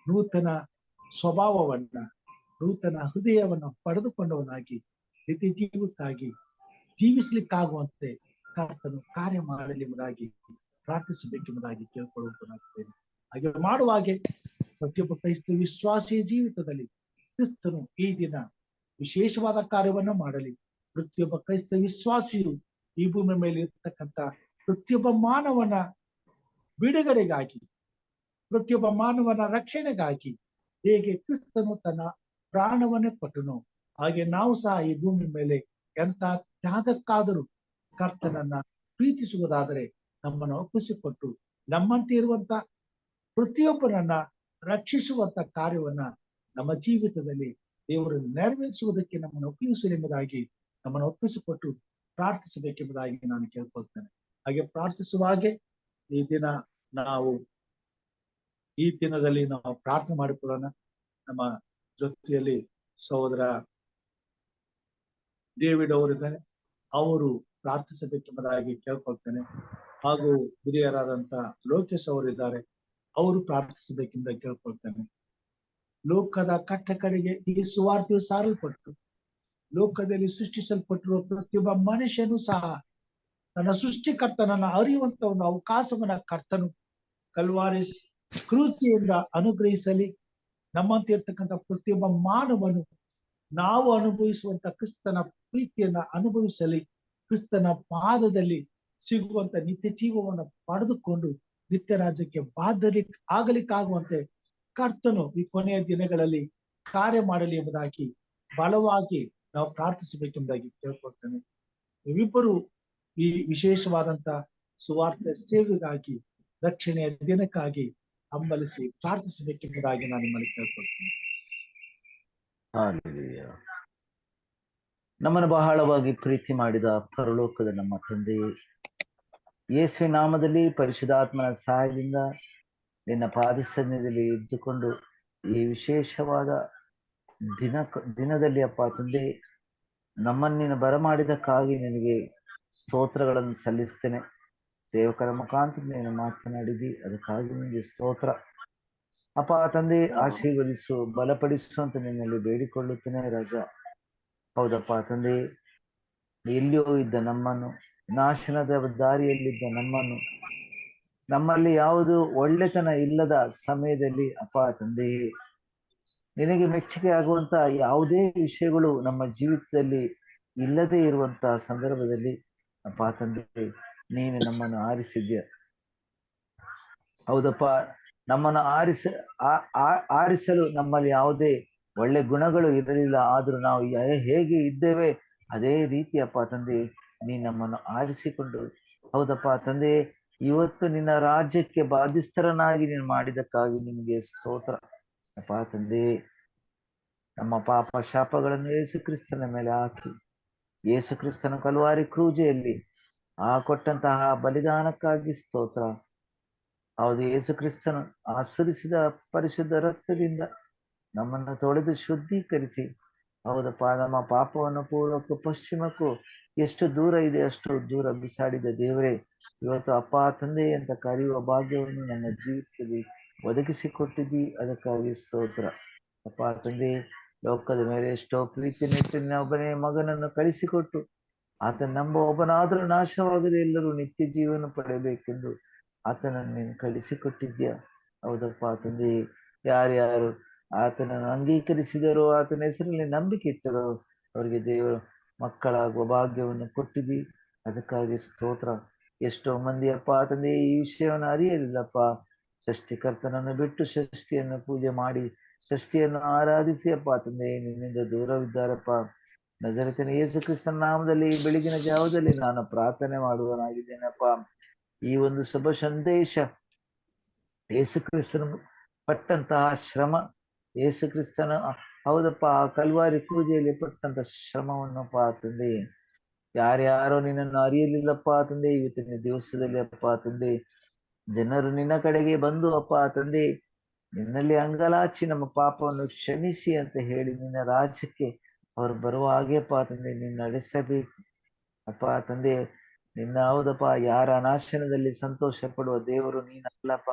ನೂತನ ಸ್ವಭಾವವನ್ನ, ನೂತನ ಹೃದಯವನ್ನ ಪಡೆದುಕೊಂಡವನಾಗಿ ನಿತ್ಯ ಜೀವಕ್ಕಾಗಿ ಜೀವಿಸ್ಲಿಕ್ಕಾಗುವಂತೆ ಕರ್ತನು ಕಾರ್ಯ ಮಾಡಲಿ ಎಂಬುದಾಗಿ ಪ್ರಾರ್ಥಿಸಬೇಕೆಂಬುದಾಗಿ ಕೇಳ್ಕೊಳ್ಳುತ್ತೇನೆ. ಹಾಗೆ ಮಾಡುವ ಹಾಗೆ ಪ್ರತಿಯೊಬ್ಬ ಕ್ರೈಸ್ತ ವಿಶ್ವಾಸಿಯ ಜೀವಿತದಲ್ಲಿ ಕ್ರಿಸ್ತನು ಈ ದಿನ ವಿಶೇಷವಾದ ಕಾರ್ಯವನ್ನು ಮಾಡಲಿ. ಪ್ರತಿಯೊಬ್ಬ ಕ್ರೈಸ್ತ ವಿಶ್ವಾಸಿಯು ಈ ಭೂಮಿ ಮೇಲೆ ಇರ್ತಕ್ಕಂಥ ಪ್ರತಿಯೊಬ್ಬ ಮಾನವನ ಬಿಡುಗಡೆಗಾಗಿ, ಪ್ರತಿಯೊಬ್ಬ ಮಾನವನ ರಕ್ಷಣೆಗಾಗಿ ಹೇಗೆ ಕ್ರಿಸ್ತನು ತನ್ನ ಪ್ರಾಣವನ್ನೇ ಕೊಟ್ಟನು, ಹಾಗೆ ನಾವು ಸಹ ಈ ಭೂಮಿ ಮೇಲೆ ಎಂತ ತ್ಯಾಗಕ್ಕಾದರೂ ಕರ್ತನನ್ನ ಪ್ರೀತಿಸುವುದಾದರೆ ನಮ್ಮನ್ನು ಒಪ್ಪಿಸಿಕೊಟ್ಟು ನಮ್ಮಂತೆ ಇರುವಂತ ಪ್ರತಿಯೊಬ್ಬರನ್ನ ರಕ್ಷಿಸುವಂತ ಕಾರ್ಯವನ್ನ ನಮ್ಮ ಜೀವಿತದಲ್ಲಿ ದೇವರು ನೆರವೇರಿಸುವುದಕ್ಕೆ ನಮ್ಮನ್ನು ಒಪ್ಪಿಸಲೆಂಬುದಾಗಿ ನಮ್ಮನ್ನು ಒಪ್ಪಿಸಿಕೊಟ್ಟು ಪ್ರಾರ್ಥಿಸಬೇಕೆಂಬುದಾಗಿ ನಾನು ಕೇಳ್ಕೊಳ್ತೇನೆ. ಹಾಗೆ ಪ್ರಾರ್ಥಿಸುವಾಗೆ ಈ ದಿನದಲ್ಲಿ ನಾವು ಪ್ರಾರ್ಥನೆ ಮಾಡಿಕೊಳ್ಳೋಣ. ನಮ್ಮ ಜೊತೆಯಲ್ಲಿ ಸಹೋದರ ಡೇವಿಡ್ ಅವರಿದ್ದಾರೆ, ಅವರು ಪ್ರಾರ್ಥಿಸಬೇಕೆಂಬುದಾಗಿ ಕೇಳ್ಕೊಳ್ತೇನೆ. ಹಾಗೂ ಹಿರಿಯರಾದಂತ ಲೋಕೇಶ್ ಅವರಿದ್ದಾರೆ, ಅವರು ಪ್ರಾರ್ಥಿಸಬೇಕೆಂದು ಕೇಳ್ಕೊಳ್ತೇನೆ. ಲೋಕದ ಕಟ್ಟ ಕಡೆಗೆ ಈ ಸುವಾರ್ತೆಯು ಸಾರಲ್ಪಟ್ಟು ಲೋಕದಲ್ಲಿ ಸೃಷ್ಟಿಸಲ್ಪಟ್ಟಿರುವ ಪ್ರತಿಯೊಬ್ಬ ಮನುಷ್ಯನು ಸಹ ತನ್ನ ಸೃಷ್ಟಿಕರ್ತನನ್ನ ಅರಿಯುವಂತ ಒಂದು ಅವಕಾಶವನ್ನ ಕರ್ತನು ಕಲ್ವಾರಿಸ್ ಕೃತಿಯಿಂದ ಅನುಗ್ರಹಿಸಲಿ. ನಮ್ಮಂತೆ ಇರ್ತಕ್ಕಂಥ ಪ್ರತಿಯೊಬ್ಬ ಮಾನವನು ನಾವು ಅನುಭವಿಸುವಂತ ಕ್ರಿಸ್ತನ ಪ್ರೀತಿಯನ್ನ ಅನುಭವಿಸಲಿ. ಕ್ರಿಸ್ತನ ಪಾದದಲ್ಲಿ ಸಿಗುವಂತ ನಿತ್ಯ ಜೀವವನ್ನು ಪಡೆದುಕೊಂಡು ನಿತ್ಯ ರಾಜ್ಯಕ್ಕೆ ಆಗಲಿಕ್ಕಾಗುವಂತೆ ಕರ್ತನು ಈ ಕೊನೆಯ ದಿನಗಳಲ್ಲಿ ಕಾರ್ಯ ಮಾಡಲಿ ಎಂಬುದಾಗಿ ಬಲವಾಗಿ ನಾವು ಪ್ರಾರ್ಥಿಸಬೇಕೆಂಬುದಾಗಿ ಕೇಳ್ಕೊಳ್ತೇನೆ. ನೀವಿಬ್ಬರು ಈ ವಿಶೇಷವಾದಂತ ಸುವಾರ್ತೆ ಸೇವೆಗಾಗಿ ರಕ್ಷಣೆಯ ದಿನಕ್ಕಾಗಿ ಹಂಬಲಿಸಿ ಪ್ರಾರ್ಥಿಸಬೇಕೆಂಬುದಾಗಿ ನಾನು ನಿಮ್ಮಲ್ಲಿ ಕೇಳ್ಕೊಳ್ತೇನೆ. ನಮ್ಮನ್ನು ಬಹಳವಾಗಿ ಪ್ರೀತಿ ಮಾಡಿದ ಪರಲೋಕದ ನಮ್ಮ ತಂದೆಯೇ, ಯೇಸುವಿನ ನಾಮದಲ್ಲಿ ಪರಿಶುದ್ಧಾತ್ಮನ ಸಹಾಯದಿಂದ ನಿನ್ನ ಪಾದಸನ್ನಿಧಿಯಲ್ಲಿ ಇದ್ದುಕೊಂಡು ಈ ವಿಶೇಷವಾದ ದಿನದಲ್ಲಿ ಅಪ್ಪ ತಂದೆ ನಮ್ಮನ್ನ ಬರಮಾಡಿದಕ್ಕಾಗಿ ನಿನಗೆ ಸ್ತೋತ್ರಗಳನ್ನು ಸಲ್ಲಿಸ್ತೇನೆ. ಸೇವಕರ ಮುಖಾಂತರ ನೀನು ಮಾತನಾಡಿದಿ, ಅದಕ್ಕಾಗಿ ನಿನಗೆ ಸ್ತೋತ್ರ ಅಪ್ಪ ತಂದೆ. ಆಶೀರ್ವದಿಸು, ಬಲಪಡಿಸು ಅಂತ ನಿನ್ನಲ್ಲಿ ಬೇಡಿಕೊಳ್ಳುತ್ತೇನೆ ರಾಜ. ಹೌದಪ್ಪ ತಂದೆ, ಎಲ್ಲಿಯೋ ಇದ್ದ ನಮ್ಮನ್ನು, ನಾಶನದ ದಾರಿಯಲ್ಲಿದ್ದ ನಮ್ಮನ್ನು, ನಮ್ಮಲ್ಲಿ ಯಾವುದು ಒಳ್ಳೆತನ ಇಲ್ಲದ ಸಮಯದಲ್ಲಿ ಅಪ್ಪ ತಂದೆ ನಿನಗೆ ಮೆಚ್ಚುಗೆ ಆಗುವಂತ ಯಾವುದೇ ವಿಷಯಗಳು ನಮ್ಮ ಜೀವಿತದಲ್ಲಿ ಇಲ್ಲದೆ ಇರುವಂತಹ ಸಂದರ್ಭದಲ್ಲಿ ಅಪ್ಪ ತಂದೆ ನೀನು ನಮ್ಮನ್ನು ಆರಿಸಿದ್ಯ. ಹೌದಪ್ಪ, ನಮ್ಮನ್ನು ಆರಿಸಲು ನಮ್ಮಲ್ಲಿ ಯಾವುದೇ ಒಳ್ಳೆ ಗುಣಗಳು ಇರಲಿಲ್ಲ. ಆದ್ರೂ ನಾವು ಹೇಗೆ ಇದ್ದೇವೆ ಅದೇ ರೀತಿ ಅಪ್ಪ ತಂದೆ ನೀನು ನಮ್ಮನ್ನು ಆರಿಸಿಕೊಂಡು, ಹೌದಪ್ಪ ತಂದೆ, ಇವತ್ತು ನಿನ್ನ ರಾಜ್ಯಕ್ಕೆ ಬಾಧ್ಯಸ್ಥರನಾಗಿ ನೀನು ಮಾಡಿದಕ್ಕಾಗಿ ನಿಮಗೆ ಸ್ತೋತ್ರ ಅಪ್ಪ ತಂದೆ. ನಮ್ಮ ಪಾಪ ಶಾಪಗಳನ್ನು ಯೇಸು ಕ್ರಿಸ್ತನ ಮೇಲೆ ಹಾಕಿ, ಯೇಸು ಕ್ರಿಸ್ತನ ಕಲ್ವಾರಿ ಕ್ರೂಜೆಯಲ್ಲಿ ಕೊಟ್ಟಂತಹ ಬಲಿದಾನಕ್ಕಾಗಿ ಸ್ತೋತ್ರ. ಹೌದು, ಯೇಸು ಕ್ರಿಸ್ತನು ಸುರಿಸಿದ ಪರಿಶುದ್ಧ ರಕ್ತದಿಂದ ನಮ್ಮನ್ನು ತೊಳೆದು ಶುದ್ಧೀಕರಿಸಿ, ಹೌದಪ್ಪ, ನಮ್ಮ ಪಾಪವನ್ನು ಪೂರ್ವಕ್ಕೂ ಪಶ್ಚಿಮಕ್ಕೂ ಎಷ್ಟು ದೂರ ಇದೆ ಅಷ್ಟು ದೂರ ಬಿಸಾಡಿದ ದೇವರೇ, ಇವತ್ತು ಅಪ್ಪ ತಂದೆ ಅಂತ ಕರೆಯುವ ಭಾಗ್ಯವನ್ನು ನಮ್ಮ ಜೀವಿತದಲ್ಲಿ ಒದಗಿಸಿಕೊಟ್ಟಿದ್ದಿ, ಅದಕ್ಕಾಗಿ ಸ್ತೋತ್ರ ಅಪ್ಪ ತಂದೆ. ಲೋಕದ ಮೇಲೆ ಎಷ್ಟೋ ಪ್ರೀತಿನಿಟ್ಟು ಒಬ್ಬನೇ ಮಗನನ್ನು ಕಳಿಸಿಕೊಟ್ಟು ಆತನ ನಂಬ ಒಬ್ಬನಾದ್ರೂ ನಾಶವಾಗದೆ ಎಲ್ಲರೂ ನಿತ್ಯ ಜೀವನ ಪಡೆಯಬೇಕೆಂದು ಆತನನ್ನು ನೀನು ಕಳಿಸಿಕೊಟ್ಟಿದ್ಯಾ. ಹೌದಪ್ಪ ತಂದೆ, ಯಾರ್ಯಾರು ಆತನನ್ನು ಅಂಗೀಕರಿಸಿದರೋ, ಆತನ ಹೆಸರಲ್ಲಿ ನಂಬಿಕೆ ಇಟ್ಟರೋ ಅವರಿಗೆ ದೇವರು ಮಕ್ಕಳಾಗುವ ಭಾಗ್ಯವನ್ನು ಕೊಟ್ಟಿದ್ದಿ, ಅದಕ್ಕಾಗಿ ಸ್ತೋತ್ರ. ಎಷ್ಟೋ ಮಂದಿ ಅಪ್ಪ ತಂದೆ ಈ ವಿಷಯವನ್ನು ಅರಿಯಲಿಲ್ಲಪ್ಪ. ಷಷ್ಠಿಕರ್ತನನ್ನು ಬಿಟ್ಟು ಷಷ್ಠಿಯನ್ನು ಪೂಜೆ ಮಾಡಿ ಷಷ್ಠಿಯನ್ನು ಆರಾಧಿಸಿ ಅಪ್ಪ ತಂದೆ ನಿನ್ನಿಂದ ದೂರವಿದ್ದಾರಪ್ಪ. ನಜರೇತಿನ ಯೇಸು ಕ್ರಿಸ್ತನ ನಾಮದಲ್ಲಿ ಬೆಳಗಿನ ಜಾವದಲ್ಲಿ ನಾನು ಪ್ರಾರ್ಥನೆ ಮಾಡುವನಾಗಿದ್ದೇನಪ್ಪ. ಈ ಒಂದು ಶುಭ ಸಂದೇಶ, ಯೇಸು ಕ್ರಿಸ್ತನ ಪಟ್ಟಂತಹ ಶ್ರಮ, ಯೇಸು ಕ್ರಿಸ್ತನ ಹೌದಪ್ಪ ಕಲ್ವಾರಿ ಪೂಜೆಯಲ್ಲಿ ಪಟ್ಟಂತ ಶ್ರಮವನ್ನಪ್ಪ ತಂದೆ ಯಾರ್ಯಾರೋ ನಿನ್ನನ್ನು ಅರಿಯಲಿಲ್ಲಪ್ಪ ತಂದೆ, ಇವತ್ತಿನ ದಿವಸದಲ್ಲಿ ಅಪ್ಪ ತಂದೆ ಜನರು ನಿನ್ನ ಕಡೆಗೆ ಬಂದು ಅಪ್ಪ ತಂದೆ ನಿನ್ನಲ್ಲಿ ಅಂಗಲಾಚಿ ನಮ್ಮ ಪಾಪವನ್ನು ಕ್ಷಮಿಸಿ ಅಂತ ಹೇಳಿ ನಿನ್ನ ರಾಜ್ಯಕ್ಕೆ ಅವರು ಬರುವ ಹಾಗೆ ಅಪ್ಪ ತಂದೆ ನಿನ್ನ ನಡೆಸಬೇಕು ಅಪ್ಪ ತಂದೆ. ನಿನ್ನ ಹೌದಪ್ಪ, ಯಾರ ನಾಶನದಲ್ಲಿ ಸಂತೋಷ ಪಡುವ ದೇವರು ನೀನಲ್ಲಪ್ಪ.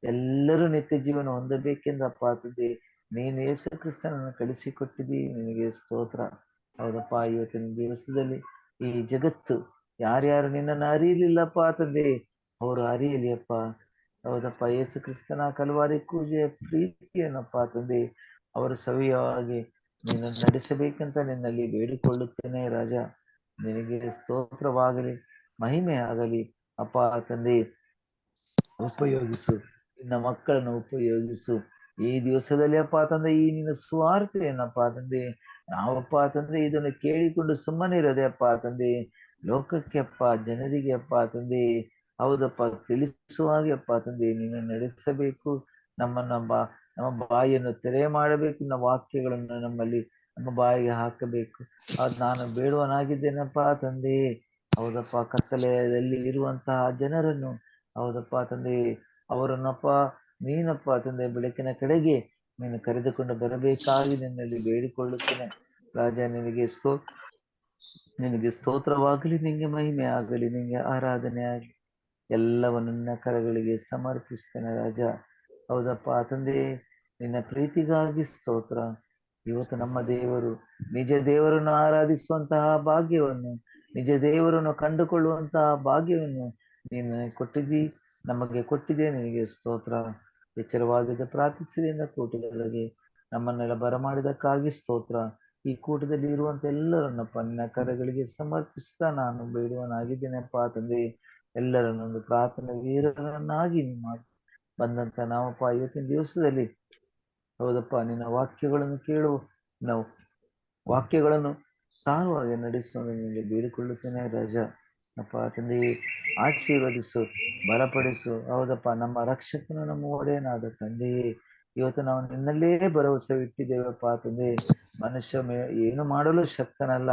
ಎಲ್ಲರೂ ನಿತ್ಯ ಜೀವನ ಹೊಂದಬೇಕೆಂದಪ್ಪ ತಂದೆ ನೀನು ಯೇಸು ಕ್ರಿಸ್ತನನ್ನು ಕಳಿಸಿಕೊಟ್ಟಿದ್ದೀ, ನಿನಗೆ ಸ್ತೋತ್ರ. ಹೌದಪ್ಪ, ಇವತ್ತಿನ ದಿವಸದಲ್ಲಿ ಈ ಜಗತ್ತು ಯಾರ್ಯಾರು ನಿನ್ನನ್ನು ಅರಿಯಲಿಲ್ಲಪ್ಪ ತಂದೆ ಅವರು ಅರಿಯಲಿ ಅಪ್ಪ. ಹೌದಪ್ಪ, ಯೇಸು ಕ್ರಿಸ್ತನ ಕಲ್ವಾರಿ ಪೂಜೆಯ ಪ್ರೀತಿಯನ್ನಪ್ಪ ತಂದೆ ಅವರು ಸವಿಯಾಗಿ ನೀನು ನಡೆಸಬೇಕಂತ ನಿನ್ನಲ್ಲಿ ಬೇಡಿಕೊಳ್ಳುತ್ತೇನೆ ರಾಜ. ನಿನಗೆ ಸ್ತೋತ್ರವಾಗಲಿ, ಮಹಿಮೆ ಆಗಲಿ ಅಪ್ಪ ತಂದೆ. ಉಪಯೋಗಿಸು, ನಿನ್ನ ಮಕ್ಕಳನ್ನು ಉಪಯೋಗಿಸು ಈ ದಿವಸದಲ್ಲಿ ಅಪ್ಪ ತಂದೆ. ಈ ನಿನ್ನ ಸ್ವಾರ್ಥ ಏನಪ್ಪ ತಂದೆ, ನಾವಪ್ಪ ತಂದೆ ಇದನ್ನು ಕೇಳಿಕೊಂಡು ಸುಮ್ಮನಿರದೆ ಅಪ್ಪ ತಂದೆ ಲೋಕಕ್ಕೆ ಅಪ್ಪ, ಜನರಿಗೆ ಅಪ್ಪ ತಂದೆ, ಹೌದಪ್ಪ, ತಿಳಿಸುವಾಗೆ ಅಪ್ಪ ತಂದೆ ನೀನು ನಡೆಸಬೇಕು. ನಮ್ಮ ಬಾಯಿಯನ್ನು ತೆರೆ ಮಾಡಬೇಕು. ನಮ್ಮ ವಾಕ್ಯಗಳನ್ನು ನಮ್ಮ ಬಾಯಿಗೆ ಹಾಕಬೇಕು. ನಾನು ಬೇಡುವನಾಗಿದ್ದೇನಪ್ಪ ತಂದೆ. ಹೌದಪ್ಪ, ಕತ್ತಲೆಯಲ್ಲಿ ಇರುವಂತಹ ಜನರನ್ನು, ಹೌದಪ್ಪ ತಂದೆ, ಅವರನ್ನಪ್ಪ ನೀನಪ್ಪ ತಂದೆ ಬೆಳಕಿನ ಕಡೆಗೆ ನೀನು ಕರೆದುಕೊಂಡು ಬರಬೇಕಾಗಿ ನಿನ್ನಲ್ಲಿ ಬೇಡಿಕೊಳ್ಳುತ್ತೇನೆ ರಾಜ. ನಿನಗೆ ಸ್ತೋತ್ರವಾಗಲಿ, ನಿನಗೆ ಮಹಿಮೆ ಆಗಲಿ, ನಿನಗೆ ಆರಾಧನೆ ಆಗಲಿ. ಎಲ್ಲವನ್ನು ನಿನ್ನ ಕರಗಳಿಗೆ ಸಮರ್ಪಿಸ್ತೇನೆ ರಾಜ. ಹೌದಪ್ಪ ತಂದೆ, ನಿನ್ನ ಪ್ರೀತಿಗಾಗಿ ಸ್ತೋತ್ರ. ಇವತ್ತು ನಮ್ಮ ದೇವರು, ನಿಜ ದೇವರನ್ನು ಆರಾಧಿಸುವಂತಹ ಭಾಗ್ಯವನ್ನು, ನಿಜ ದೇವರನ್ನು ಕಂಡುಕೊಳ್ಳುವಂತಹ ಭಾಗ್ಯವನ್ನು ನೀನು ನಮಗೆ ಕೊಟ್ಟಿದೆ. ನಿನಗೆ ಸ್ತೋತ್ರ. ಎಚ್ಚರವಾಗಿದ್ದ ಪ್ರಾರ್ಥಿಸಿದ ಕೂಟದೊಳಗೆ ನಮ್ಮನ್ನೆಲ್ಲ ಬರಮಾಡಿದಕ್ಕಾಗಿ ಸ್ತೋತ್ರ. ಈ ಕೂಟದಲ್ಲಿ ಇರುವಂತ ಎಲ್ಲರನ್ನಪ್ಪ ನಿನ್ನ ಕರಗಳಿಗೆ ಸಮರ್ಪಿಸ್ತಾ ನಾನು ಬೇಡುವನಾಗಿದ್ದೇನೆಪ್ಪ ತಂದೆ. ಎಲ್ಲರನ್ನೊಂದು ಪ್ರಾರ್ಥನೆ ವೀರರನ್ನಾಗಿ ಮಾಡಿ ಬಂದಂತ ನಾವಪ್ಪ ಇವತ್ತಿನ ದಿವಸದಲ್ಲಿ, ಹೌದಪ್ಪ, ನಿನ್ನ ವಾಕ್ಯಗಳನ್ನು ನಾವು ವಾಕ್ಯಗಳನ್ನು ಸಾರುವಾಗಿ ನಡೆಸುವ ನಿಮಗೆ ಬೇಡಿಕೊಳ್ಳುತ್ತೇನೆ ರಾಜ. ಅಪ್ಪ ತಂದೆ, ಆಶೀರ್ವದಿಸು, ಬಲಪಡಿಸು. ಹೌದಪ್ಪ, ನಮ್ಮ ರಕ್ಷಕನು, ನಮ್ಮ ಒಡೆಯನಾದ ತಂದೆಯೇ, ಇವತ್ತು ನಾವು ನಿನ್ನಲ್ಲೇ ಭರವಸೆ ಇಟ್ಟಿದ್ದೇವಪ್ಪ ತಂದೆ. ಮನುಷ್ಯ ಏನು ಮಾಡಲು ಶಕ್ತನಲ್ಲ,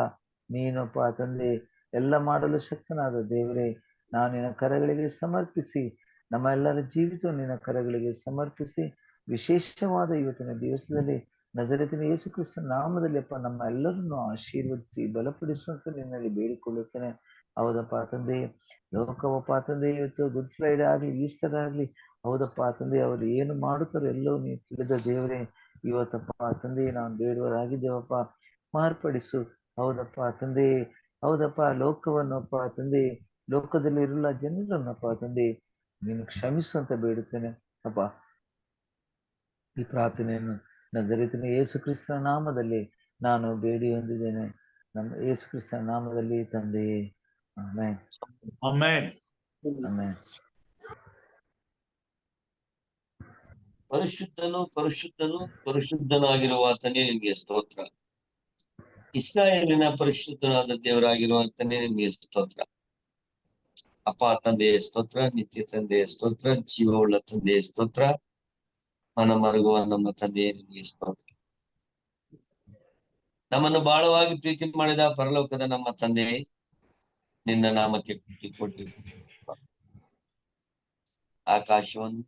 ನೀನಪ್ಪ ತಂದೆ ಎಲ್ಲ ಮಾಡಲು ಶಕ್ತನಾದ ದೇವರೇ. ನಾವು ನಿನ್ನ ಕರಗಳಿಗೆ ಸಮರ್ಪಿಸಿ, ನಮ್ಮ ಎಲ್ಲರ ಜೀವಿತ ನಿನ್ನ ಕರಗಳಿಗೆ ಸಮರ್ಪಿಸಿ, ವಿಶೇಷವಾದ ಇವತ್ತಿನ ದಿವಸದಲ್ಲಿ ನಜರೇತಿನ ಯೇಸು ಕ್ರಿಸ್ತ ನಾಮದಲ್ಲಿ ಅಪ್ಪ ನಮ್ಮ ಎಲ್ಲರನ್ನು ಆಶೀರ್ವದಿಸಿ ಬಲಪಡಿಸುವಂತ ನಿನ್ನಲ್ಲಿ ಬೇಡಿಕೊಳ್ಳುತ್ತೇನೆ. ಹೌದಪ್ಪ ತಂದೆ, ಲೋಕವಪ್ಪ ತಂದೆ ಇವತ್ತು ಗುಡ್ ಫ್ರೈಡೆ ಆಗ್ಲಿ, ಈಸ್ಟರ್ ಆಗ್ಲಿ, ಹೌದಪ್ಪ ತಂದೆ, ಅವರು ಏನು ಮಾಡುತ್ತಾರೋ ಎಲ್ಲವೂ ನೀವು ತಿಳಿದ ದೇವರೇ. ಇವತ್ತಪ್ಪ ತಂದೆ ನಾವು ಬೇಡುವರಾಗಿದ್ದೇವಪ್ಪ, ಮಾರ್ಪಡಿಸು. ಹೌದಪ್ಪ ತಂದೆ, ಹೌದಪ್ಪ, ಲೋಕವನ್ನಪ್ಪ ತಂದೆ, ಲೋಕದಲ್ಲಿ ಇರಲ್ಲ ಜನರನ್ನಪ್ಪ ತಂದೆ ನೀನು ಕ್ಷಮಿಸುವಂತ ಬೇಡುತ್ತೇನೆ ಅಪ್ಪ. ಈ ಪ್ರಾರ್ಥನೆಯನ್ನು ನಜರೇತಿನ ಯೇಸು ಕ್ರಿಸ್ತನ ನಾಮದಲ್ಲಿ ನಾನು ಬೇಡಿ ಹೊಂದಿದ್ದೇನೆ, ನಮ್ಮ ಯೇಸು ಕ್ರಿಸ್ತನ ನಾಮದಲ್ಲಿ ತಂದೆಯೇ, ಆಮೆನ್. ಆಮೆನ್. ಆಮೆನ್. ಪರಿಶುದ್ಧನು ಪರಿಶುದ್ಧನು ಪರಿಶುದ್ಧನಾಗಿರುವಾತನೇ ನಿಮಗೆ ಸ್ತೋತ್ರ. ಇಸ್ರಾಯೇಲಿನ ಪರಿಶುದ್ಧನಾದ ದೇವರಾಗಿರುವಂತನೇ ನಿಮಗೆ ಸ್ತೋತ್ರ. ಅಪ್ಪ ತಂದೆಯ ಸ್ತೋತ್ರ, ನಿತ್ಯ ತಂದೆಯ ಸ್ತೋತ್ರ, ಜೀವವುಳ್ಳ ತಂದೆಯ ಸ್ತೋತ್ರ, ಮನ ಮರುಗುವ ನಮ್ಮ ತಂದೆಯ ನಿಮಗೆ ಸ್ತೋತ್ರ. ನಮ್ಮನ್ನು ಬಹಳವಾಗಿ ಪ್ರೀತಿ ಮಾಡಿದ ಪರಲೋಕದ ನಮ್ಮ ತಂದೆ, ನಿನ್ನ ನಾಮಕ್ಕೆ ಕೋಟಿ ಆಕಾಶವನ್ನು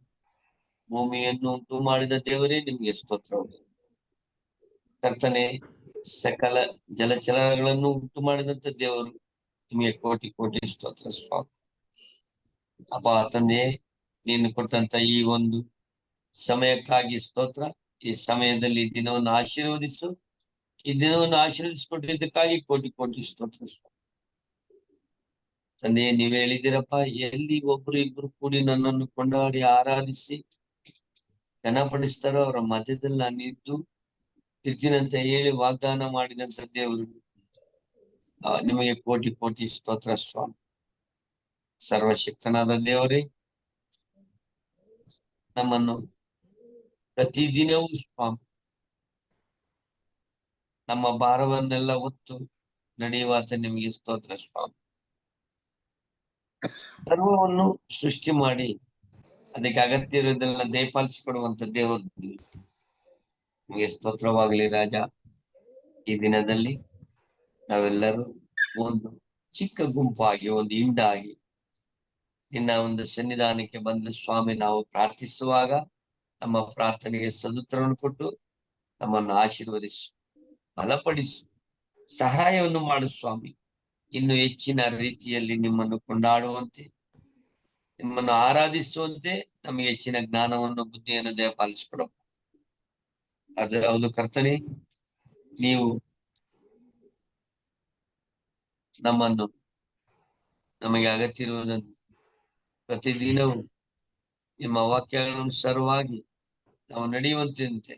ಭೂಮಿಯನ್ನು ಉಂಟು ಮಾಡಿದ ದೇವರೇ ನಿಮಗೆ ಸ್ತೋತ್ರ. ಕರ್ತನೆ, ಸಕಲ ಜಲಚರಗಳನ್ನು ಉಂಟು ಮಾಡಿದಂತ ದೇವರು ನಿಮಗೆ ಕೋಟಿ ಕೋಟಿ ಸ್ತೋತ್ರ ಸ್ವಾಮಿ. ಅಪ್ಪ ತಂದೆ, ನೀನು ಕೊಟ್ಟಂತ ಈ ಒಂದು ಸಮಯಕ್ಕಾಗಿ ಸ್ತೋತ್ರ. ಈ ಸಮಯದಲ್ಲಿ ದಿನವನ್ನು ಆಶೀರ್ವದಿಸು. ಈ ದಿನವನ್ನು ಆಶೀರ್ವದಿಸಿಕೊಟ್ಟಿದ್ದಕ್ಕಾಗಿ ಕೋಟಿ ಕೋಟಿ ಸ್ತೋತ್ರ ಸ್ವಾಮಿ. ತಂದೆ, ನೀವ್ ಹೇಳಿದಿರಪ್ಪ, ಎಲ್ಲಿ ಒಬ್ರು ಇಬ್ರು ಕೂಡಿ ನನ್ನನ್ನು ಕೊಂಡಾಡಿ ಆರಾಧಿಸಿ ಘನಪಡಿಸ್ತಾರೋ ಅವರ ಮಧ್ಯದಲ್ಲಿ ನಾನು ಇದ್ದು ಇರ್ತೀನಂತ ಹೇಳಿ ವಾಗ್ದಾನ ಮಾಡಿದಂತ ದೇವರು ನಿಮಗೆ ಕೋಟಿ ಕೋಟಿ ಸ್ತೋತ್ರ ಸ್ವಾಮಿ. ಸರ್ವಶಕ್ತನಾದ ದೇವರೇ, ನಮ್ಮನ್ನು ಪ್ರತಿದಿನವೂ ಸ್ವಾಮಿ ನಮ್ಮ ಭಾರವನ್ನೆಲ್ಲ ಹೊತ್ತು ನಡೆಯುವಾತ ನಿಮಗೆ ಸ್ತೋತ್ರ ಸ್ವಾಮಿ. ಸರ್ವವನ್ನು ಸೃಷ್ಟಿ ಮಾಡಿ ಅದಕ್ಕೆ ಅಗತ್ಯ ಇರೋದೆಲ್ಲ ದಯಪಾಲಿಸಿಕೊಡುವಂತ ದೇವರು ನಿಮಗೆ ಸ್ತೋತ್ರವಾಗಲಿ ರಾಜ. ಈ ದಿನದಲ್ಲಿ ನಾವೆಲ್ಲರೂ ಒಂದು ಚಿಕ್ಕ ಗುಂಪಾಗಿ, ಒಂದು ಹಿಂಡಾಗಿ ನಿನ್ನ ಒಂದು ಸನ್ನಿಧಾನಕ್ಕೆ ಬಂದ ಸ್ವಾಮಿ, ನಾವು ಪ್ರಾರ್ಥಿಸುವಾಗ ನಮ್ಮ ಪ್ರಾರ್ಥನೆಗೆ ಸದುತ್ತರವನ್ನು ಕೊಟ್ಟು ನಮ್ಮನ್ನು ಆಶೀರ್ವದಿಸು, ಬಲಪಡಿಸು, ಸಹಾಯವನ್ನು ಮಾಡು ಸ್ವಾಮಿ. ಇನ್ನು ಹೆಚ್ಚಿನ ರೀತಿಯಲ್ಲಿ ನಿಮ್ಮನ್ನು ಕೊಂಡಾಡುವಂತೆ, ನಿಮ್ಮನ್ನು ಆರಾಧಿಸುವಂತೆ ನಮಗೆ ಹೆಚ್ಚಿನ ಜ್ಞಾನವನ್ನು, ಬುದ್ಧಿಯನ್ನು ದಯಪಾಲಿಸಿಕೊಡ. ಹೌದು ಕರ್ತನೆ, ನೀವು ನಮ್ಮನ್ನು, ನಮಗೆ ಅಗತ್ಯ ಇರುವುದನ್ನು ಪ್ರತಿದಿನವೂ ನಿಮ್ಮ ವಾಕ್ಯಗಳನುಸಾರವಾಗಿ ನಾವು ನಡೆಯುವಂತೆ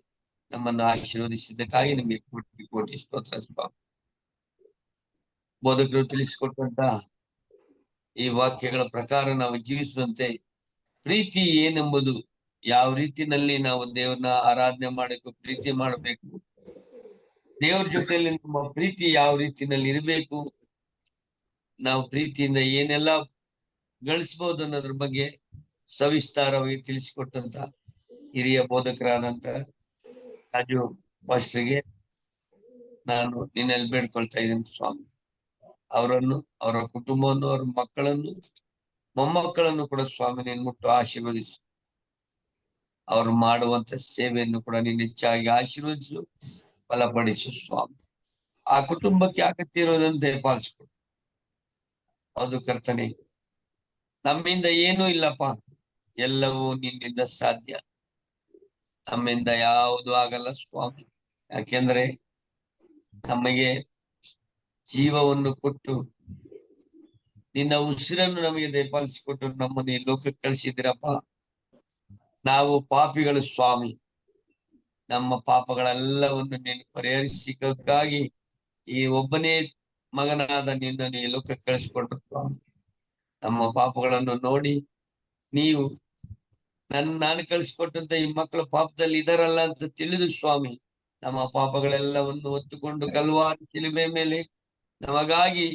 ನಮ್ಮನ್ನು ಆಶೀರ್ವದಿಸಿದ್ದಕ್ಕಾಗಿ ನಿಮಗೆ ಕೋಟಿ ಕೋಟಿ ಸ್ತೋತ್ರ ಸ್ವಾಮಿ. ಬೋಧಕರು ತಿಳಿಸಿಕೊಟ್ಟಂತ ಈ ವಾಕ್ಯಗಳ ಪ್ರಕಾರ ನಾವು ಜೀವಿಸುವಂತೆ ಪ್ರೀತಿ ಏನೆಂಬುದು, ಯಾವ ರೀತಿಯಲ್ಲಿ ನಾವು ದೇವರನ್ನ ಆರಾಧನೆ ಮಾಡಬೇಕು, ಪ್ರೀತಿ ಮಾಡಬೇಕು, ದೇವರ ಜೊತೆಯಲ್ಲಿ ನಮ್ಮ ಪ್ರೀತಿ ಯಾವ ರೀತಿಯಲ್ಲಿ ಇರಬೇಕು, ನಾವು ಪ್ರೀತಿಯಿಂದ ಏನೆಲ್ಲ ಗಳಿಸಬಹುದು ಅನ್ನೋದ್ರ ಬಗ್ಗೆ ಸವಿಸ್ತಾರವಾಗಿ ತಿಳಿಸಿಕೊಟ್ಟಂತ ಹಿರಿಯ ಬೋಧಕರಾದಂತ ರಾಜು ಪಾಸ್ಟರ್ಗೆ ನಾನು ನಿನ್ನಲ್ಲಿ ಬೇಡ್ಕೊಳ್ತಾ ಇದ್ದೀನಿ ಸ್ವಾಮಿ. ಅವರನ್ನು, ಅವರ ಕುಟುಂಬವನ್ನು, ಅವರ ಮಕ್ಕಳನ್ನು, ಮೊಮ್ಮಕ್ಕಳನ್ನು ಕೂಡ ಸ್ವಾಮಿ ನೀನು ಮುಟ್ಟು ಆಶೀರ್ವದಿಸು. ಅವರು ಮಾಡುವಂತ ಸೇವೆಯನ್ನು ಕೂಡ ನೀನು ಹೆಚ್ಚಾಗಿ ಆಶೀರ್ವದಿಸು, ಬಲಪಡಿಸು ಸ್ವಾಮಿ. ಆ ಕುಟುಂಬಕ್ಕೆ ಅಗತ್ಯ ಇರೋದನ್ನು ದಯಪಾಲಿಸ್ಕೊಡು. ಹೌದು ಕರ್ತನೆ, ನಮ್ಮಿಂದ ಏನೂ ಇಲ್ಲಪ್ಪ, ಎಲ್ಲವೂ ನಿನ್ನಿಂದ ಸಾಧ್ಯ. ನಮ್ಮಿಂದ ಯಾವುದು ಆಗಲ್ಲ ಸ್ವಾಮಿ. ಯಾಕೆಂದ್ರೆ ನಮಗೆ ಜೀವವನ್ನು ಕೊಟ್ಟು ನಿನ್ನ ಉಸಿರನ್ನು ನಮಗೆ ದಯಪಾಲಿಸಿಕೊಟ್ಟು ನಮ್ಮನ್ನು ಈ ಲೋಕಕ್ಕೆ ಕಳಿಸಿದಿರಪ್ಪ. ನಾವು ಪಾಪಿಗಳು ಸ್ವಾಮಿ. ನಮ್ಮ ಪಾಪಗಳೆಲ್ಲವನ್ನು ನೀನು ಪರಿಹರಿಸಿಕ್ಕಾಗಿ ಈ ಒಬ್ಬನೇ ಮಗನಾದ ನಿನ್ನನ್ನು ಈ ಲೋಕಕ್ಕೆ ಕಳಿಸಿಕೊಟ್ರು ಸ್ವಾಮಿ. ನಮ್ಮ ಪಾಪಗಳನ್ನು ನೋಡಿ ನೀವು ನಾನು ಕಳಿಸ್ಕೊಟ್ಟಂತ ಈ ಮಕ್ಕಳು ಪಾಪದಲ್ಲಿ ಇದಾರಲ್ಲ ಅಂತ ತಿಳಿದು ಸ್ವಾಮಿ ನಮ್ಮ ಪಾಪಗಳೆಲ್ಲವನ್ನು ಹೊತ್ತುಕೊಂಡು ಕಲ್ವಾರಿ ಶಿಲುಬೆ ಮೇಲೆ ನಮಗಾಗಿ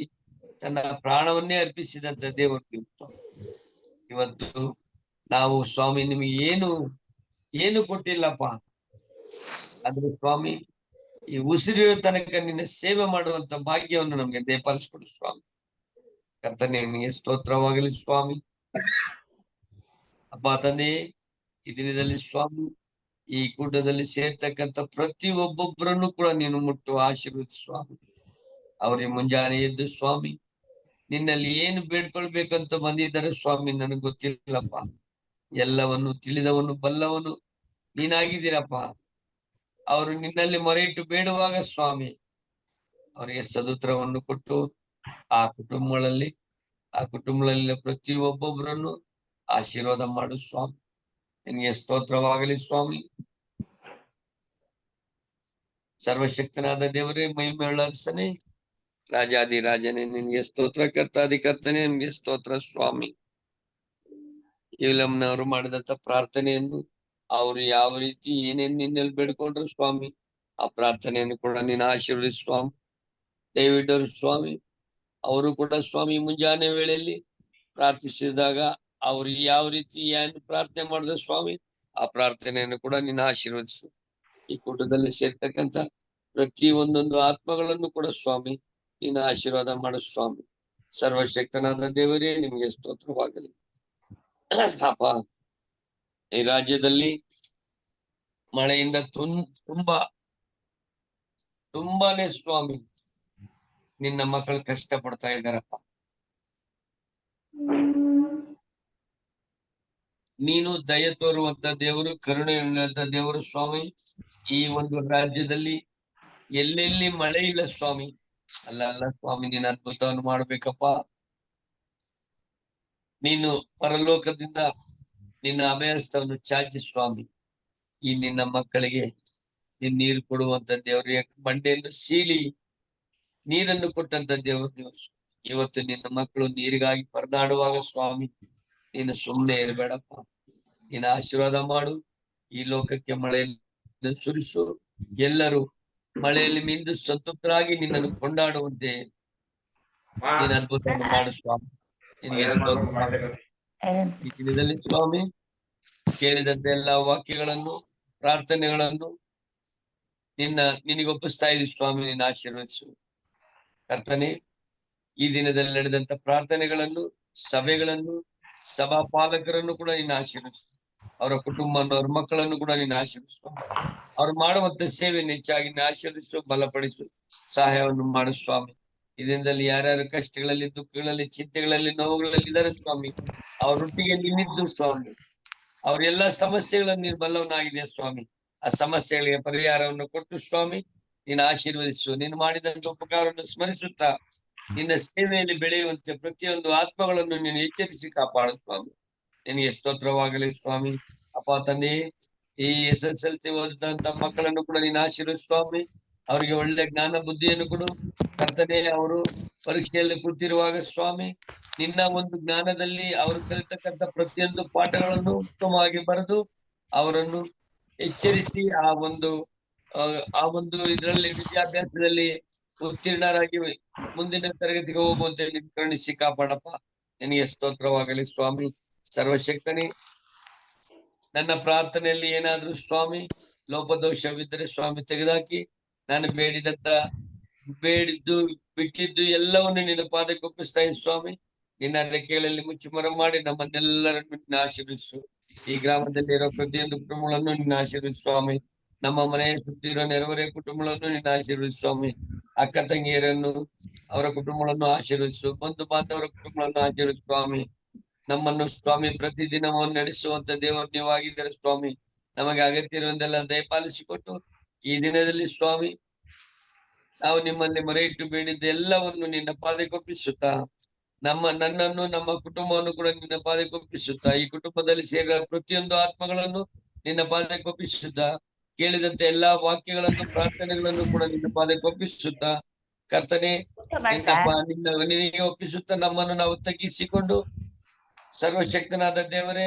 ತನ್ನ ಪ್ರಾಣವನ್ನೇ ಅರ್ಪಿಸಿದಂತ ದೇವರು. ಇವತ್ತು ನಾವು ಸ್ವಾಮಿ ನಿಮಗೆ ಏನು ಕೊಟ್ಟಿಲ್ಲಪ್ಪ, ಆದ್ರೆ ಸ್ವಾಮಿ ಈ ಉಸಿರಿರೋ ತನಕ ನಿನ್ನ ಸೇವೆ ಮಾಡುವಂತ ಭಾಗ್ಯವನ್ನು ನಮ್ಗೆ ದಯಪಾಲಿಸ್ಕೊಡು ಸ್ವಾಮಿ. ಕರ್ತನೆ ನಿಮಗೆ ಸ್ತೋತ್ರವಾಗಲಿ ಸ್ವಾಮಿ. ಅಪ್ಪ ತಂದೆ, ಈ ದಿನದಲ್ಲಿ ಸ್ವಾಮಿ ಈ ಕೂಟದಲ್ಲಿ ಸೇರ್ತಕ್ಕಂಥ ಪ್ರತಿ ಒಬ್ಬೊಬ್ಬರನ್ನು ಕೂಡ ನೀನು ಮುಟ್ಟು ಆಶೀರ್ವದಿಸು ಸ್ವಾಮಿ. ಅವ್ರಿಗೆ ಮುಂಜಾನೆ ಎದ್ದು ಸ್ವಾಮಿ ನಿನ್ನಲ್ಲಿ ಏನು ಬೇಡ್ಕೊಳ್ಬೇಕಂತ ಬಂದಿದ್ದಾರೆ ಸ್ವಾಮಿ, ನನಗೆ ಗೊತ್ತಿಲ್ಲಪ್ಪ. ಎಲ್ಲವನ್ನು ತಿಳಿದವನು ಬಲ್ಲವನು ನೀನಾಗಿದ್ದೀರಪ್ಪ. ಅವರು ನಿನ್ನಲ್ಲಿ ಮೊರೆ ಇಟ್ಟು ಬೇಡುವಾಗ ಸ್ವಾಮಿ ಅವರಿಗೆ ಸದುತ್ತರವನ್ನು ಕೊಟ್ಟು ಆ ಕುಟುಂಬಗಳಲ್ಲಿ ಪ್ರತಿ ಒಬ್ಬೊಬ್ಬರನ್ನು ಆಶೀರ್ವಾದ ಮಾಡು ಸ್ವಾಮಿ. ನಿನಗೆ ಸ್ತೋತ್ರವಾಗಲಿ ಸ್ವಾಮಿ. ಸರ್ವಶಕ್ತನಾದ ದೇವರೇ, ಮಹಿಮೆಯುಳ್ಳ ಅರಸನೇ, ರಾಜಾದಿರಾಜನೇ, ನಿನ್ಗೆ ಸ್ತೋತ್ರ. ಕರ್ತಾದಿಕರ್ತನೇ, ನಿನ್ಗೆ ಸ್ತೋತ್ರ ಸ್ವಾಮಿ. ಇವ್ಲಮ್ನವರು ಮಾಡಿದಂತ ಪ್ರಾರ್ಥನೆಯನ್ನು ಅವರು ಯಾವ ರೀತಿ ಏನೇನ್ ನಿನ್ನಲ್ಲಿ ಬೇಡ್ಕೊಂಡ್ರು ಸ್ವಾಮಿ, ಆ ಪ್ರಾರ್ಥನೆಯನ್ನು ಕೂಡ ನೀನು ಆಶೀರ್ವದಿಸು ಸ್ವಾಮಿ. ಡೇವಿಡ್ ಅವರು ಸ್ವಾಮಿ, ಅವರು ಕೂಡ ಸ್ವಾಮಿ ಮುಂಜಾನೆ ವೇಳೆಯಲ್ಲಿ ಪ್ರಾರ್ಥಿಸಿದಾಗ ಅವ್ರು ಯಾವ ರೀತಿ ಏನು ಪ್ರಾರ್ಥನೆ ಮಾಡಿದ್ರು ಸ್ವಾಮಿ, ಆ ಪ್ರಾರ್ಥನೆಯನ್ನು ಕೂಡ ನೀನು ಆಶೀರ್ವದಿಸು. ಈ ಕೂಟದಲ್ಲಿ ಸೇರ್ತಕ್ಕಂಥ ಪ್ರತಿ ಒಂದೊಂದು ಆತ್ಮಗಳನ್ನು ಕೂಡ ಸ್ವಾಮಿ ನೀನು ಆಶೀರ್ವಾದ ಮಾಡು ಸ್ವಾಮಿ. ಸರ್ವಶಕ್ತನಾದ ದೇವರೇ, ನಿಮಗೆ ಸ್ತೋತ್ರವಾಗಲಿ. ಅಪ್ಪ, ಈ ರಾಜ್ಯದಲ್ಲಿ ಮಳೆಯಿಂದ ತುಂಬಾನೇ ಸ್ವಾಮಿ ನಿನ್ನ ಮಕ್ಕಳು ಕಷ್ಟ ಪಡ್ತಾ ಇದ್ದಾರಪ್ಪ. ನೀನು ದಯ ತೋರುವಂತ ದೇವರು, ಕರುಣೆ ಉಳ್ಳಂತ ದೇವರು ಸ್ವಾಮಿ. ಈ ಒಂದು ರಾಜ್ಯದಲ್ಲಿ ಎಲ್ಲೆಲ್ಲಿ ಮಳೆ ಇಲ್ಲ ಸ್ವಾಮಿ, ಅಲ್ಲ ಸ್ವಾಮಿ, ನೀನು ಅದ್ಭುತವನ್ನು ಮಾಡ್ಬೇಕಪ್ಪ. ನೀನು ಪರಲೋಕದಿಂದ ನಿನ್ನ ಅಭಯಸ್ಥವನ್ನು ಚಾಚಿ ಸ್ವಾಮಿ ಈ ನಿನ್ನ ಮಕ್ಕಳಿಗೆ ನೀನ್ ನೀರು ಕೊಡುವಂತ ದೇವರು, ಬಂಡೆಯನ್ನು ಸೀಳಿ ನೀರನ್ನು ಕೊಟ್ಟಂತ ದೇವರು ನೀವು. ಇವತ್ತು ನಿನ್ನ ಮಕ್ಕಳು ನೀರಿಗಾಗಿ ಪರದಾಡುವಾಗ ಸ್ವಾಮಿ ನೀನು ಸುಮ್ಮನೆ ಇರಬೇಡಪ್ಪ, ನೀನು ಆಶೀರ್ವಾದ ಮಾಡು. ಈ ಲೋಕಕ್ಕೆ ಮಳೆಯನ್ನು ಸುರಿಸು. ಎಲ್ಲರೂ ಮಳೆಯಲ್ಲಿ ಮಿಂದು ಸಂತೃಪ್ತರಾಗಿ ನಿನ್ನನ್ನು ಕೊಂಡಾಡುವಂತೆ ನೀನು ಅದ್ಭುತವನ್ನು ಮಾಡು ಸ್ವಾಮಿ. ನಿನಗೆ ಸ್ತೋತ್ರ. ಈ ದಿನದಲ್ಲಿ ಸ್ವಾಮಿ ಕೇಳಿದಂತ ಎಲ್ಲ ವಾಕ್ಯಗಳನ್ನು, ಪ್ರಾರ್ಥನೆಗಳನ್ನು ನಿನಗೆ ಒಪ್ಪಿಸ್ತಾ ಇದ್ದೀವಿ ಸ್ವಾಮಿ. ನಿನ್ನ ಆಶೀರ್ವದಿಸು ಕರ್ತನೆ. ಈ ದಿನದಲ್ಲಿ ನಡೆದಂತ ಪ್ರಾರ್ಥನೆಗಳನ್ನು, ಸಭೆಗಳನ್ನು, ಸಭಾ ಪಾಲಕರನ್ನು ಕೂಡ ನೀನು ಆಶೀರ್ವದಿಸು. ಅವರ ಕುಟುಂಬವನ್ನು, ಅವರ ಮಕ್ಕಳನ್ನು ಕೂಡ ನೀನು ಆಶೀರ್ವಿಸು. ಅವ್ರು ಮಾಡುವಂತ ಸೇವೆಯನ್ನು ಹೆಚ್ಚಾಗಿ ಆಶೀರ್ವಿಸು, ಬಲಪಡಿಸು, ಸಹಾಯವನ್ನು ಮಾಡು ಸ್ವಾಮಿ. ಇದರಿಂದಲೇ ಯಾರ್ಯಾರು ಕಷ್ಟಗಳಲ್ಲಿ, ದುಃಖಗಳಲ್ಲಿ, ಚಿಂತೆಗಳಲ್ಲಿ, ನೋವುಗಳಲ್ಲಿ ಇದ್ದಾರೆ ಸ್ವಾಮಿ, ಅವರೊಟ್ಟಿಗೆ ನಿನ್ನಿದ್ದು ಸ್ವಾಮಿ. ಅವರೆಲ್ಲ ಸಮಸ್ಯೆಗಳನ್ನು ನೀನು ಬಲ್ಲವನಾಗಿದೆ ಸ್ವಾಮಿ. ಆ ಸಮಸ್ಯೆಗಳಿಗೆ ಪರಿಹಾರವನ್ನು ಕೊಟ್ಟು ಸ್ವಾಮಿ ನೀನು ಆಶೀರ್ವದಿಸು. ನೀನು ಮಾಡಿದಂತ ಉಪಕಾರವನ್ನು ಸ್ಮರಿಸುತ್ತಾ ನಿನ್ನ ಸೇವೆಯಲ್ಲಿ ಬೆಳೆಯುವಂತೆ ಪ್ರತಿಯೊಂದು ಆತ್ಮಗಳನ್ನು ನೀನು ಎಚ್ಚರಿಸಿ ಕಾಪಾಡು ಸ್ವಾಮಿ. ನಿನಗೆ ಸ್ತೋತ್ರವಾಗಲಿ ಸ್ವಾಮಿ. ಅಪ್ಪ ತಂದೆ, ಈ SSLC ಓದಿದಂತ ಮಕ್ಕಳನ್ನು ಕೂಡ ನೀನು ಆಶೀರ್ವದಿಸು ಸ್ವಾಮಿ. ಅವರಿಗೆ ಒಳ್ಳೆ ಜ್ಞಾನ ಬುದ್ಧಿಯನ್ನು ಕೊಡು ಕರ್ತನೆ. ಅವರು ಪರೀಕ್ಷೆಯಲ್ಲಿ ಕೂತಿರುವಾಗ ಸ್ವಾಮಿ ನಿನ್ನ ಒಂದು ಜ್ಞಾನದಲ್ಲಿ ಅವರು ಕಲಿತಕ್ಕಂಥ ಪ್ರತಿಯೊಂದು ಪಾಠಗಳನ್ನು ಉತ್ತಮವಾಗಿ ಬರೆದು ಅವರನ್ನು ಎಚ್ಚರಿಸಿ ಆ ಒಂದು ಇದರಲ್ಲಿ ವಿದ್ಯಾಭ್ಯಾಸದಲ್ಲಿ ಉತ್ತೀರ್ಣರಾಗಿ ಮುಂದಿನ ತರಗತಿಗೆ ಹೋಗುವಂತೆ ನಿನ್ ಕರುಣಿಸಿ ಕಾಪಾಡಪ್ಪ. ನಿನಗೆ ಸ್ತೋತ್ರವಾಗಲಿ ಸ್ವಾಮಿ. ಸರ್ವಶಕ್ತನೇ, ನನ್ನ ಪ್ರಾರ್ಥನೆಯಲ್ಲಿ ಏನಾದ್ರೂ ಸ್ವಾಮಿ ಲೋಪದೋಷವಿದ್ದರೆ ಸ್ವಾಮಿ ತೆಗೆದುಹಾಕಿ, ನಾನು ಬೇಡಿದ್ದು ಬಿಟ್ಟಿದ್ದು ಎಲ್ಲವನ್ನು ನಿನ್ನ ಪಾದಕ್ಕೆ ಒಪ್ಪಿಸ್ತಾ ಇದ್ದೀನಿ ಸ್ವಾಮಿ. ನಿನ್ನ ರೆಕ್ಕೆಗಳಲ್ಲಿ ಮುಚ್ಚಿ ಮರ ಮಾಡಿ ನಮ್ಮನ್ನೆಲ್ಲರನ್ನು ನಿನ್ನ ಆಶೀರ್ವಿಸು. ಈ ಗ್ರಾಮದಲ್ಲಿ ಇರೋ ಪ್ರತಿಯೊಂದು ಕುಟುಂಬಗಳನ್ನು ನಿನ್ನ ಆಶೀರ್ವಿಸು ಸ್ವಾಮಿ. ನಮ್ಮ ಮನೆಯ ಸುತ್ತಿ ಇರೋ ನೆರೆಹೊರೆಯ ಕುಟುಂಬಗಳನ್ನು ನಿನ್ನ ಆಶೀರ್ವಿಸು ಸ್ವಾಮಿ. ಅಕ್ಕ ತಂಗಿಯರನ್ನು, ಅವರ ಕುಟುಂಬಗಳನ್ನು ಆಶೀರ್ವಿಸು. ಬಂಧು ಬಾಂಧವರ ಕುಟುಂಬಗಳನ್ನು ಆಶೀರ್ವಿಸು ಸ್ವಾಮಿ. ನಮ್ಮನ್ನು ಸ್ವಾಮಿ ಪ್ರತಿದಿನವನ್ನು ನಡೆಸುವಂತ ದೇವರು ನೀವಾಗಿದ್ದಾರೆ ಸ್ವಾಮಿ. ನಮಗೆ ಅಗತ್ಯ ಇರುವುದೆಲ್ಲ ದಯಪಾಲಿಸಿಕೊಟ್ಟು ಈ ದಿನದಲ್ಲಿ ಸ್ವಾಮಿ ನಾವು ನಿಮ್ಮಲ್ಲಿ ಮೊರೆ ಇಟ್ಟು ಬೇಡಿದ್ದ ಎಲ್ಲವನ್ನು ನಿನ್ನ ಪಾದಕ್ಕೊಪ್ಪಿಸುತ್ತಾ, ನನ್ನನ್ನು ನಮ್ಮ ಕುಟುಂಬವನ್ನು ಕೂಡ ನಿನ್ನ ಪಾದಕ್ಕೊಪ್ಪಿಸುತ್ತಾ, ಈ ಕುಟುಂಬದಲ್ಲಿ ಸೇರಿದ ಪ್ರತಿಯೊಂದು ಆತ್ಮಗಳನ್ನು ನಿನ್ನ ಪಾದಕ್ಕೊಪ್ಪಿಸುತ್ತಾ, ಕೇಳಿದಂತೆ ಎಲ್ಲಾ ವಾಕ್ಯಗಳನ್ನು ಪ್ರಾರ್ಥನೆಗಳನ್ನು ಕೂಡ ನಿನ್ನ ಪಾದಕ್ಕೊಪ್ಪಿಸುತ್ತಾ, ಕರ್ತನೆ ನಿನಗೆ ಒಪ್ಪಿಸುತ್ತಾ ನಮ್ಮನ್ನು ನಾವು ತಗ್ಗಿಸಿಕೊಂಡು, ಸರ್ವಶಕ್ತನಾದ ದೇವರೇ,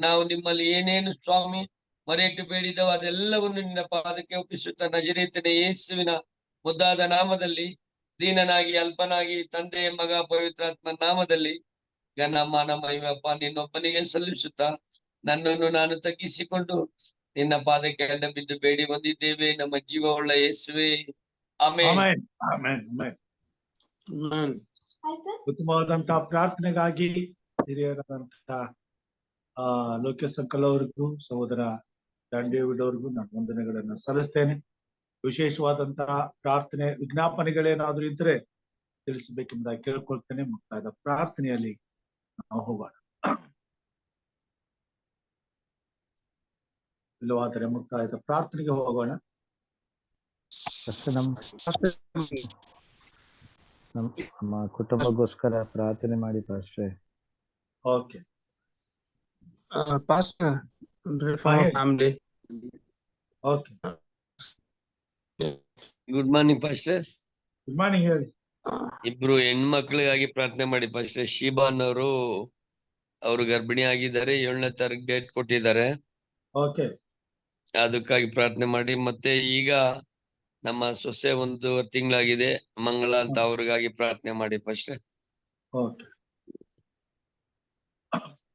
ನಾವು ನಿಮ್ಮಲ್ಲಿ ಏನೇನು ಸ್ವಾಮಿ ಮೊರೆಯಿಟ್ಟು ಬೇಡಿದವು ಅದೆಲ್ಲವನ್ನು ನಿನ್ನ ಪಾದಕ್ಕೆ ಒಪ್ಪಿಸುತ್ತಾ, ನಜರೇತಿನ ಯೇಸುವಿನ ಮುದ್ದಾದ ನಾಮದಲ್ಲಿ ದೀನನಾಗಿ ಅಲ್ಪನಾಗಿ ತಂದೆ ಮಗ ಪವಿತ್ರಾತ್ಮ ನಾಮದಲ್ಲಿ ಘನ ಮಾನ ಮಹಿಮಪ್ಪ ನಿನ್ನೊಬ್ಬನಿಗೆ ಸಲ್ಲಿಸುತ್ತಾ, ನನ್ನನ್ನು ನಾನು ತಗ್ಗಿಸಿಕೊಂಡು ನಿನ್ನ ಪಾದಕ್ಕೆ ಅಡ್ಡ ಬಿದ್ದು ಬೇಡಿ ಬಂದಿದ್ದೇವೆ ನಮ್ಮ ಜೀವವುಳ್ಳ ಯೇಸುವೆ. ಆಮೆನ್. ಉತ್ತಮವಾದಂತಹ ಪ್ರಾರ್ಥನೆಗಾಗಿ ಹಿರಿಯರಾದಂತಹ ಲೋಕೇಶ್ ಅಂಕಲ್ ಅವರಿಗೂ ಸಹೋದರ ಜಾನ್ ಡೇವಿಡ್ ಅವ್ರಿಗೂ ನಾನು ವಂದನೆಗಳನ್ನ ಸಲ್ಲಿಸ್ತೇನೆ. ವಿಶೇಷವಾದಂತಹ ಪ್ರಾರ್ಥನೆ ವಿಜ್ಞಾಪನೆಗಳೇನಾದ್ರೂ ಇದ್ರೆ ತಿಳಿಸಬೇಕೆಂಬುದಾಗಿ ಕೇಳ್ಕೊಳ್ತೇನೆ. ಮುಕ್ತಾಯದ ಪ್ರಾರ್ಥನೆಯಲ್ಲಿ ನಾವು ಹೋಗೋಣ. ಇಲ್ಲವಾದರೆ ಮುಕ್ತಾಯದ ಪ್ರಾರ್ಥನೆಗೆ ಹೋಗೋಣ. ನಮ್ಮ ಕುಟುಂಬಕ್ಕೋಸ್ಕರ ಪ್ರಾರ್ಥನೆ ಮಾಡಿ ಪಾಸ್ಟ್ರೆ. Okay Pastor, for family. Okay, good morning pastor. Good morning. ಹೇಳಿ. ಇಬ್ರು ಹೆಣ್ಮಕ್ಳಿಗಾಗಿ ಪ್ರಾರ್ಥನೆ ಮಾಡಿ ಪಾಸ್ಟರ್. ಶೀಬಾನ್ ಅವರು ಗರ್ಭಿಣಿ ಆಗಿದ್ದಾರೆ, 7ನೇ ತಾರೀಕು ಡೇಟ್ ಕೊಟ್ಟಿದ್ದಾರೆ. ಓಕೆ, ಅದಕ್ಕಾಗಿ ಪ್ರಾರ್ಥನೆ ಮಾಡಿ. ಮತ್ತೆ ಈಗ ನಮ್ಮ ಸೊಸೆ 1 ತಿಂಗಳಾಗಿದೆ, ಮಂಗಳ ಅಂತ, ಅವ್ರಿಗಾಗಿ ಪ್ರಾರ್ಥನೆ ಮಾಡಿ ಪಾಸ್ಟರ್. ಓಕೆ,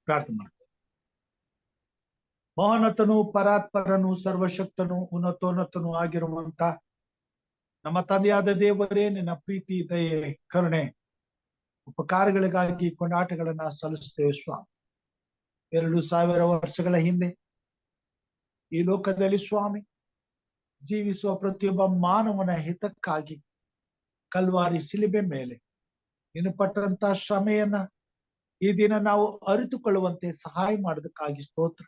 ಪ್ರಾರ್ಥನೆ ಮಾಡಿ. ಮಹೋನ್ನತನು, ಪರಾತ್ಪರನು, ಸರ್ವಶಕ್ತನು, ಉನ್ನತೋನ್ನತನು ಆಗಿರುವಂತ ನಮ್ಮ ತಂದೆಯಾದ ದೇವರೇ, ನಿನ್ನ ಪ್ರೀತಿ, ದಯೆ, ಕರುಣೆ, ಉಪಕಾರಗಳಿಗಾಗಿ ಕೊಂಡಾಟಗಳನ್ನ ಸಲ್ಲಿಸ್ತೇವೆ ಸ್ವಾಮಿ. 2000 ವರ್ಷಗಳ ಹಿಂದೆ ಈ ಲೋಕದಲ್ಲಿ ಸ್ವಾಮಿ ಜೀವಿಸುವ ಪ್ರತಿಯೊಬ್ಬ ಮಾನವನ ಹಿತಕ್ಕಾಗಿ ಕಲ್ವಾರಿ ಶಿಲುಬೆ ಮೇಲೆ ನೀನು ಪಟ್ಟಂತ ಶ್ರಮೆಯನ್ನ ಈ ದಿನ ನಾವು ಅರಿತುಕೊಳ್ಳುವಂತೆ ಸಹಾಯ ಮಾಡೋದಕ್ಕಾಗಿ ಸ್ತೋತ್ರ.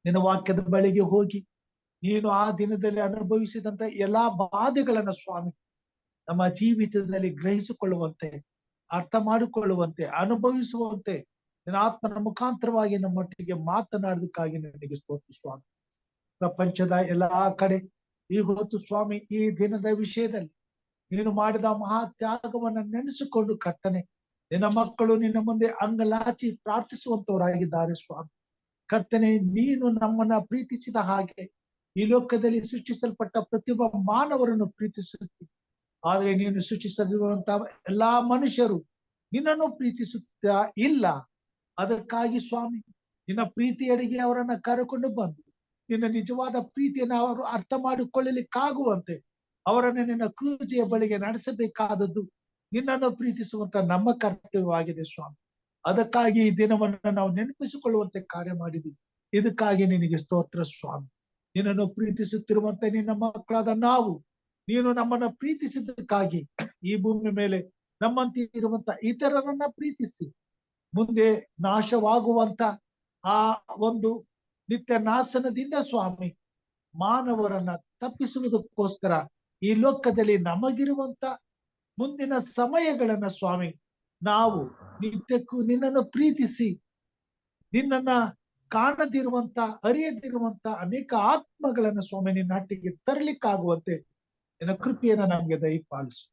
ನಿನ್ನ ವಾಕ್ಯದ ಬಳಿಗೆ ಹೋಗಿ ನೀನು ಆ ದಿನದಲ್ಲಿ ಅನುಭವಿಸಿದಂತ ಎಲ್ಲಾ ಬಾಧೆಗಳನ್ನ ಸ್ವಾಮಿ ನಮ್ಮ ಜೀವಿತದಲ್ಲಿ ಗ್ರಹಿಸಿಕೊಳ್ಳುವಂತೆ, ಅರ್ಥ ಮಾಡಿಕೊಳ್ಳುವಂತೆ, ಅನುಭವಿಸುವಂತೆ ನಿನ್ನ ಆತ್ಮನ ಮುಖಾಂತರವಾಗಿ ನಮ್ಮೊಟ್ಟಿಗೆ ಮಾತನಾಡೋದಕ್ಕಾಗಿ ನಿನಗೆ ಸ್ತೋತ್ರ ಸ್ವಾಮಿ. ಪ್ರಪಂಚದ ಎಲ್ಲಾ ಕಡೆ ಈ ಹೊತ್ತು ಸ್ವಾಮಿ ಈ ದಿನದ ವಿಷಯದಲ್ಲಿ ನೀನು ಮಾಡಿದ ಮಹಾ ತ್ಯಾಗವನ್ನ ನೆನೆಸಿಕೊಂಡು ಕರ್ತನೆ, ನಿನ್ನ ಮಕ್ಕಳು ನಿನ್ನ ಮುಂದೆ ಅಂಗಲಾಚಿ ಪ್ರಾರ್ಥಿಸುವಂತವರಾಗಿದ್ದಾರೆ ಸ್ವಾಮಿ. ಕರ್ತನೆ, ನೀನು ನಮ್ಮನ್ನ ಪ್ರೀತಿಸಿದ ಹಾಗೆ ಈ ಲೋಕದಲ್ಲಿ ಸೃಷ್ಟಿಸಲ್ಪಟ್ಟ ಪ್ರತಿಯೊಬ್ಬ ಮಾನವರನ್ನು ಪ್ರೀತಿಸುತ್ತಿ, ಆದ್ರೆ ನೀನು ಸೃಷ್ಟಿಸಿರುವಂತಹ ಎಲ್ಲಾ ಮನುಷ್ಯರು ನಿನ್ನನ್ನು ಪ್ರೀತಿಸುತ್ತಾ ಇಲ್ಲ. ಅದಕ್ಕಾಗಿ ಸ್ವಾಮಿ ನಿನ್ನ ಪ್ರೀತಿಯಡಿಗೆ ಅವರನ್ನ ಕರೆಕೊಂಡು ಬಂದು ನಿನ್ನ ನಿಜವಾದ ಪ್ರೀತಿಯನ್ನು ಅವರು ಅರ್ಥ ಮಾಡಿಕೊಳ್ಳಲಿಕ್ಕಾಗುವಂತೆ ಅವರನ್ನು ನಿನ್ನ ಕ್ರೂಜೆಯ ಬಳಿಗೆ ನಡೆಸಬೇಕಾದದ್ದು ನಿನ್ನನ್ನು ಪ್ರೀತಿಸುವಂತ ನಮ್ಮ ಕರ್ತವ್ಯವಾಗಿದೆ ಸ್ವಾಮಿ. ಅದಕ್ಕಾಗಿ ಈ ದಿನವನ್ನು ನಾವು ನೆನಪಿಸಿಕೊಳ್ಳುವಂತೆ ಕಾರ್ಯ ಮಾಡಿದ್ವಿ. ಇದಕ್ಕಾಗಿ ನಿನಗೆ ಸ್ತೋತ್ರ ಸ್ವಾಮಿ. ನಿನ್ನನ್ನು ಪ್ರೀತಿಸುತ್ತಿರುವಂತೆ ನಿನ್ನ ಮಕ್ಕಳಾದ ನಾವು, ನೀನು ನಮ್ಮನ್ನ ಪ್ರೀತಿಸಿದ್ದಕ್ಕಾಗಿ ಈ ಭೂಮಿ ಮೇಲೆ ನಮ್ಮಂತೆ ಇರುವಂತ ಇತರರನ್ನ ಪ್ರೀತಿಸಿ ಮುಂದೆ ನಾಶವಾಗುವಂತ ಆ ಒಂದು ನಿತ್ಯ ನಾಶನದಿಂದ ಸ್ವಾಮಿ ಮಾನವರನ್ನ ತಪ್ಪಿಸುವುದಕ್ಕೋಸ್ಕರ ಈ ಲೋಕದಲ್ಲಿ ನಮಗಿರುವಂತ ಮುಂದಿನ ಸಮಯಗಳನ್ನ ಸ್ವಾಮಿ ನಾವು ನಿತ್ಯಕ್ಕೂ ನಿನ್ನನ್ನು ಪ್ರೀತಿಸಿ ನಿನ್ನನ್ನ ಕಾಣದಿರುವಂತ, ಅರಿಯದಿರುವಂತ ಅನೇಕ ಆತ್ಮಗಳನ್ನ ಸ್ವಾಮಿ ನಿನ್ನ ಹಟ್ಟಿಗೆ ತರಲಿಕ್ಕಾಗುವಂತೆ ನಿನ್ನ ಕೃಪೆಯನ್ನ ನಮ್ಗೆ ದಯಪಾಲಿಸು.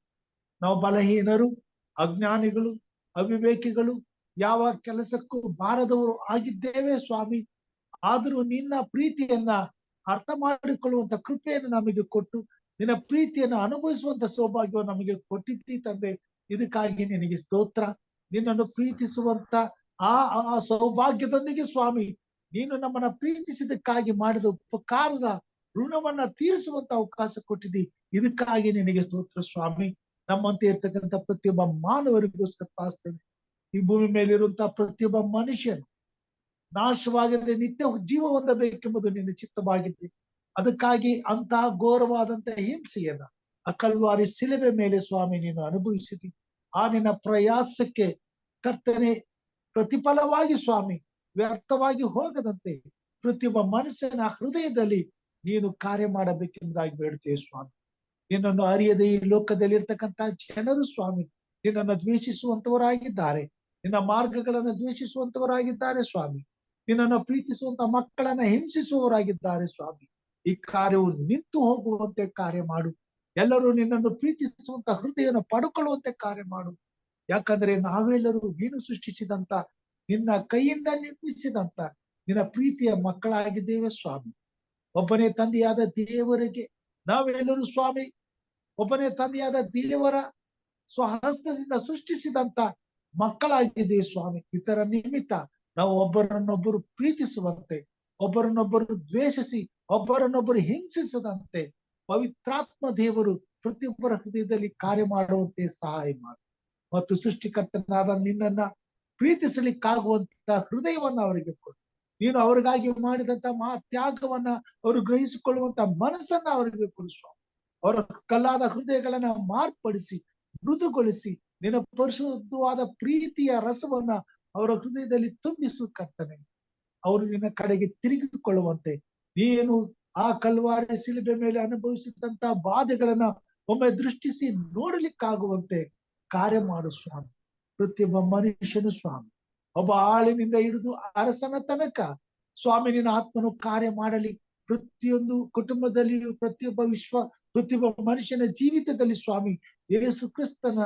ನಾವು ಬಲಹೀನರು, ಅಜ್ಞಾನಿಗಳು, ಅವಿವೇಕಿಗಳು, ಯಾವ ಕೆಲಸಕ್ಕೂ ಬಾರದವರು ಆಗಿದ್ದೇವೆ ಸ್ವಾಮಿ. ಆದರೂ ನಿನ್ನ ಪ್ರೀತಿಯನ್ನ ಅರ್ಥ ಮಾಡಿಕೊಳ್ಳುವಂತ ಕೃಪೆಯನ್ನು ನಮಗೆ ಕೊಟ್ಟು ನಿನ್ನ ಪ್ರೀತಿಯನ್ನು ಅನುಭವಿಸುವಂತ ಸೌಭಾಗ್ಯವನ್ನು ನಮಗೆ ಕೊಟ್ಟಿದ್ದಿ ತಂದೆ. ಇದಕ್ಕಾಗಿ ನಿನಗೆ ಸ್ತೋತ್ರ. ನಿನ್ನನ್ನು ಪ್ರೀತಿಸುವಂತ ಆ ಸೌಭಾಗ್ಯದೊಂದಿಗೆ ಸ್ವಾಮಿ, ನೀನು ನಮ್ಮನ್ನ ಪ್ರೀತಿಸಿದಕ್ಕಾಗಿ ಮಾಡಿದ ಉಪಕಾರದ ಋಣವನ್ನ ತೀರಿಸುವಂತ ಅವಕಾಶ ಕೊಟ್ಟಿದ್ದಿ. ಇದಕ್ಕಾಗಿ ನಿನಗೆ ಸ್ತೋತ್ರ ಸ್ವಾಮಿ. ನಮ್ಮಂತೆ ಇರ್ತಕ್ಕಂಥ ಪ್ರತಿಯೊಬ್ಬ ಮಾನವರಿಗೋಸ್ಕರ ಪ್ರಾರ್ಥನೆ. ಈ ಭೂಮಿ ಮೇಲಿರುವಂತಹ ಪ್ರತಿಯೊಬ್ಬ ಮನುಷ್ಯನು ನಾಶವಾಗದೆ ನಿತ್ಯ ಜೀವ ಹೊಂದಬೇಕೆಂಬುದು ನಿನ್ನ ಚಿತ್ತವಾಗಿದ್ದೆ. ಅದಕ್ಕಾಗಿ ಅಂತಹ ಘೋರವಾದಂತಹ ಹಿಂಸೆಯನ್ನ ಆ ಕಲ್ವಾರಿ ಶಿಲುಬೆ ಮೇಲೆ ಸ್ವಾಮಿ ನೀನು ಅನುಭವಿಸಿದಿ. ಆ ನಿನ್ನ ಪ್ರಯಾಸಕ್ಕೆ ಕರ್ತನೆ ಪ್ರತಿಫಲವಾಗಿ ಸ್ವಾಮಿ ವ್ಯರ್ಥವಾಗಿ ಹೋಗದಂತೆ ಪ್ರತಿಯೊಬ್ಬ ಮನುಷ್ಯನ ಹೃದಯದಲ್ಲಿ ನೀನು ಕಾರ್ಯ ಮಾಡಬೇಕೆಂಬುದಾಗಿ ಬೇಡ್ತೇವೆ ಸ್ವಾಮಿ. ನಿನ್ನನ್ನು ಅರಿಯದೆ ಈ ಲೋಕದಲ್ಲಿ ಇರ್ತಕ್ಕಂಥ ಜನರು ಸ್ವಾಮಿ ನಿನ್ನನ್ನು ದ್ವೇಷಿಸುವಂತವರಾಗಿದ್ದಾರೆ. ನಿನ್ನ ಮಾರ್ಗಗಳನ್ನು ದ್ವೇಷಿಸುವಂತವರಾಗಿದ್ದಾರೆ ಸ್ವಾಮಿ. ನಿನ್ನನ್ನು ಪ್ರೀತಿಸುವಂತ ಮಕ್ಕಳನ್ನ ಹಿಂಸಿಸುವವರಾಗಿದ್ದಾರೆ ಸ್ವಾಮಿ. ಈ ಕಾರ್ಯವು ನಿಂತು ಹೋಗುವಂತೆ ಕಾರ್ಯ ಮಾಡು. ಎಲ್ಲರೂ ನಿನ್ನನ್ನು ಪ್ರೀತಿಸುವಂತ ಹೃದಯವನ್ನು ಪಡ್ಕೊಳ್ಳುವಂತೆ ಕಾರ್ಯ ಮಾಡು. ಯಾಕಂದ್ರೆ ನಾವೆಲ್ಲರೂ ನೀನು ಸೃಷ್ಟಿಸಿದಂತ ನಿನ್ನ ಕೈಯಿಂದ ನಿರ್ಮಿಸಿದಂತ ನಿನ್ನ ಪ್ರೀತಿಯ ಮಕ್ಕಳಾಗಿದ್ದೇವೆ ಸ್ವಾಮಿ. ಒಬ್ಬನೇ ತಂದೆಯಾದ ದೇವರಿಗೆ ನಾವೆಲ್ಲರೂ ಸ್ವಾಮಿ ಒಬ್ಬನೇ ತಂದೆಯಾದ ದೇವರ ಸ್ವಹಸ್ತದಿಂದ ಸೃಷ್ಟಿಸಿದಂತ ಮಕ್ಕಳಾಗಿದ್ದೇವೆ ಸ್ವಾಮಿ. ಇದರ ನಿಮಿತ್ತ ನಾವು ಒಬ್ಬರನ್ನೊಬ್ಬರು ಪ್ರೀತಿಸುವಂತೆ, ಒಬ್ಬರನ್ನೊಬ್ಬರು ದ್ವೇಷಿಸಿ ಒಬ್ಬರನ್ನೊಬ್ಬರು ಹಿಂಸಿಸದಂತೆ ಪವಿತ್ರಾತ್ಮ ದೇವರು ಪ್ರತಿಯೊಬ್ಬರ ಹೃದಯದಲ್ಲಿ ಕಾರ್ಯ ಮಾಡುವಂತೆ ಸಹಾಯ ಮಾಡಿ. ಮತ್ತು ಸೃಷ್ಟಿಕರ್ತನಾದ ನಿನ್ನನ್ನ ಪ್ರೀತಿಸಲಿಕ್ಕಾಗುವಂತ ಹೃದಯವನ್ನ ಅವರಿಗೆ ಕೊಡು. ನೀನು ಅವರಿಗಾಗಿ ಮಾಡಿದಂತ ಮಹಾ ತ್ಯಾಗವನ್ನ ಅವರು ಗ್ರಹಿಸಿಕೊಳ್ಳುವಂತ ಮನಸ್ಸನ್ನ ಅವರಿಗೆ ಕೊಡು ಸ್ವಾಮಿ. ಅವರ ಕಲ್ಲಾದ ಹೃದಯಗಳನ್ನ ಮಾರ್ಪಡಿಸಿ ಮೃದುಗೊಳಿಸಿ ನಿನ್ನ ಪರಿಶುದ್ಧವಾದ ಪ್ರೀತಿಯ ರಸವನ್ನ ಅವರ ಹೃದಯದಲ್ಲಿ ತುಂಬಿಸು ಕರ್ತನೆ. ಅವರು ನಿನ್ನ ಕಡೆಗೆ ತಿರುಗಿಕೊಳ್ಳುವಂತೆ ನೀನು ಆ ಕಲ್ವಾರಿ ಶಿಲುಬೆ ಮೇಲೆ ಅನುಭವಿಸಿದಂತ ಬಾಧೆಗಳನ್ನ ಒಮ್ಮೆ ದೃಷ್ಟಿಸಿ ನೋಡಲಿಕ್ಕಾಗುವಂತೆ ಕಾರ್ಯ ಮಾಡು ಸ್ವಾಮಿ. ಪ್ರತಿಯೊಬ್ಬ ಮನುಷ್ಯನು ಸ್ವಾಮಿ ಒಬ್ಬ ಆಳಿನಿಂದ ಹಿಡಿದು ಅರಸನ ತನಕ ಸ್ವಾಮಿ ನಿನ್ನ ಆತ್ಮನು ಕಾರ್ಯ ಮಾಡಲಿ. ಪ್ರತಿಯೊಂದು ಕುಟುಂಬದಲ್ಲಿಯೂ ಪ್ರತಿಯೊಬ್ಬ ಮನುಷ್ಯನ ಜೀವಿತದಲ್ಲಿ ಸ್ವಾಮಿ ಯೇಸು ಕ್ರಿಸ್ತನ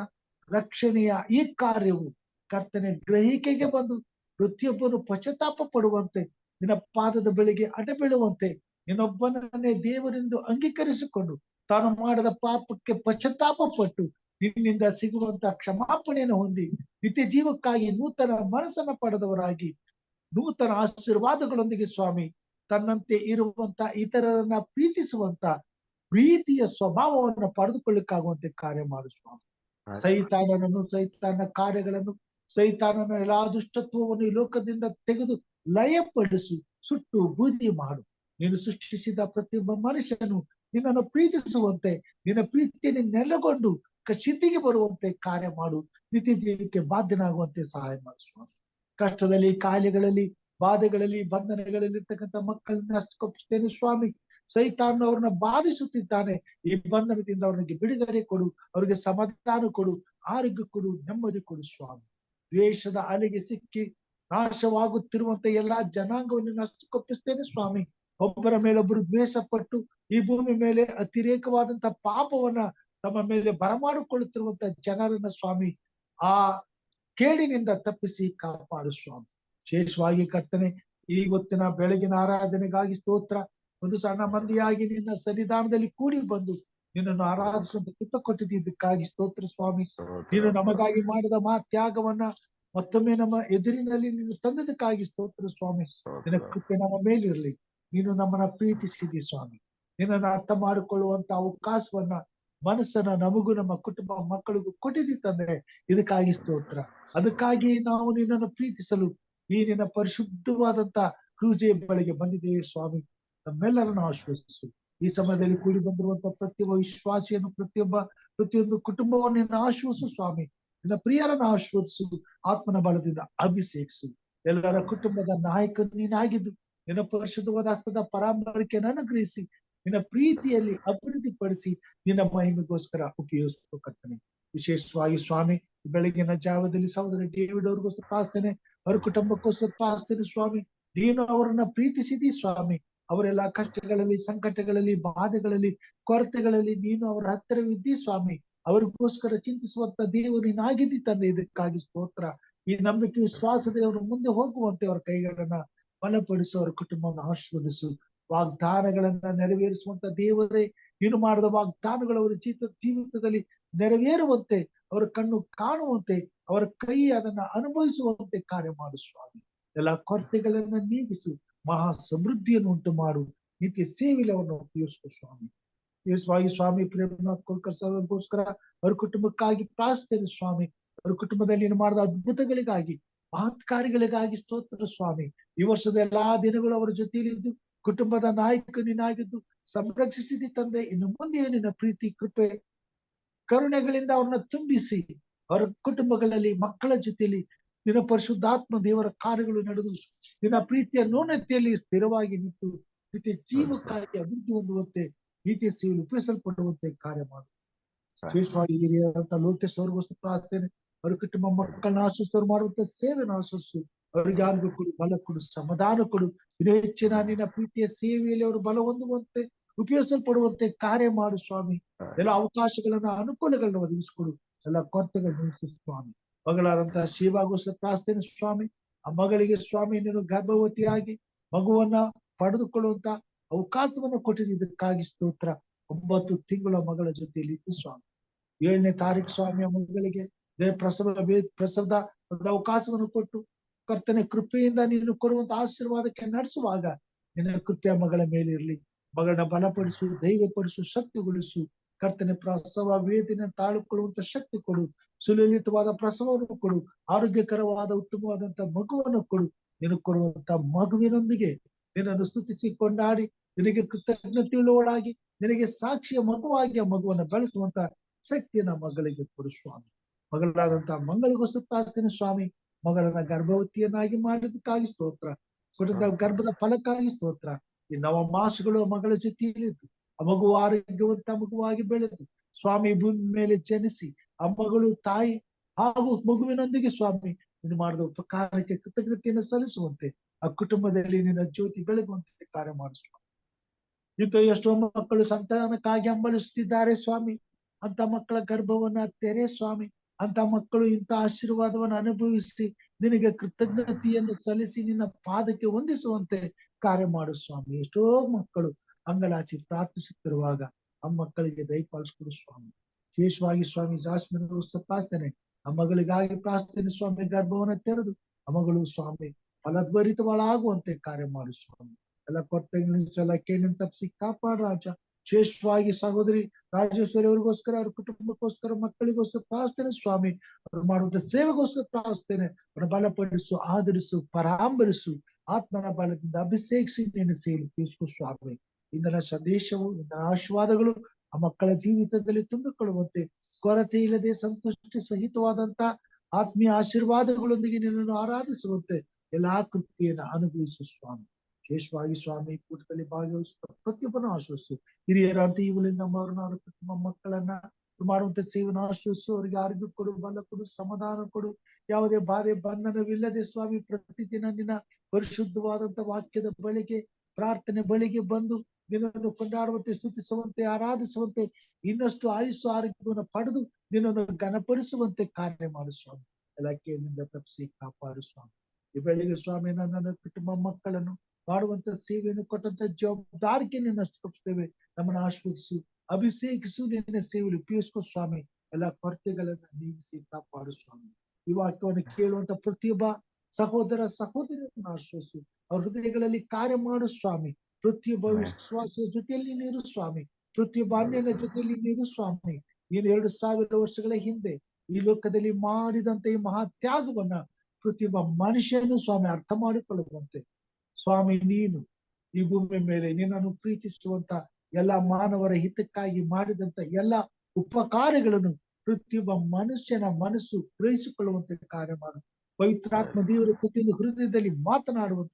ರಕ್ಷಣೆಯ ಈ ಕಾರ್ಯವು ಕರ್ತನೆ ಗ್ರಹಿಕೆಗೆ ಬಂದು ಪ್ರತಿಯೊಬ್ಬರು ಪಶ್ಚಾತ್ತಾಪ ಪಡುವಂತೆ ನಿನ್ನ ಪಾದದ ಬಳಿಗೆ ಅಡಬೀಳುವಂತೆ ನಿನ್ನೊಬ್ಬನನ್ನೇ ದೇವರೆಂದು ಅಂಗೀಕರಿಸಿಕೊಂಡು ತಾನು ಮಾಡದ ಪಾಪಕ್ಕೆ ಪಶ್ಚಾತ್ತಾಪ ಪಟ್ಟು ನಿನ್ನಿಂದ ಸಿಗುವಂತ ಕ್ಷಮಾಪಣೆಯನ್ನು ಹೊಂದಿ ನಿತ್ಯ ಜೀವಕ್ಕಾಗಿ ನೂತನ ಮನಸ್ಸನ್ನ ಪಡೆದವರಾಗಿ ನೂತನ ಆಶೀರ್ವಾದಗಳೊಂದಿಗೆ ಸ್ವಾಮಿ ತನ್ನಂತೆ ಇರುವಂತ ಇತರರನ್ನ ಪ್ರೀತಿಸುವಂತ ಪ್ರೀತಿಯ ಸ್ವಭಾವವನ್ನು ಪಡೆದುಕೊಳ್ಳಿಕ್ಕಾಗುವಂತೆ ಕಾರ್ಯ ಮಾಡು ಸ್ವಾಮಿ. ಸೈತಾನನ ಕಾರ್ಯಗಳನ್ನು ಸೈತಾನನ ಎಲ್ಲಾ ದುಷ್ಟತ್ವವನ್ನು ಈ ಲೋಕದಿಂದ ತೆಗೆದು ಲಯಪಡಿಸು, ಸುಟ್ಟು ಬೂದಿ ಮಾಡು. ನೀನು ಸೃಷ್ಟಿಸಿದ ಪ್ರತಿಯೊಬ್ಬ ಮನುಷ್ಯನು ನಿನ್ನನ್ನು ಪ್ರೀತಿಸುವಂತೆ ನಿನ್ನ ಪ್ರೀತಿಯನ್ನು ನೆಲೆಗೊಂಡು ಸಿದ್ಧಿಗೆ ಬರುವಂತೆ ಕಾರ್ಯ ಮಾಡು. ನಿತ್ಯ ಜೀವಕ್ಕೆ ಬಾಧ್ಯನಾಗುವಂತೆ ಸಹಾಯ ಮಾಡು ಸ್ವಾಮಿ. ಕಷ್ಟದಲ್ಲಿ, ಕಾಯಿಲೆಗಳಲ್ಲಿ, ಬಾಧೆಗಳಲ್ಲಿ, ಬಂಧನಗಳಲ್ಲಿ ಇರ್ತಕ್ಕಂಥ ಮಕ್ಕಳನ್ನ ಅಷ್ಟೊಪ್ಪಿಸ್ತೇನೆ ಸ್ವಾಮಿ. ಸೈತಾನವ್ರನ್ನ ಬಾಧಿಸುತ್ತಿದ್ದಾನೆ. ಈ ಬಂಧನದಿಂದ ಅವರಿಗೆ ಬಿಡುಗಡೆ ಕೊಡು, ಅವರಿಗೆ ಸಮಾಧಾನ ಕೊಡು, ಆರೋಗ್ಯ ಕೊಡು, ನೆಮ್ಮದಿ ಕೊಡು ಸ್ವಾಮಿ. ದ್ವೇಷದ ಅಲೆಗೆ ಸಿಕ್ಕಿ ನಾಶವಾಗುತ್ತಿರುವಂತ ಎಲ್ಲಾ ಜನಾಂಗವನ್ನು ಅಷ್ಟೊಪ್ಪಿಸ್ತೇನೆ ಸ್ವಾಮಿ. ಒಬ್ಬರ ಮೇಲೊಬ್ಬರು ದ್ವೇಷ ಪಟ್ಟು ಈ ಭೂಮಿ ಮೇಲೆ ಅತಿರೇಕವಾದಂತ ಪಾಪವನ್ನ ತಮ್ಮ ಮೇಲೆ ಬರಮಾಡಿಕೊಳ್ಳುತ್ತಿರುವಂತ ಜನರನ್ನ ಸ್ವಾಮಿ ಆ ಕೇಡಿನಿಂದ ತಪ್ಪಿಸಿ ಕಾಪಾಡು ಸ್ವಾಮಿ. ವಿಶೇಷವಾಗಿ ಕರ್ತನೆ ಇವತ್ತಿನ ಬೆಳಗಿನ ಆರಾಧನೆಗಾಗಿ ಸ್ತೋತ್ರ. ಒಂದು ಸಣ್ಣ ಮಂದಿಯಾಗಿ ನಿನ್ನ ಸನ್ನಿಧಾನದಲ್ಲಿ ಕೂಡಿ ಬಂದು ನಿನ್ನನ್ನು ಆರಾಧಿಸುವಂತ ಕೃಪ ಕೊಟ್ಟಿದ್ದಕ್ಕಾಗಿ ಸ್ತೋತ್ರ ಸ್ವಾಮಿ. ನೀನು ನಮಗಾಗಿ ಮಾಡಿದ ಮಹಾ ತ್ಯಾಗವನ್ನ ಮತ್ತೊಮ್ಮೆ ನಮ್ಮ ಎದುರಿನಲ್ಲಿ ನೀನು ತಂದದಕ್ಕಾಗಿ ಸ್ತೋತ್ರ ಸ್ವಾಮಿ. ನಿನ್ನ ಕೃಪೆ ನಮ್ಮ ಮೇಲಿರಲಿ. ನೀನು ನಮ್ಮನ್ನ ಪ್ರೀತಿಸಿದಿ ಸ್ವಾಮಿ. ನಿನ್ನನ್ನು ಅರ್ಥ ಮಾಡಿಕೊಳ್ಳುವಂತ ಅವಕಾಶವನ್ನ ಮನಸ್ಸನ್ನ ನಮಗೂ ನಮ್ಮ ಕುಟುಂಬ ಮಕ್ಕಳಿಗೂ ಕೊಟ್ಟಿದ್ದಿ ತಂದೆ. ಇದಕ್ಕಾಗಿ ಸ್ತೋತ್ರ. ಅದಕ್ಕಾಗಿ ನಾವು ನಿನ್ನನ್ನು ಪ್ರೀತಿಸಲು ಈ ನಿನ್ನ ಪರಿಶುದ್ಧವಾದಂತ ಹೃದಯ ಬಳಿಗೆ ಬಂದಿದ್ದೇವೆ ಸ್ವಾಮಿ. ನಮ್ಮೆಲ್ಲರನ್ನು ಆಶ್ವಾಸಿಸು. ಈ ಸಮಯದಲ್ಲಿ ಕೂಡಿ ಬಂದಿರುವಂತ ಪ್ರತಿಯೊಬ್ಬ ವಿಶ್ವಾಸಿಯನ್ನು ಪ್ರತಿಯೊಂದು ಕುಟುಂಬವನ್ನು ನಿನ್ನ ಆಶ್ವಾಸು ಸ್ವಾಮಿ. ನಿನ್ನ ಪ್ರಿಯರನ್ನು ಆಶ್ವಾದಿಸು. ಆತ್ಮನ ಬಲದಿಂದ ಅಭಿಷೇಕಿಸು. ಎಲ್ಲರ ಕುಟುಂಬದ ನಾಯಕನು ನೀನಾಗಿದ್ದು ನಿನ್ನ ಪರಿಶುದ್ಧವಾದ ಹಸ್ತದ ಪರಾಮರಿಕೆಯನ್ನು ಅನುಗ್ರಹಿಸಿ ನಿನ್ನ ಪ್ರೀತಿಯಲ್ಲಿ ಅಭಿವೃದ್ಧಿ ಪಡಿಸಿ ನಿನ್ನ ಮಹಿಮೆಗೋಸ್ಕರ ಉಪಯೋಗಿಸಬೇಕಂತಾನೆ. ವಿಶೇಷವಾಗಿ ಸ್ವಾಮಿ ಬೆಳಗಿನ ಜಾವದಲ್ಲಿ ಸಹೋದರ ಡೇವಿಡ್ ಅವ್ರಿಗೋಸ್ಕರ ಪ್ರಾರ್ಥನೆ, ಅವ್ರ ಕುಟುಂಬಕ್ಕೋಸ್ಕರ ಪ್ರಾರ್ಥನೆ ಸ್ವಾಮಿ. ನೀನು ಅವರನ್ನ ಪ್ರೀತಿಸಿದಿ ಸ್ವಾಮಿ. ಅವರೆಲ್ಲ ಕಷ್ಟಗಳಲ್ಲಿ, ಸಂಕಟಗಳಲ್ಲಿ, ಬಾಧೆಗಳಲ್ಲಿ, ಕೊರತೆಗಳಲ್ಲಿ ನೀನು ಅವರ ಹತ್ತಿರವಿದ್ದಿ ಸ್ವಾಮಿ. ಅವ್ರಿಗೋಸ್ಕರ ಚಿಂತಿಸುವಂತ ದೇವರು ನೀನಾಗಿದ್ದಿ ತಂದೆ. ಇದಕ್ಕಾಗಿ ಸ್ತೋತ್ರ. ಈ ನಂಬಿಕೆ ವಿಶ್ವಾಸದಲ್ಲಿ ಅವರು ಮುಂದೆ ಹೋಗುವಂತೆ ಅವರ ಕೈಗಳನ್ನ ಬಲಪಡಿಸು, ಅವರ ಕುಟುಂಬವನ್ನು ಆಶೀರ್ವದಿಸು. ವಾಗ್ದಾನಗಳನ್ನ ನೆರವೇರಿಸುವಂತ ದೇವರೇ ನೀನು ಮಾಡಿದ ವಾಗ್ದಾನಗಳು ಅವರ ಜೀವಿತದಲ್ಲಿ ನೆರವೇರುವಂತೆ, ಅವರ ಕಣ್ಣು ಕಾಣುವಂತೆ, ಅವರ ಕೈ ಅದನ್ನ ಅನುಭವಿಸುವಂತೆ ಕಾರ್ಯ ಮಾಡು ಸ್ವಾಮಿ. ಎಲ್ಲ ಕೊರತೆಗಳನ್ನ ನೀಗಿಸಿ ಮಹಾ ಸಮೃದ್ಧಿಯನ್ನು ಉಂಟು ಮಾಡು. ನಿತ್ಯ ಸೇವೆಯನ್ನು ಉಪಯೋಗಿಸುವ ಸ್ವಾಮಿ. ಯೇಸುವಾಗಿ ಸ್ವಾಮಿ ಪ್ರೇಮನಾಥ್ ಕೋಲ್ಕರ್ ಸರ್ಗೋಸ್ಕರ ಅವ್ರ ಕುಟುಂಬಕ್ಕಾಗಿ ಪ್ರಾರ್ಥನೆ ಸ್ವಾಮಿ. ಅವ್ರ ಕುಟುಂಬದಲ್ಲಿ ನೀನು ಮಾಡಿದ ಅದ್ಭುತಗಳಿಗಾಗಿ, ಮಹತ್ ಕಾರ್ಯಗಳಿಗಾಗಿ ಸ್ತೋತ್ರ ಸ್ವಾಮಿ. ಈ ವರ್ಷದ ಎಲ್ಲಾ ದಿನಗಳು ಅವರ ಜೊತೆಯಲ್ಲಿದ್ದು ಕುಟುಂಬದ ನಾಯಕನಾಗಿದ್ದು ಸಂರಕ್ಷಿಸಿದಿ ತಂದೆ. ಇನ್ನು ಮುಂದೆ ನಿನ್ನ ಪ್ರೀತಿ, ಕೃಪೆ, ಕರುಣೆಗಳಿಂದ ಅವ್ರನ್ನ ತುಂಬಿಸಿ ಅವರ ಕುಟುಂಬಗಳಲ್ಲಿ, ಮಕ್ಕಳ ಜೊತೆಯಲ್ಲಿ ನಿನ್ನ ಪರಿಶುದ್ಧಾತ್ಮ ದೇವರ ಕಾರ್ಯಗಳು ನಡೆದು ನಿನ್ನ ಪ್ರೀತಿಯ ನ್ಯೂನತೆಯಲ್ಲಿ ಸ್ಥಿರವಾಗಿ ನಿಂತು ಪ್ರೀತಿ ಜೀವಕ್ಕಾಗಿ ಅಭಿವೃದ್ಧಿ ಹೊಂದುವಂತೆ, ಪ್ರೀತಿಯ ಸೇವೆ ಉಪಯೋಗಿಸಲ್ಪಡುವಂತೆ ಕಾರ್ಯ ಮಾಡು. ವಿಶೇಷವಾಗಿ ಹಿರಿಯರಂತ ಲೋಕೇಶ್ ಅವ್ರಿಗೋಸ್ಕರ ಪ್ರಾರ್ಥನೆ. ಅವ್ರ ಕುಟುಂಬ ಮಕ್ಕಳನ್ನ ಆಶ್ವಸ್ತರು ಮಾಡುವಂತ ಸೇವೆನ ಆಶ್ವಸ್ಸು. ಅವ್ರಿಗೆ ಆರೋಗ್ಯ ಕೊಡು, ಬಲ ಕೊಡು, ಸಮಾಧಾನ ಕೊಡು. ಇನ್ನು ಹೆಚ್ಚಿನ ನಿನ್ನ ಪ್ರೀತಿಯ ಸೇವೆಯಲ್ಲಿ ಅವರು ಬಲ ಹೊಂದುವಂತೆ, ಉಪಯೋಗಿಸಲ್ಪಡುವಂತೆ ಕಾರ್ಯ ಮಾಡು ಸ್ವಾಮಿ. ಎಲ್ಲ ಅವಕಾಶಗಳನ್ನ, ಅನುಕೂಲಗಳನ್ನ ಒದಗಿಸಿಕೊಡು. ಎಲ್ಲ ಕೊರತೆಗಳನ್ನ ನಿಲ್ಲಿಸು ಸ್ವಾಮಿ. ಮಗಳಾದಂತಹ ಶಿವಾಗೋಸ್ಕರ ಪ್ರಾರ್ಥನೆ ಸ್ವಾಮಿ. ಆ ಮಗಳಿಗೆ ಸ್ವಾಮಿ ನೀನು ಗರ್ಭವತಿಯಾಗಿ ಮಗುವನ್ನ ಪಡೆದುಕೊಳ್ಳುವಂತ ಅವಕಾಶವನ್ನು ಕೊಟ್ಟಿದ್ದಕ್ಕಾಗಿ ಸ್ತೋತ್ರ. 9 ತಿಂಗಳ ಮಗಳ ಜೊತೆಯಲ್ಲಿ ಇದ್ದು ಸ್ವಾಮಿ. 7ನೇ ತಾರೀಕು ಸ್ವಾಮಿ ಆ ಮಗಳಿಗೆ ಪ್ರಸವದ ಒಂದು ಅವಕಾಶವನ್ನು ಕೊಟ್ಟು ಕರ್ತನೆ ಕೃಪೆಯಿಂದ ನೀನು ಕೊಡುವಂತ ಆಶೀರ್ವಾದಕ್ಕೆ ನಡೆಸುವಾಗ ನಿನ್ನ ಕೃಪೆಯ ಮಗಳ ಮೇಲಿರ್ಲಿ. ಮಗಳನ್ನ ಬಲಪಡಿಸು, ಧೈರ್ಯಪಡಿಸು, ಶಕ್ತಿಗೊಳಿಸು. ಕರ್ತನೆ ಪ್ರಸವ ವೇದನೆ ತಾಳಿಕೊಳ್ಳುವಂತ ಶಕ್ತಿ ಕೊಡು. ಸುಲಲಿತವಾದ ಪ್ರಸವವನ್ನು ಕೊಡು. ಆರೋಗ್ಯಕರವಾದ ಉತ್ತಮವಾದಂತ ಮಗುವನ್ನು ಕೊಡು. ನೀನು ಕೊಡುವಂತ ಮಗುವಿನೊಂದಿಗೆ ನಿನ್ನನ್ನು ಸ್ತುತಿಸಿ ಕೊಂಡಾಡಿ ನಿನಗೆ ಕೃತಜ್ಞತೆಯುಳ್ಳವಳಾಗಿ ನಿನಗೆ ಸಾಕ್ಷಿಯ ಮಗುವಾಗಿ ಆ ಮಗುವನ್ನು ಬೆಳೆಸುವಂತ ಶಕ್ತಿಯನ್ನ ಮಗಳಿಗೆ ಕೊಡು ಸ್ವಾಮಿ. ಮಗಳಾದಂತಹ ಮಂಗಳಿಗೋಸ್ಕರ ಪ್ರಾರ್ಥನೆ ಸ್ವಾಮಿ. ಮಗಳನ್ನ ಗರ್ಭವತಿಯನ್ನಾಗಿ ಮಾಡಿದಕ್ಕಾಗಿ ಸ್ತೋತ್ರ. ಕೊಟ್ಟ ಗರ್ಭದ ಫಲಕ್ಕಾಗಿ ಸ್ತೋತ್ರ. ಈ ನವಮಾಸಗಳು ಮಗಳ ಜೊತೆಯಲ್ಲಿ ಆ ಮಗು ಆರೋಗ್ಯವಂತ ಮಗುವಾಗಿ ಬೆಳೆದು ಸ್ವಾಮಿ ಭೂಮಿ ಮೇಲೆ ಜನಿಸಿ ಆ ಮಗಳು ತಾಯಿ ಹಾಗೂ ಮಗುವಿನೊಂದಿಗೆ ಸ್ವಾಮಿ ಇದು ಮಾಡಿದ ಉಪಕಾರಕ್ಕೆ ಕೃತಜ್ಞತೆಯನ್ನು ಸಲ್ಲಿಸುವಂತೆ ಆ ಕುಟುಂಬದಲ್ಲಿ ನಿನ್ನ ಜ್ಯೋತಿ ಬೆಳಗುವಂತೆ ಕಾರ್ಯ ಮಾಡಿಸುವ. ಇಂಥ ಎಷ್ಟೋ ಮಕ್ಕಳು ಸಂತಾನಕ್ಕಾಗಿ ಹಂಬಲಿಸುತ್ತಿದ್ದಾರೆ ಸ್ವಾಮಿ. ಅಂತ ಮಕ್ಕಳ ಗರ್ಭವನ್ನ ತೆರೆ ಸ್ವಾಮಿ. ಅಂತ ಮಕ್ಕಳು ಇಂಥ ಆಶೀರ್ವಾದವನ್ನು ಅನುಭವಿಸಿ ನಿನಗೆ ಕೃತಜ್ಞತೆಯನ್ನು ಸಲ್ಲಿಸಿ ನಿನ್ನ ಪಾದಕ್ಕೆ ಹೊಂದಿಸುವಂತೆ ಕಾರ್ಯ ಮಾಡು ಸ್ವಾಮಿ. ಎಷ್ಟೋ ಮಕ್ಕಳು ಅಂಗಲಾಚಿ ಪ್ರಾರ್ಥಿಸುತ್ತಿರುವಾಗ ಆ ಮಕ್ಕಳಿಗೆ ದಯಪಾಲಿಸಿಕೊಡು ಸ್ವಾಮಿ. ವಿಶೇಷವಾಗಿ ಸ್ವಾಮಿ ಜಾಸ್ಮಿನ್ ಪ್ರಾರ್ಥನೆ. ಆ ಮಗಳಿಗಾಗಿ ಪ್ರಾರ್ಥನೆ ಸ್ವಾಮಿ. ಗರ್ಭವನ್ನ ತೆರೆದು ಆ ಮಗಳು ಸ್ವಾಮಿ ಫಲದ್ವರಿತವಾಗುವಂತೆ ಕಾರ್ಯ ಮಾಡು ಸ್ವಾಮಿ. ಎಲ್ಲ ಕೊರತೆಗಳ ಕೇಳಿನ ತಪ್ಪಿಸಿ ಕಾಪಾಡು ರಾಜ. ವಿಶೇಷವಾಗಿ ಸಹೋದರಿ ರಾಜೇಶ್ವರಿ ಅವ್ರಿಗೋಸ್ಕರ, ಅವ್ರ ಕುಟುಂಬಕ್ಕೋಸ್ಕರ, ಮಕ್ಕಳಿಗೋಸ್ಕರ ಪ್ರಾರ್ಥನೆ ಸ್ವಾಮಿ. ಅವ್ರು ಮಾಡುವಂತ ಸೇವೆಗೋಸ್ಕರ ಪ್ರಾರ್ಥನೆ. ಅವ್ರ ಬಲಪಡಿಸು, ಆಧರಿಸು, ಪರಾಂಬರಿಸು. ಆತ್ಮನ ಬಲದಿಂದ ಅಭಿಷೇಕಿಸಿ ನಿನ್ನ ಸೇವೆ ಉಪಯೋಗಿಸು ಸ್ವಾಮಿ. ಇಂದಿನ ಸಂದೇಶವು, ಇಂದಿನ ಆಶೀರ್ವಾದಗಳು ಆ ಮಕ್ಕಳ ಜೀವಿತದಲ್ಲಿ ತುಂಬಿಕೊಳ್ಳುವಂತೆ, ಕೊರತೆ ಇಲ್ಲದೆ ಸಂತುಷ್ಟಿ ಸಹಿತವಾದಂತ ಆತ್ಮೀಯ ಆಶೀರ್ವಾದಗಳೊಂದಿಗೆ ನಿನ್ನನ್ನು ಆರಾಧಿಸುವಂತೆ ಎಲ್ಲಾ ಕೃತಿಯನ್ನು ಅನುಭವಿಸು ಸ್ವಾಮಿ. ವಿಶೇಷವಾಗಿ ಸ್ವಾಮಿ ಕೂಟದಲ್ಲಿ ಭಾಗವಹಿಸುವ ಪ್ರತಿಯೊಬ್ಬನ ಆಶ್ವಸು. ಹಿರಿಯರಂತ ಇವುಗಳಿಂದ ನಮ್ಮವ್ರನ್ನ ಕುಟುಂಬ ಮಕ್ಕಳನ್ನ ಮಾಡುವಂತ ಸೇವೆನ ಆಶ್ವಸು. ಅವರಿಗೆ ಆರೋಗ್ಯ ಕೊಡು, ಬಲ ಕೊಡು, ಸಮಾಧಾನ ಕೊಡು. ಯಾವುದೇ ಬಾಧೆ ಬಂಧನವಿಲ್ಲದೆ ಸ್ವಾಮಿ ಪ್ರತಿದಿನ ನಿನ್ನ ಪರಿಶುದ್ಧವಾದಂತ ವಾಕ್ಯದ ಬಳಿಗೆ, ಪ್ರಾರ್ಥನೆ ಬಳಿಗೆ ಬಂದು ನಿನ್ನನ್ನು ಕೊಂಡಾಡುವಂತೆ, ಸ್ತುತಿಸುವಂತೆ, ಆರಾಧಿಸುವಂತೆ, ಇನ್ನಷ್ಟು ಆಯುಸ್ಸು ಆರೋಗ್ಯವನ್ನು ಪಡೆದು ನಿನ್ನನ್ನು ಘನಪಡಿಸುವಂತೆ ಕಾರ್ಯ ಮಾಡು ಸ್ವಾಮಿ. ಎಲ್ಲಕ್ಕೆಯಿಂದ ತಪ್ಪಿಸಿ ಕಾಪಾಡು ಸ್ವಾಮಿ. ಈ ಬೆಳಿಗ್ಗೆ ಸ್ವಾಮಿ ನನ್ನ ಕುಟುಂಬ ಮಕ್ಕಳನ್ನು ಮಾಡುವಂತ ಸೇವೆಯನ್ನು ಕೊಟ್ಟಂತ ಜವಾಬ್ದಾರಿಗೆ ನಿನ್ನ ತಪ್ಪಿಸ್ತೇವೆ. ನಮ್ಮನ್ನು ಆಶ್ವದಿಸು, ಅಭಿಷೇಕಿಸು, ನಿನ್ನ ಸೇವೆಯಲ್ಲಿ ಉಪಯೋಗಿಸ್ಕೊ ಸ್ವಾಮಿ. ಎಲ್ಲಾ ಕೊರತೆಗಳನ್ನ ನೀಗಿಸಿ ಕಾಪಾಡು ಸ್ವಾಮಿ. ಈ ವಾಕ್ಯವನ್ನು ಕೇಳುವಂತ ಪ್ರತಿಯೊಬ್ಬ ಸಹೋದರ ಸಹೋದರಿಯನ್ನು ಆಶ್ವದಿಸು. ಅವ್ರ ಹೃದಯಗಳಲ್ಲಿ ಕಾರ್ಯ ಮಾಡು ಸ್ವಾಮಿ. ಪ್ರತಿಯೊಬ್ಬ ವಿಶ್ವಾಸದ ಜೊತೆಯಲ್ಲಿ ನೀರು ಸ್ವಾಮಿ. ಪ್ರತಿಯೊಬ್ಬ ಅನ್ಯನ ಜೊತೆಯಲ್ಲಿ ನೀರು ಸ್ವಾಮಿ. ನೀನು 2000 ವರ್ಷಗಳ ಹಿಂದೆ ಈ ಲೋಕದಲ್ಲಿ ಮಾಡಿದಂತ ಈ ಮಹಾ ತ್ಯಾಗವನ್ನ ಪ್ರತಿಯೊಬ್ಬ ಮನುಷ್ಯನು ಸ್ವಾಮಿ ಅರ್ಥ ಮಾಡಿಕೊಳ್ಳುವಂತೆ ಸ್ವಾಮಿ, ನೀನು ಈ ಭೂಮಿ ಮೇಲೆ ನಿನ್ನನ್ನು ಪ್ರೀತಿಸುವಂತ ಎಲ್ಲಾ ಮಾನವರ ಹಿತಕ್ಕಾಗಿ ಮಾಡಿದಂತ ಎಲ್ಲಾ ಉಪಕಾರಗಳನ್ನು ಪ್ರತಿಯೊಬ್ಬ ಮನುಷ್ಯನ ಮನಸ್ಸು ಗ್ರಹಿಸಿಕೊಳ್ಳುವಂತೆ ಕಾರ್ಯ ಮಾಡು. ಪವಿತ್ರಾತ್ಮ ದೇವರ ಪ್ರತಿಯೊಂದು ಹೃದಯದಲ್ಲಿ ಮಾತನಾಡುವಂತ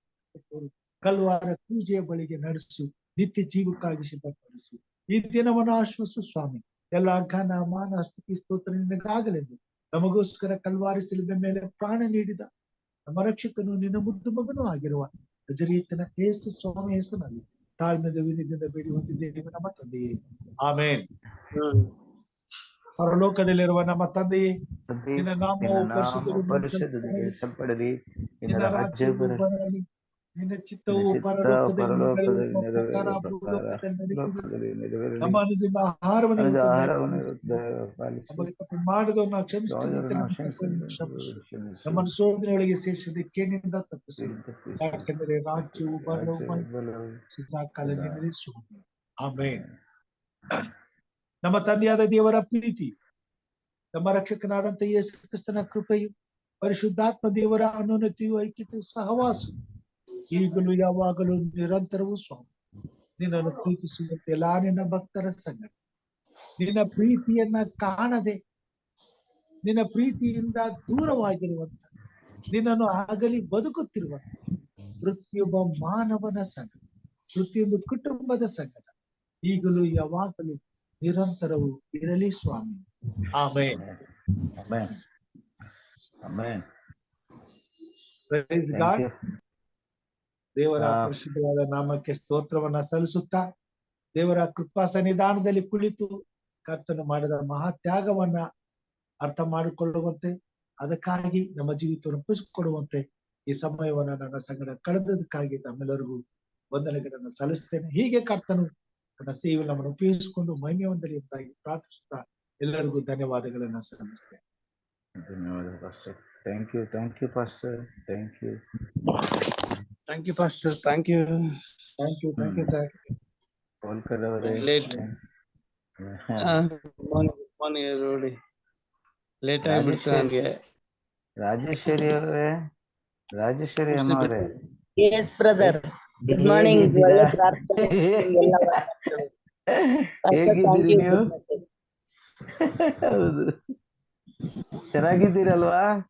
ಕಲ್ವಾರ ಪೂಜೆಯ ಬಳಿಗೆ ನಡೆಸು. ನಿತ್ಯ ಜೀವಕ್ಕಾಗಿ ಸಿದ್ಧಪಡಿಸು. ಈ ದಿನವನ್ನು ಆಶ್ವಸು ಸ್ವಾಮಿ. ಎಲ್ಲ ಘನ ಮಾನ ಸ್ತುತಿ ಸ್ತೋತ್ರ ನಿನಗಾಗಲೆಂದು ನಮಗೋಸ್ಕರ ಕಲ್ವಾರಿ ಶಿಲುಬೆ ಮೇಲೆ ಪ್ರಾಣ ನೀಡಿದ ನಮ್ಮ ರಕ್ಷಕನು ನಿನ್ನ ಮುದ್ದು ಮಗನೂ ಆಗಿರುವ ನಜರೇತಿನ ಯೇಸು ಸ್ವಾಮಿ ಹೆಸರಿನಲ್ಲಿ ತಾಳ್ಮೆದ ವಿನಯದಿಂದ ಬೇಡಿ ಹೊಂದಿದ್ದೇವೆ ನಮ್ಮ ತಂದೆಯೇ, ಆಮೇನ್. ಪರಲೋಕದಲ್ಲಿರುವ ನಮ್ಮ ತಂದೆಯೇ, ನಿನ್ನ ನಾಮವು ಪರಿಶುದ್ಧಪಡಿಸಲ್ಪಡಲಿ, ನಿನ್ನ ರಾಜ್ಯವು ಬರಲಿ, ನಿನ್ನ ಚಿತ್ತವು ನಿನ್ನ ಚಿತ್ತ ಪರಲೋಕದಲ್ಲಿ ಪರಲೋಕದಲ್ಲಿ ನೆರವೇರುವ ಪ್ರಕಾರ ನೆರವೇರುವ ಪ್ರಕಾರ ಭೂಲೋಕದಲ್ಲಿ ನಡೀತಿದೆ. ಲೋಕದಲ್ಲಿ ನೆರವೇರಲಿ. ನಮ್ಮ ಅನುದಿನ ಆಹಾರವನ್ನು ನನಗೆ ಇವತ್ತು ಆಹಾರವನ್ನು ದಯಪಾಲಿಸು. ಪಾಲಿಸಿ. ನಮಗೆ ತಪ್ಪು ಮಾಡಿದವರನ್ನು ನಾವು ಕ್ಷಮಿಸ್ತೇವೆ ಅಂತ ನಾವು ನಮ್ಮ ತಪ್ಪನ್ನು ಕ್ಷಮಿಸು. ನಮ್ಮನ್ನು ಶೋಧನೆಯೊಳಗೆ ಸೇರಿಸದೆ ಕೇಣಿನಿಂದ ತಪ್ಪಿಸು. ಯಾಕೆಂದರೆ ರಾಜ್ಯವು ಬಲವು ಸದಾಕಾಲ ನಿನ್ನದೇ ಸ್ವಾಮಿ. ಆಮೆನ್. ನಮ್ಮ ತಂದೆಯಾದ ದೇವರ ಪ್ರೀತಿ, ನಮ್ಮ ರಕ್ಷಕನಾದಂತ ಯೇಸು ಕ್ರಿಸ್ತನ ಕೃಪೆಯು, ಪರಿಶುದ್ಧಾತ್ಮ ದೇವರ ಅನುನ್ನತಿಯು, ಐಕ್ಯತೆ, ಸಹವಾಸ ಈಗಲೂ ಯಾವಾಗಲೂ ನಿರಂತರವೂ ಸ್ವಾಮಿ ನಿನ್ನನ್ನು ಪ್ರೀತಿಸುವಂತೆ ಎಲ್ಲಾ ನಿನ್ನ ಭಕ್ತರ ಸಂಗಡ, ನಿನ್ನ ಪ್ರೀತಿಯನ್ನ ಕಾಣದೆ ನಿನ್ನ ಪ್ರೀತಿಯಿಂದ ದೂರವಾಗಿರುವಂತ, ನಿನ್ನನ್ನು ಆಗಲಿ ಬದುಕುತ್ತಿರುವಂತ ಪ್ರತಿಯೊಬ್ಬ ಮಾನವನ ಸಂಗಡ, ಪ್ರತಿಯೊಂದು ಕುಟುಂಬದ ಸಂಗಡ ಈಗಲೂ ಯಾವಾಗಲೂ ನಿರಂತರವೂ ಇರಲಿ ಸ್ವಾಮಿ. Amen. Amen. Amen. Praise god. ದೇವರ ಪರಿಶುದ್ಧವಾದ ನಾಮಕ್ಕೆ ಸ್ತೋತ್ರವನ್ನ ಸಲ್ಲಿಸುತ್ತಾ, ದೇವರ ಕೃಪಾ ಸನ್ನಿಧಾನದಲ್ಲಿ ಕುಳಿತು ಕರ್ತನು ಮಾಡಿದ ಮಹಾತ್ಯಾಗವನ್ನ ಅರ್ಥ ಮಾಡಿಕೊಳ್ಳುವಂತೆ, ಅದಕ್ಕಾಗಿ ನಮ್ಮ ಜೀವಿತವನ್ನು ಒಪ್ಪಿಸಿಕೊಡುವಂತೆ ಈ ಸಮಯವನ್ನ ನನ್ನ ಸಂಗಡ ಕಳೆದದಕ್ಕಾಗಿ ತಮ್ಮೆಲ್ಲರಿಗೂ ವಂದನೆಗಳನ್ನು ಸಲ್ಲಿಸ್ತೇನೆ. ಹೀಗೆ ಕರ್ತನು ತನ್ನ ಸೇವೆ ನಮ್ಮನ್ನು ಉಪಯೋಗಿಸಿಕೊಂಡು ಮಹಿಮೆ ಹೊಂದಲಿ ಎಂತಾಗಿ ಪ್ರಾರ್ಥಿಸುತ್ತಾ ಎಲ್ಲರಿಗೂ ಧನ್ಯವಾದಗಳನ್ನ ಸಲ್ಲಿಸ್ತೇನೆ. ಧನ್ಯವಾದ pastor. Thank you pastor. Thank you pastor. Thank you sir. Holkar ಅವರೇ. ಲೇಟ್ ಆಗ್ಬಿಡ್ತು ನನಗೆ. ರಾಜೇಶ್ವರಿ ಅವರೇ, ರಾಜೇಶ್ವರಿ ಅಮ್ಮ ಅವರೇ. Yes brother, good morning. ಹೇಗಿದ್ದೀರಿ ನೀವು? ಹೌದು, ಚೆನ್ನಾಗಿದ್ದೀರಲ್ವಾ?